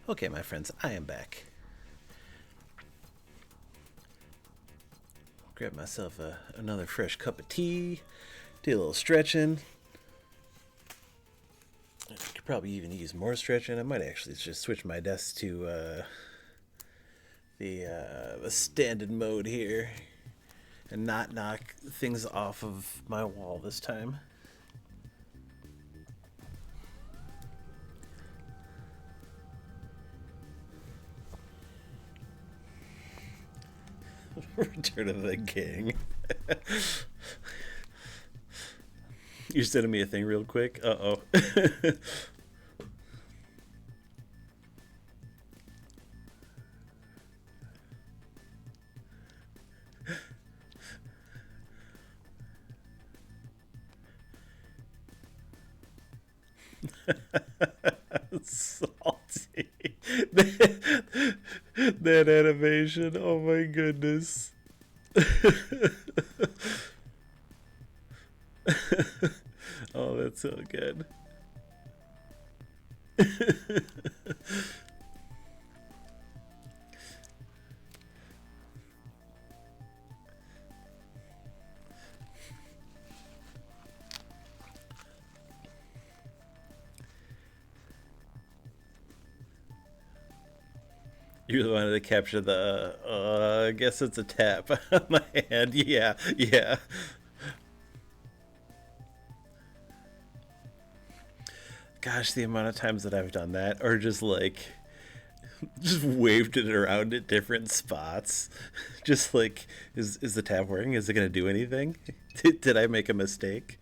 Okay, my friends, I am back. Grab myself another fresh cup of tea, do a little stretching. I could probably even use more stretching. I might actually just switch my desk to the standard mode here and not knock things off of my wall this time. Return of the King. You're sending me a thing real quick? Uh-oh. Salty. That animation, oh my goodness. Oh, that's so good. You wanted to capture the, I guess it's a tap on my hand. Yeah, yeah. Gosh, the amount of times that I've done that, or just like, just waved it around at different spots. Just like, is the tap working? Is it gonna do anything? Did I make a mistake?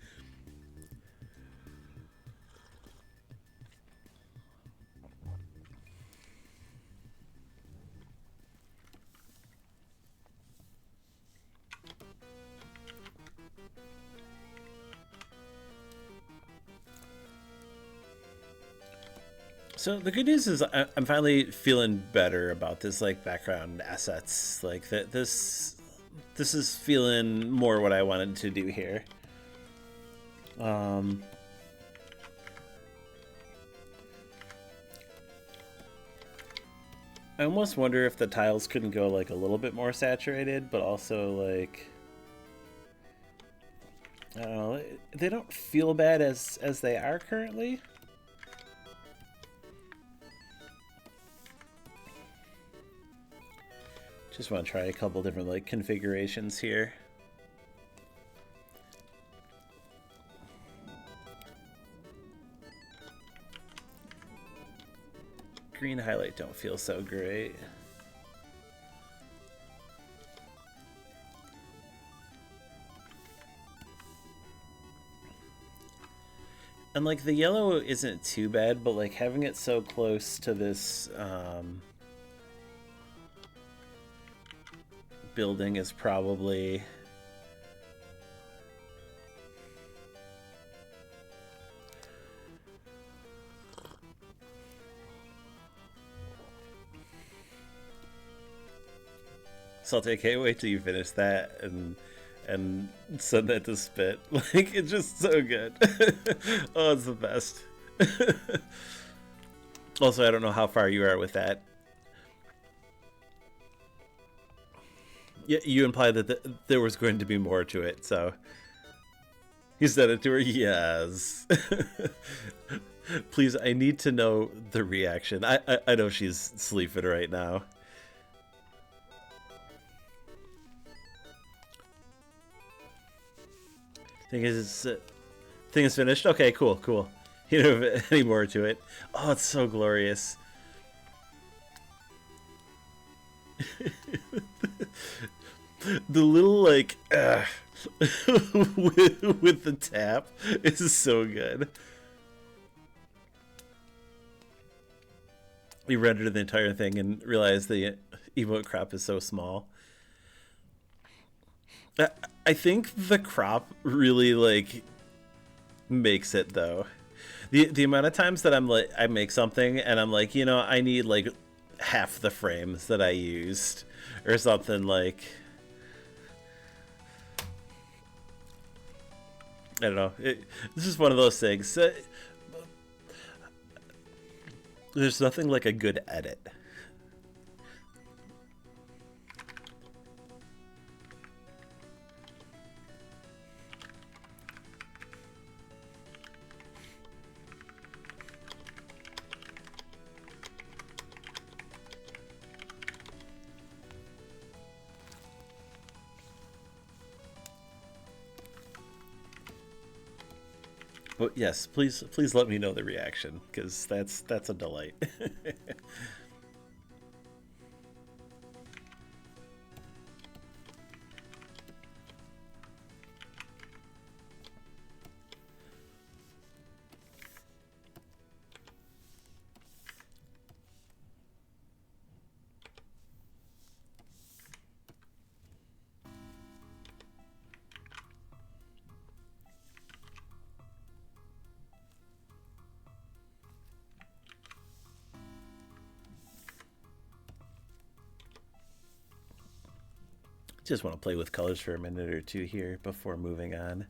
So the good news is I'm finally feeling better about this like background assets. Like that this is feeling more what I wanted to do here. Um I almost wonder if the tiles couldn't go like a little bit more saturated, but also like I don't know, they don't feel bad as they are currently. Just want to try a couple different like configurations here. Green highlight don't feel so great. And like the yellow isn't too bad, but like having it so close to this building is probably Salty. I can't wait till you finish that and send that to Spit. Like it's just so good. Oh, it's the best. Also, I don't know how far you are with that. Yeah, you implied that there was going to be more to it, so you said it to her. Yes. Please, I need to know the reaction. I know she's sleeping right now. Thing is finished. Okay, cool, cool. You don't have any more to it. Oh, it's so glorious. The little like with the tap is so good. You rendered the entire thing and realized the emote crop is so small. I think the crop really like makes it though. The amount of times that I'm like I make something and I'm like, you know, I need like half the frames that I used or something like I don't know. It's just one of those things. There's nothing like a good edit. But yes, please let me know the reaction because that's a delight. Just want to play with colors for a minute or two here before moving on.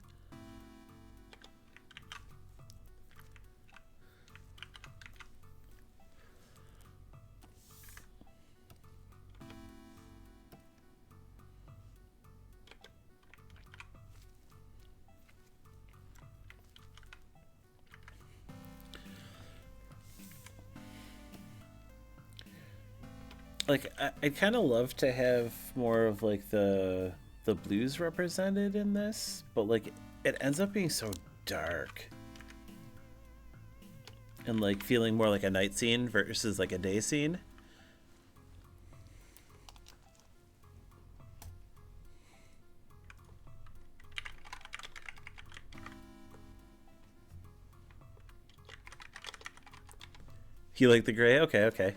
Like I'd kind of love to have more of like the blues represented in this, but like it ends up being so dark and like feeling more like a night scene versus like a day scene. You like the gray? Okay, okay.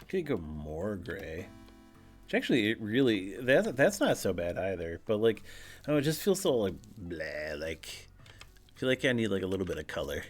Could go more gray. Which actually, it really that's not so bad either. But like, oh, it just feels so like blah. Like, I feel like I need like a little bit of color.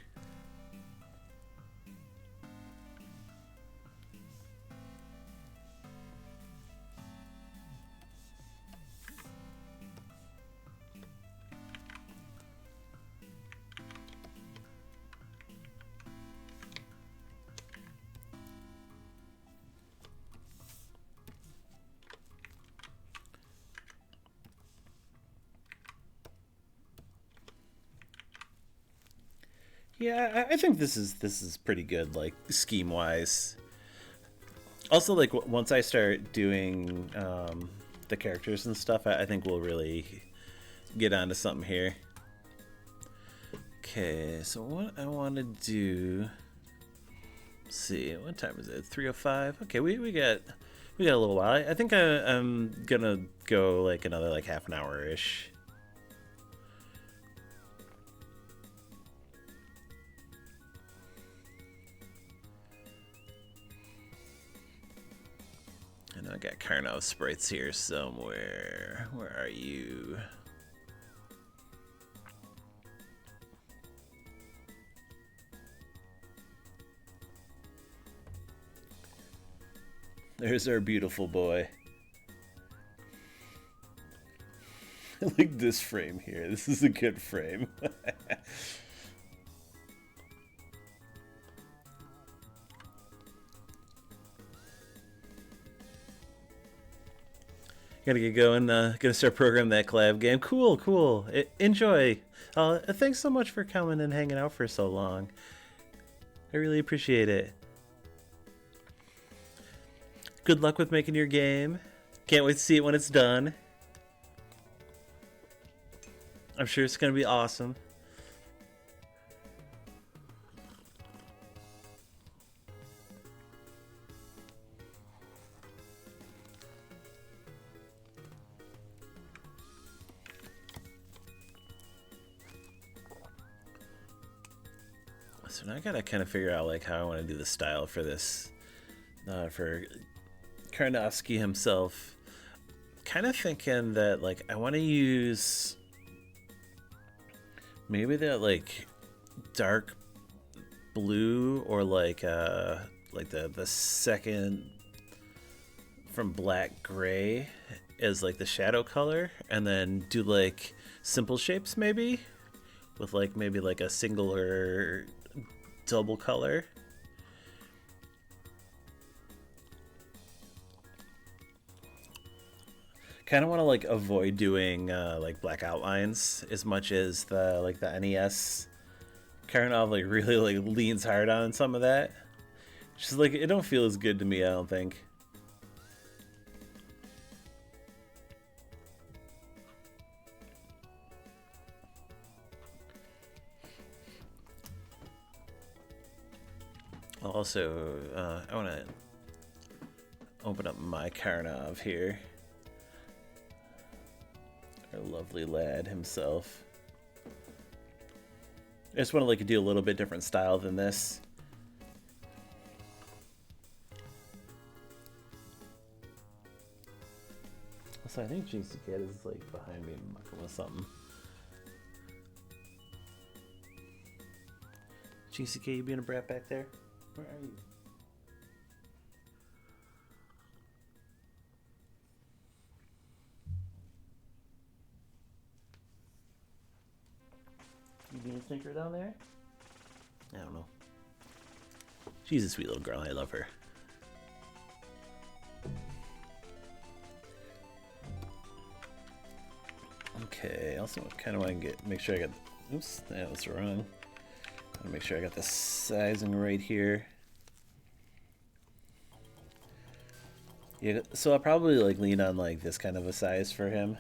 Yeah, I think this is pretty good, like scheme wise. Also, like once I start doing the characters and stuff, I think we'll really get onto something here. Okay, so what I want to do. Let's see, what time is it? 3:05. Okay, we got a little while. I think I'm gonna go like another like half an hour ish. I know I got Karnov sprites here somewhere. Where are you? There's our beautiful boy. I like this frame here. This is a good frame. Gotta get going. Gonna start programming that collab game. Cool, cool. Enjoy. Thanks so much for coming and hanging out for so long. I really appreciate it. Good luck with making your game. Can't wait to see it when it's done. I'm sure it's gonna be awesome. So now I gotta kind of figure out like how I want to do the style for this, for Karnovsky himself. Kind of thinking that like I want to use maybe that like dark blue or like the second from black gray as like the shadow color, and then do like simple shapes maybe with like maybe like a single or double color. Kind of want to like avoid doing like black outlines as much as the NES Karnov like really like leans hard on some of that. Just like it don't feel as good to me, I don't think. Also, I want to open up my Karnov here. Our lovely lad himself. I just want to like do a little bit different style than this. So I think JC Cat is like behind me mucking with something. JCK, you being a brat back there? Where are you? You being a tinker down there? I don't know. She's a sweet little girl. I love her. Okay, I also kind of want to make sure I got. Oops, that was wrong. I want to make sure I got the sizing right here. Yeah, so I'll probably like lean on like this kind of a size for him.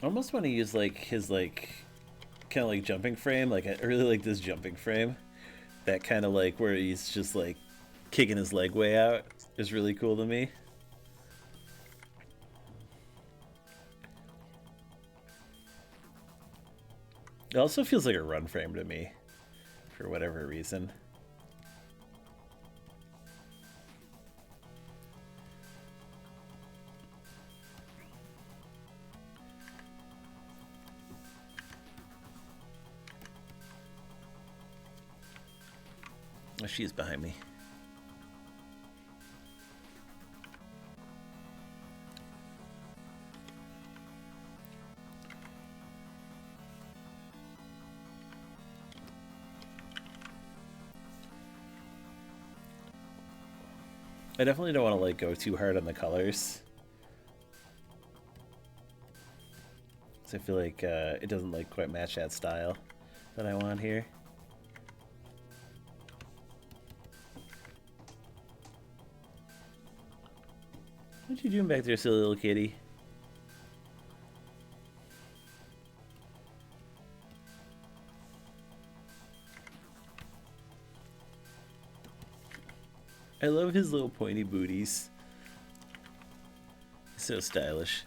I almost want to use like his like kind of like jumping frame. Like I really like this jumping frame. That kind of like where he's just like kicking his leg way out is really cool to me. It also feels like a run frame to me for whatever reason. Oh, she's behind me. I definitely don't want to like go too hard on the colors. So I feel like it doesn't like quite match that style that I want here. What you doing back there, silly little kitty? I love his little pointy booties. He's so stylish.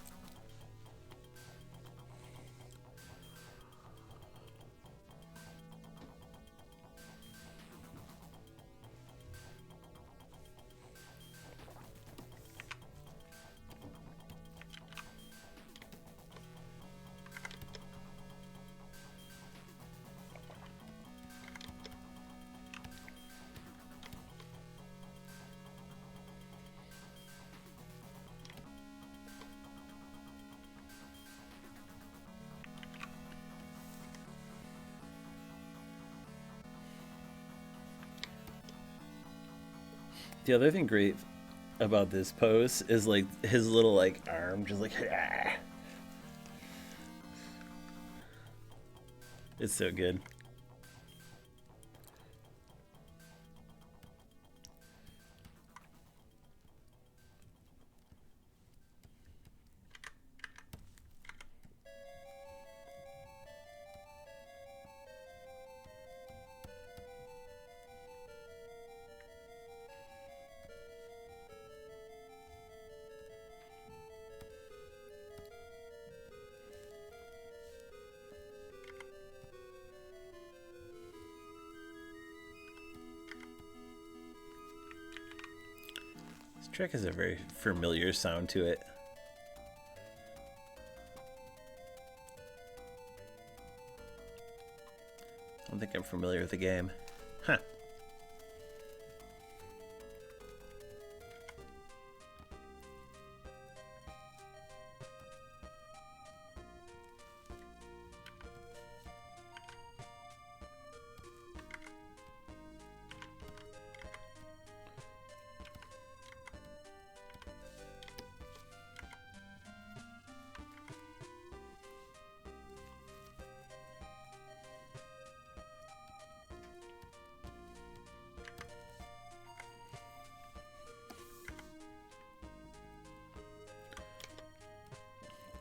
The other thing great about this pose is like his little like arm just like ah. It's so good. Track has a very familiar sound to it. I don't think I'm familiar with the game. Huh.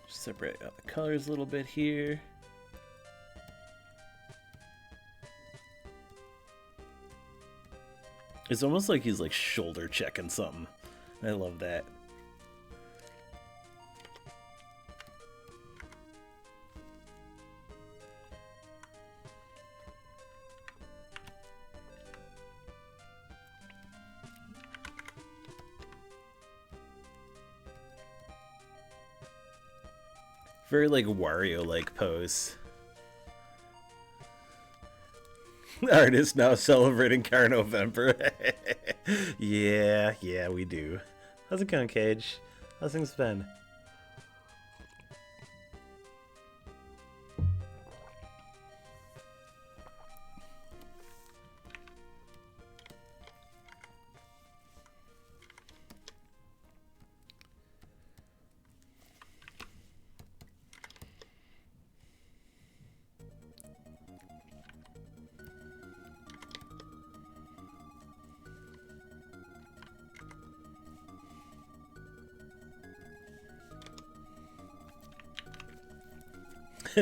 Separate out the colors a little bit here. It's almost like he's like shoulder checking something. I love that. Very like Wario-like pose. Artist now celebrating Karnovember. Yeah, we do. How's it going, Cage? How's things been?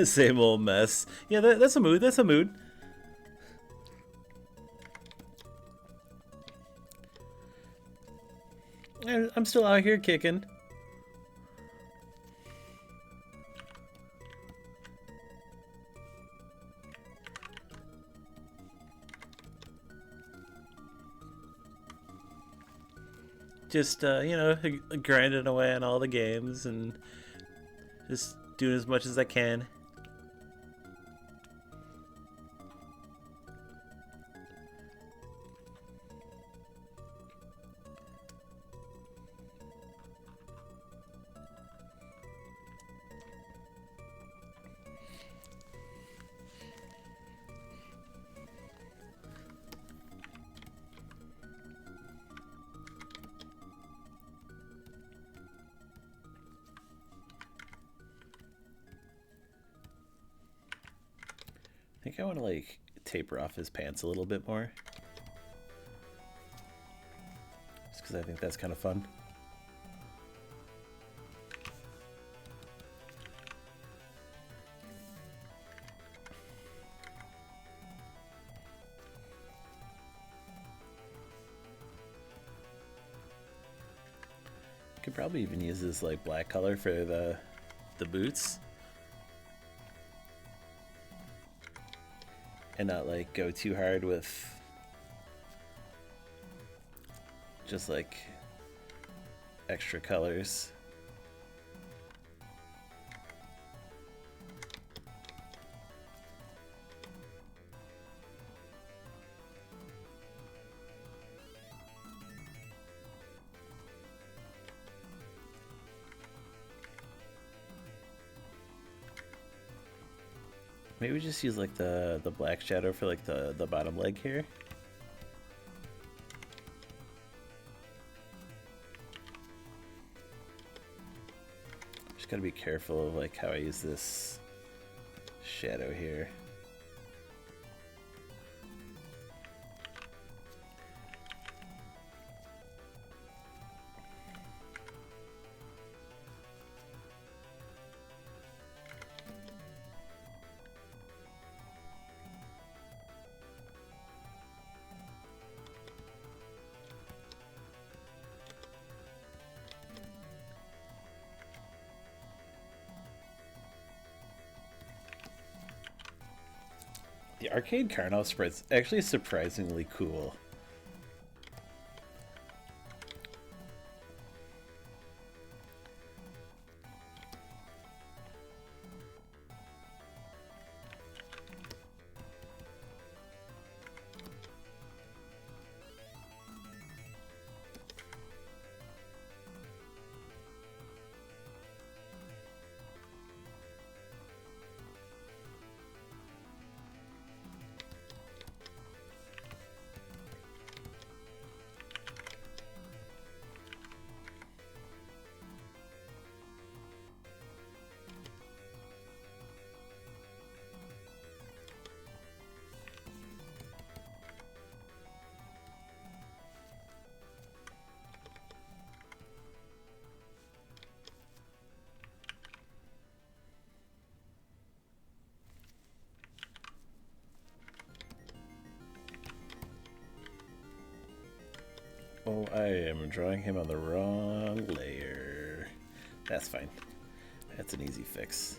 Same old mess. Yeah, that's a mood. That's a mood. I'm still out here kicking. Just, you know, grinding away on all the games and just doing as much as I can. I think I want to like taper off his pants a little bit more. Just because I think that's kind of fun. Could probably even use this like black color for the boots. And not like go too hard with just like extra colors. Maybe just use like the black shadow for like the bottom leg here. Just gotta be careful of like how I use this shadow here. The arcade Karnov spread's actually surprisingly cool. Oh, I am drawing him on the wrong layer. That's fine. That's an easy fix.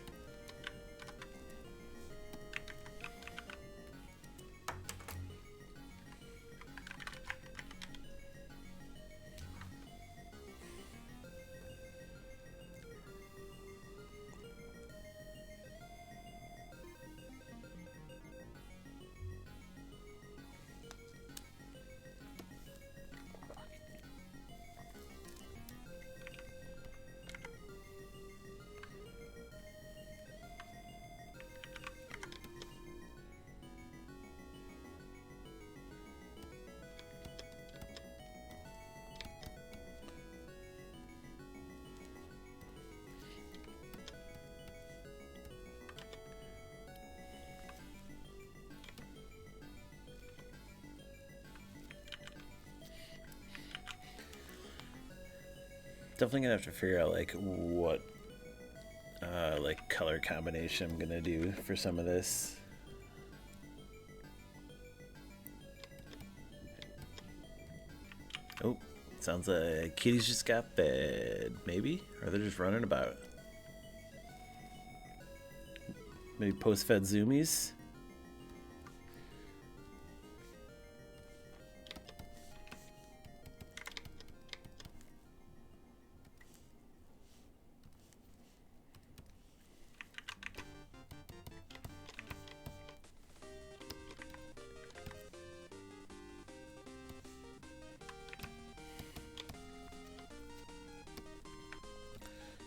Definitely gonna have to figure out like what like color combination I'm gonna do for some of this. Oh, sounds like kitties just got fed. Maybe? Or they're just running about. Maybe post-fed zoomies?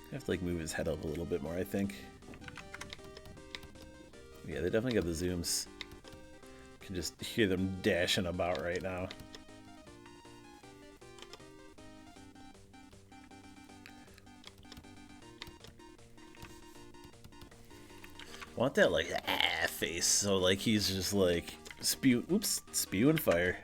I have to like move his head up a little bit more, I think. Yeah, they definitely got the zooms. Can just hear them dashing about right now. I want that like face, so like he's just like spewing fire.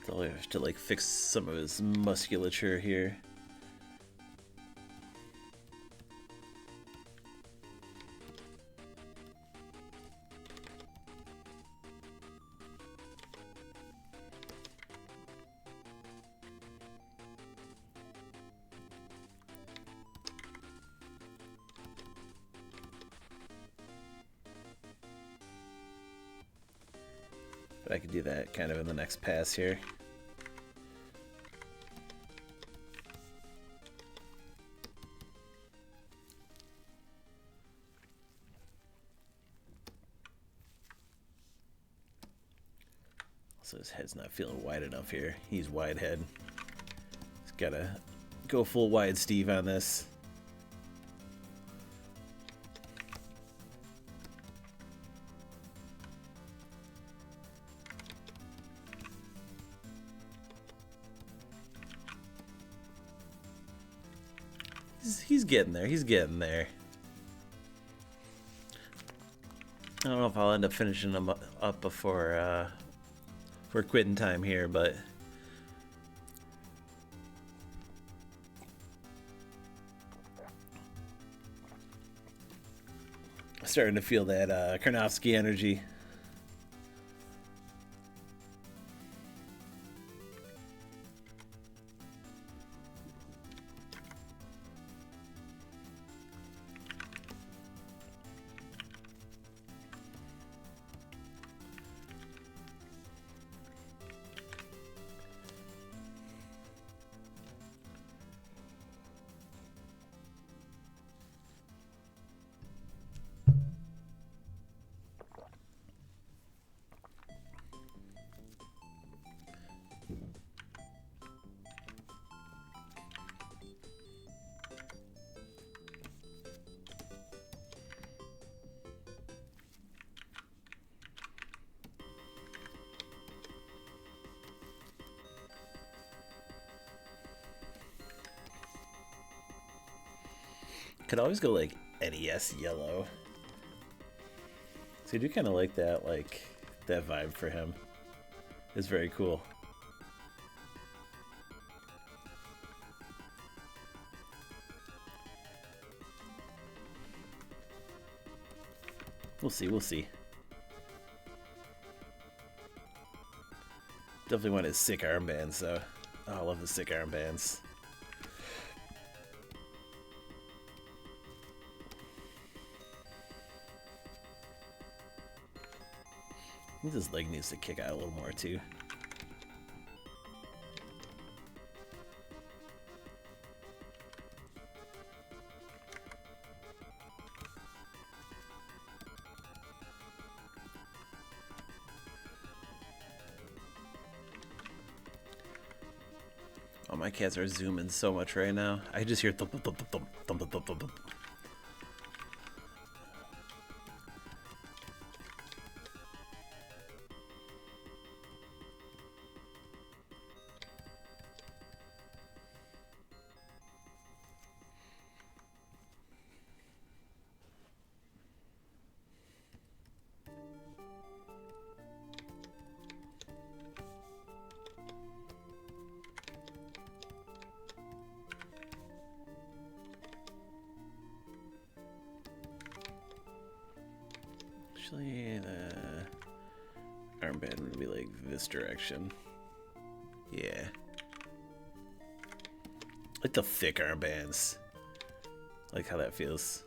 So I have to like fix some of his musculature here. But I could do that kind of in the next pass here. So his head's not feeling wide enough here. He's wide head. He's gotta go full wide Steve on this. He's getting there. He's getting there. I don't know if I'll end up finishing them up before we're quitting time here, but starting to feel that Karnovsky energy. Could always go like NES yellow. So I do kind of like that, that vibe for him. It's very cool. We'll see, we'll see. Definitely want his sick armbands, though. Oh, I love the sick armbands. I think this leg needs to kick out a little more, too. Oh, my cats are zooming so much right now. I just hear thump, thump, thump, thump, thump, thump, thump, thump. Actually, the armband would be like this direction. Yeah. Like the thick armbands. Like how that feels.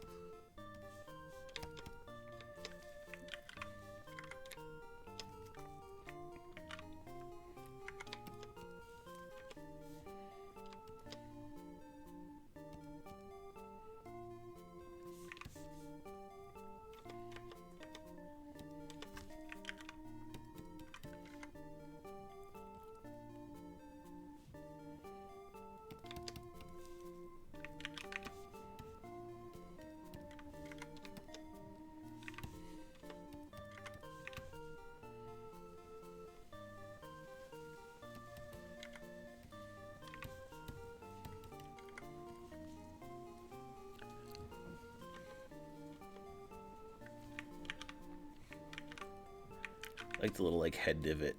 Like the little head divot.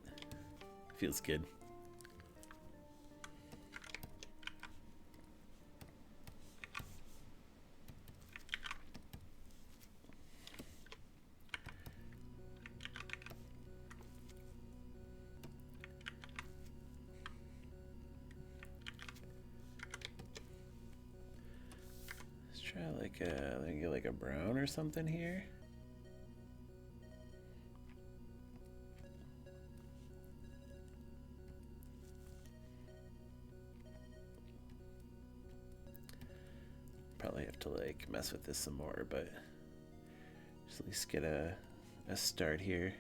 Feels good. Let's try like a brown or something here. Probably have to mess with this some more, but just at least get a start here.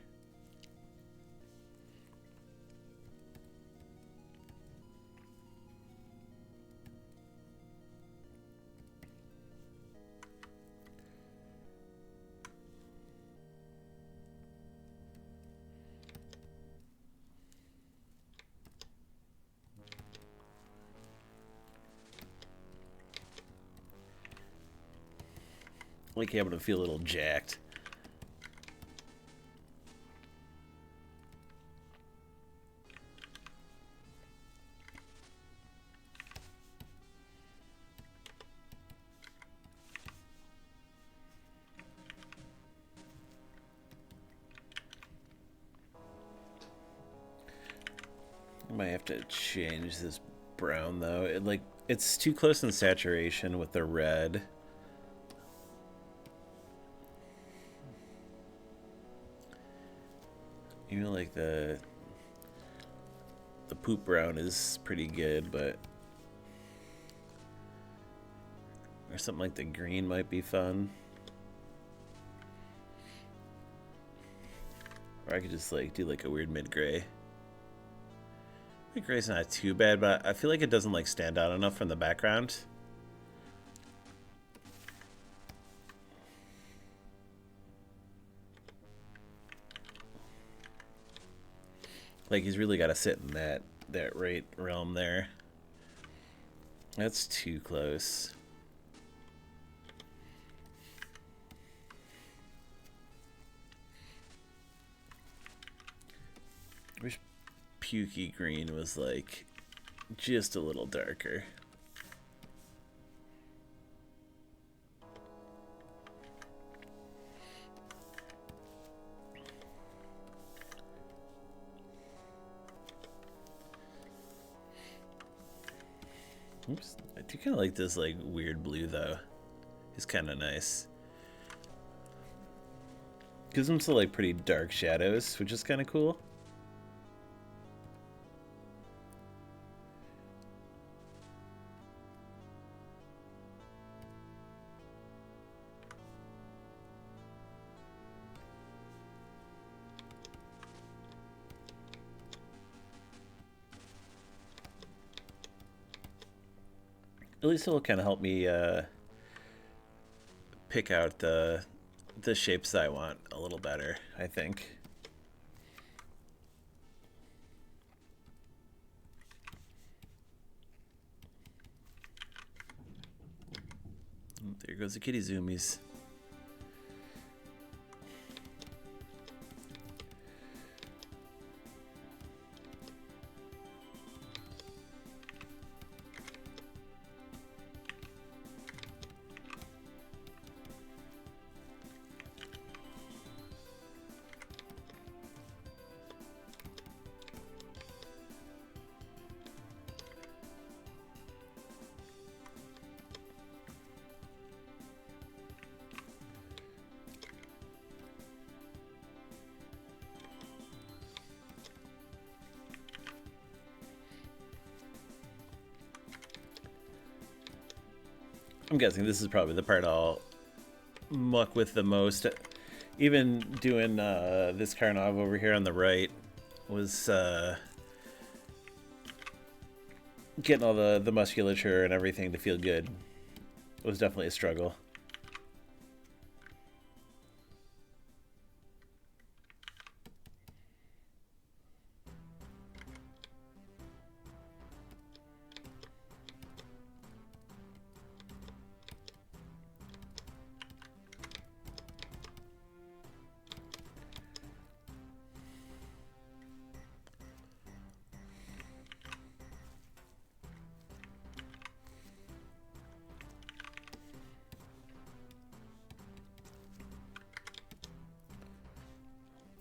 Like able to feel a little jacked. I might have to change this brown though. It's too close in saturation with the red. Even like the poop brown is pretty good, but or something like the green might be fun. Or I could just do a weird mid-gray. Mid-gray's not too bad, but I feel like it doesn't stand out enough from the background. He's really got to sit in that right realm there. That's too close. pukey green was like just a little darker. Oops. I do kind of like this like weird blue though. It's kind of nice. Gives them some like pretty dark shadows, which is kind of cool. At least it'll kind of help me pick out the shapes that I want a little better, I think. There goes the kitty zoomies. I'm guessing this is probably the part I'll muck with the most. Even doing this Karnov over here on the right was getting all the musculature and everything to feel good. It was definitely a struggle.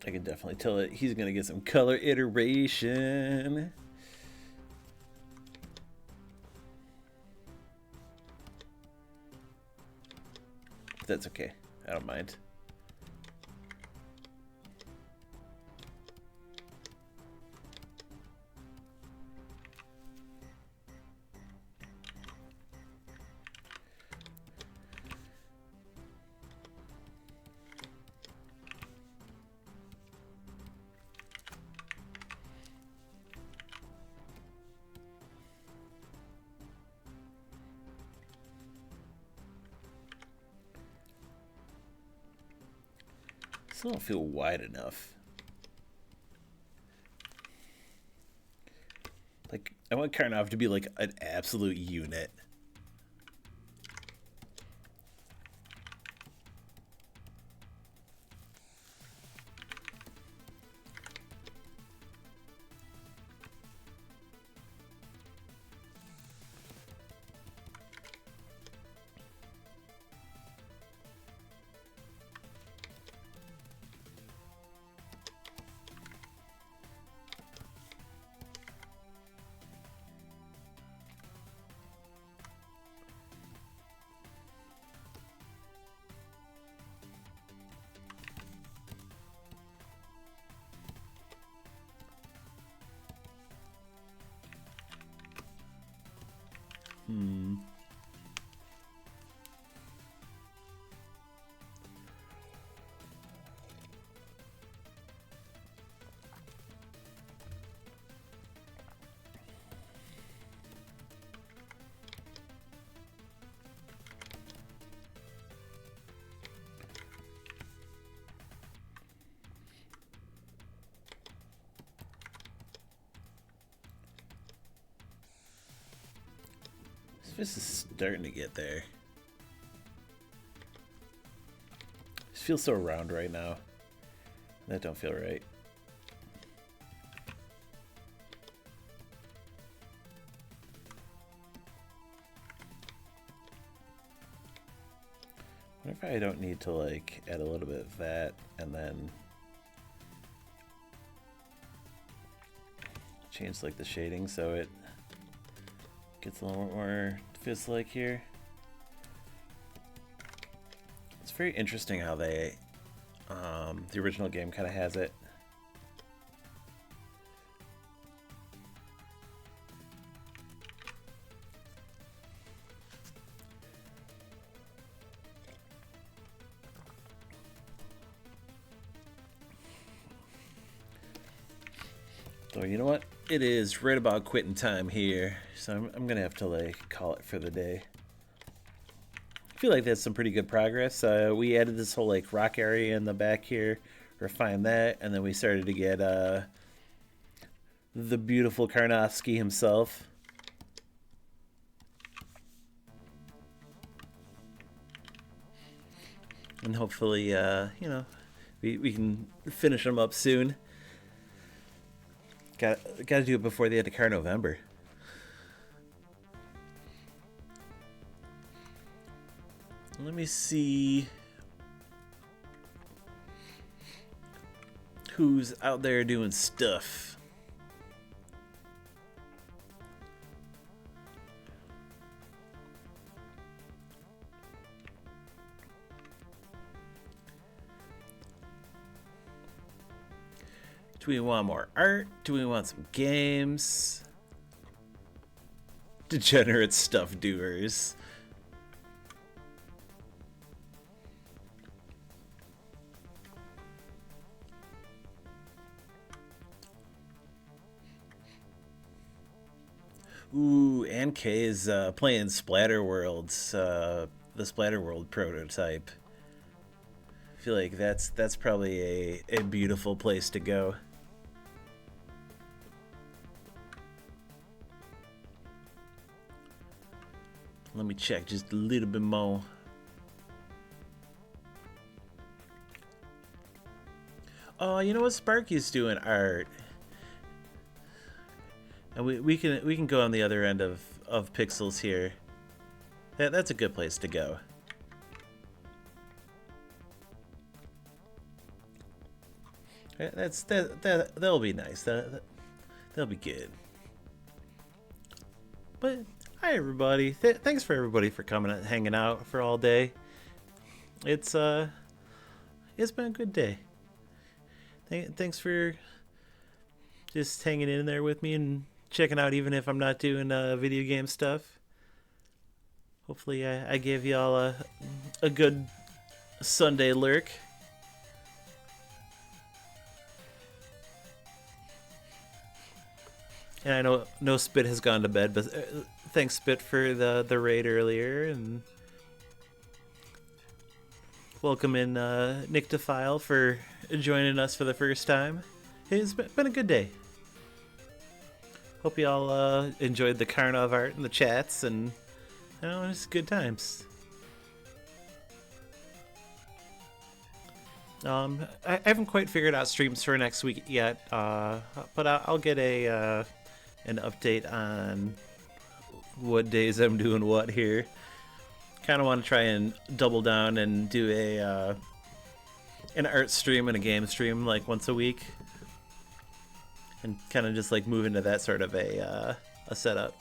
I can definitely tell that he's going to get some color iteration. That's okay. I don't mind. Still don't feel wide enough. Like, I want Karnov to be like an absolute unit. This is starting to get there. This feels so round right now. That don't feel right. probably don't need to like add a little bit of that and then change like the shading so it gets a little more fist-like here. It's very interesting how they, the original game kind of has it. So you know what? It is right about quitting time here, so I'm gonna have to like call it for the day. I feel like that's some pretty good progress. We added this whole like rock area in the back here, refined that, and then we started to get the beautiful Karnovsky himself. And hopefully, you know, we can finish him up soon. Got to do it before the end of Karnovember. Let me see who's out there doing stuff. Do we want more art? Do we want some games? Degenerate stuff doers. Ooh, and Kay is playing Splatter Worlds, the Splatter World prototype. I feel like that's probably a beautiful place to go. Let me check just a little bit more. Oh, you know what? Sparky's doing art. And we can go on the other end of pixels here. That's a good place to go. That'll be nice. That'll be good. But hi everybody. Thanks for everybody for coming and hanging out for all day. It's been a good day. Thanks for just hanging in there with me and checking out even if I'm not doing video game stuff. Hopefully I gave y'all a good Sunday lurk. And I know no Spit has gone to bed, but thanks Spit for the raid earlier, and welcome in Nictophile for joining us for the first time. It's been a good day. Hope y'all enjoyed the Karnov art and the chats, and you know, it's good times. I haven't quite figured out streams for next week yet, but I'll get an update on what days I'm doing what here. Kind of want to try and double down and do an art stream and a game stream like once a week, and kind of just like move into that sort of a setup.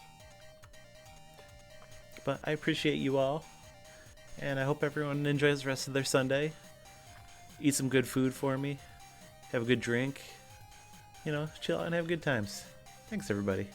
But I appreciate you all, and I hope everyone enjoys the rest of their Sunday. Eat some good food for me. Have a good drink. You know, chill out and have good times. Thanks, everybody.